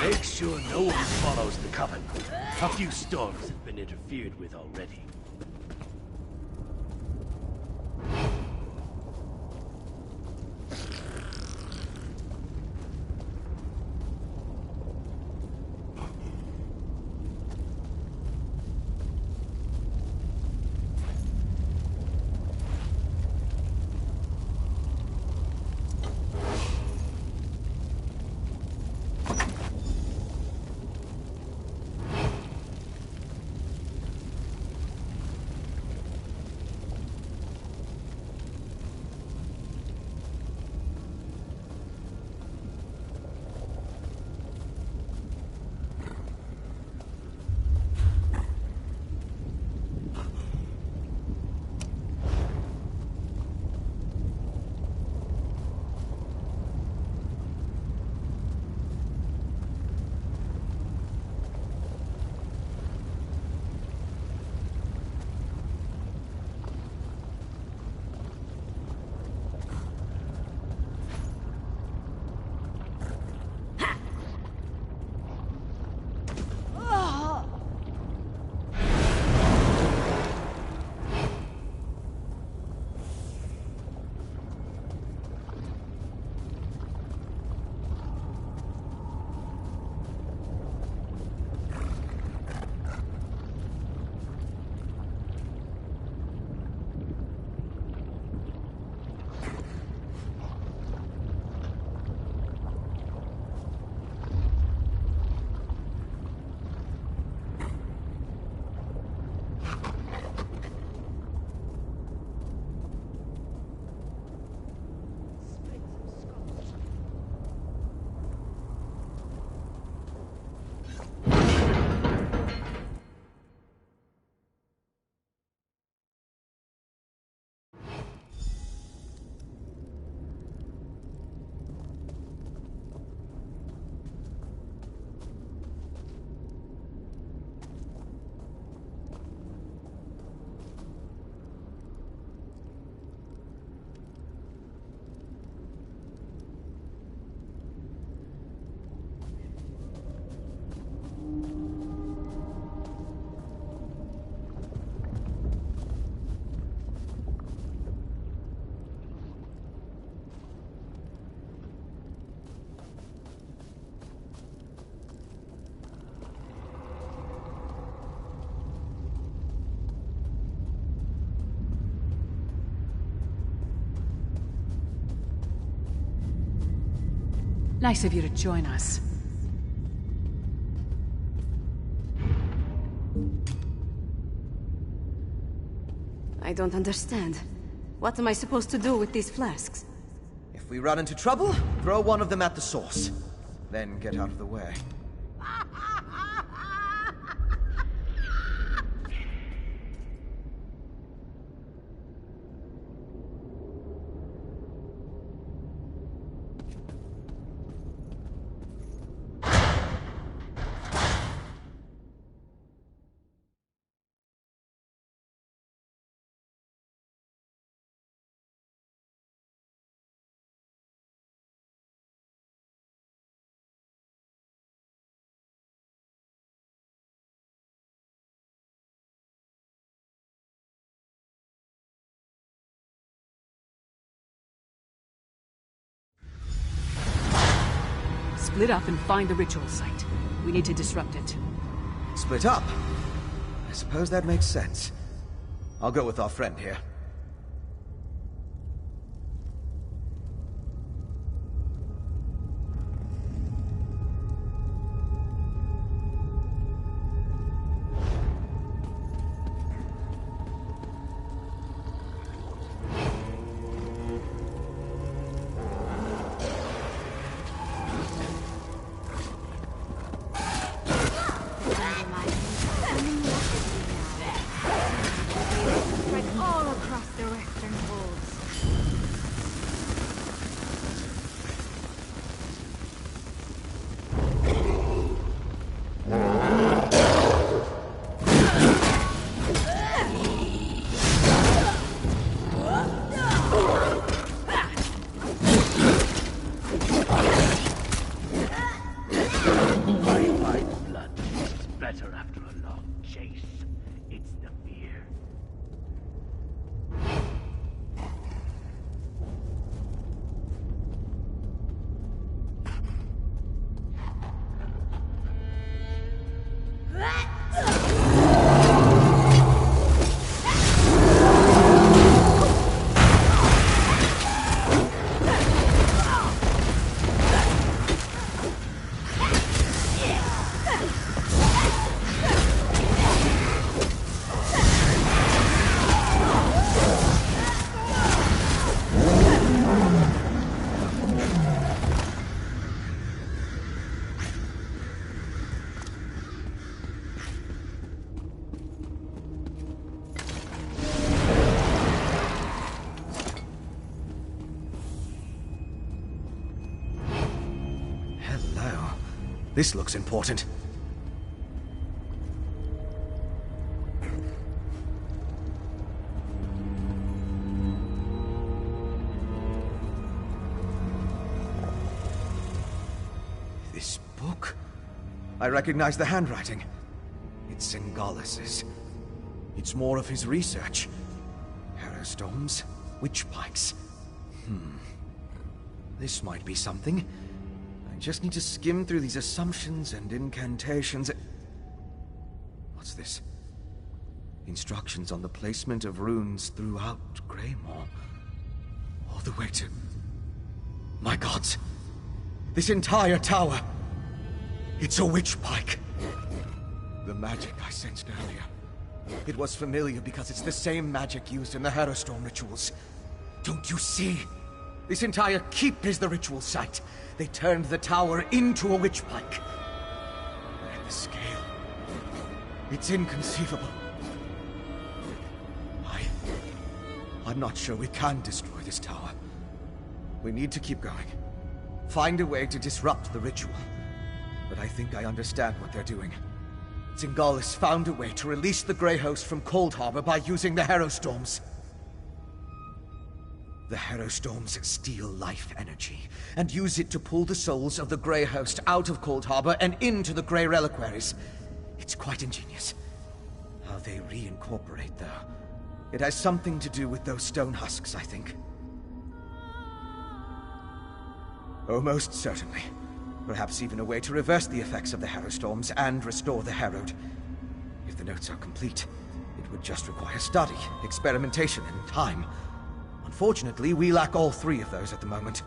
Make sure no one follows the coven. A few storms have been interfered with already. Nice of you to join us. I don't understand. What am I supposed to do with these flasks? If we run into trouble, throw one of them at the source. Then get out of the way. Split up and find the ritual site. We need to disrupt it. Split up? I suppose that makes sense. I'll go with our friend here. Spread all across better after a long chase. It's the fear. This looks important. This book? I recognize the handwriting. It's Singalis's. It's more of his research. Harrowstorms, witch pikes. This might be something. I just need to skim through these assumptions and incantations. What's this? Instructions on the placement of runes throughout Greymoor. All the way to... My gods! This entire tower! It's a witch pike! The magic I sensed earlier. It was familiar because it's the same magic used in the Harrowstorm rituals. Don't you see? This entire keep is the ritual site. They turned the tower into a witch pike. And the scale... It's inconceivable. I'm not sure we can destroy this tower. We need to keep going. Find a way to disrupt the ritual. But I think I understand what they're doing. Singalis found a way to release the Grey Host from Coldharbour by using the Harrowstorms. The Harrowstorms steal life energy, and use it to pull the souls of the Grey Host out of Coldharbour and into the Grey Reliquaries. It's quite ingenious. How they reincorporate, though. It has something to do with those stone husks, I think. Oh, most certainly. Perhaps even a way to reverse the effects of the Harrowstorms and restore the Harrowed. If the notes are complete, it would just require study, experimentation, and time. Unfortunately, we lack all three of those at the moment.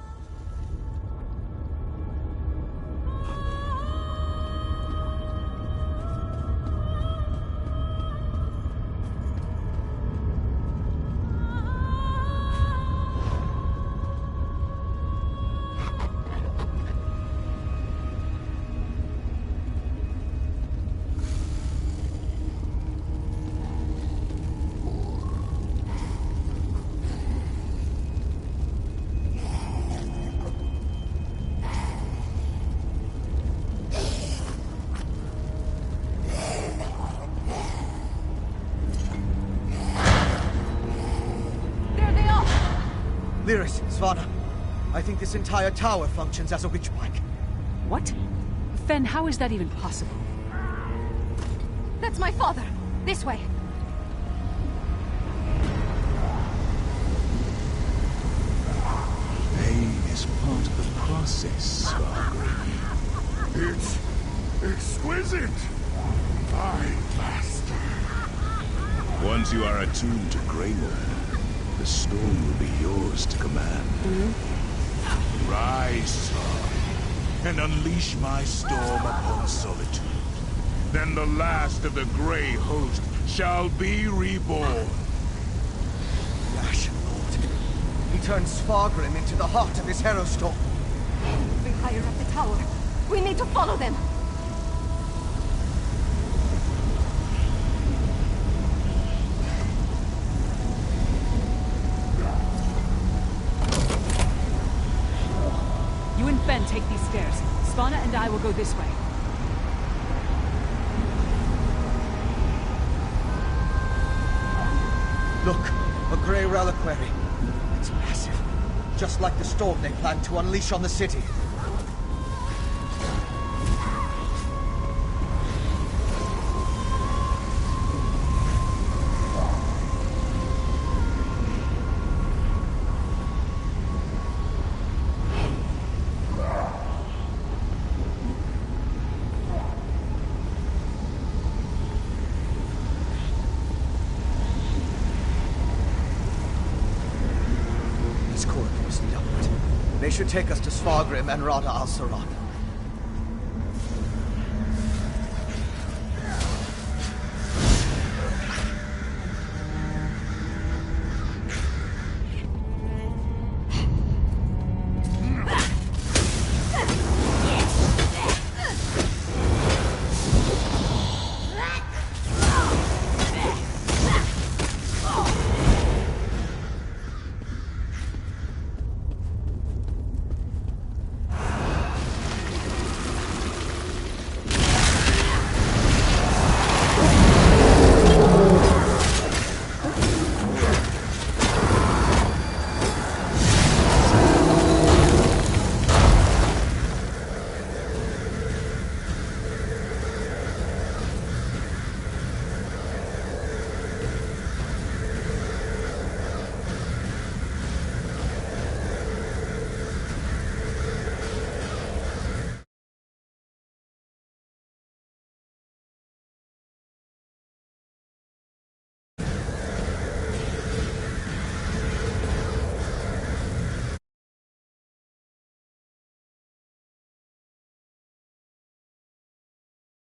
Lyris, Svanna, I think this entire tower functions as a witch pike. What? Fen, how is that even possible? That's my father! This way! Pain is part of the process, Skargrim. It's exquisite! My master. Once you are attuned to Greymoor, the storm will be yours to command. Rise, son, and unleash my storm upon Solitude. Then the last of the Grey Host shall be reborn. The Ashen Lord. He turned Skargrim into the heart of his Harrowstorm. Moving higher up the tower. We need to follow them! You and Fen take these stairs. Svanna and I will go this way. Look, a Grey Reliquary. It's massive. Just like the storm they planned to unleash on the city. should take us to Svargrim and Rada al-Sarat.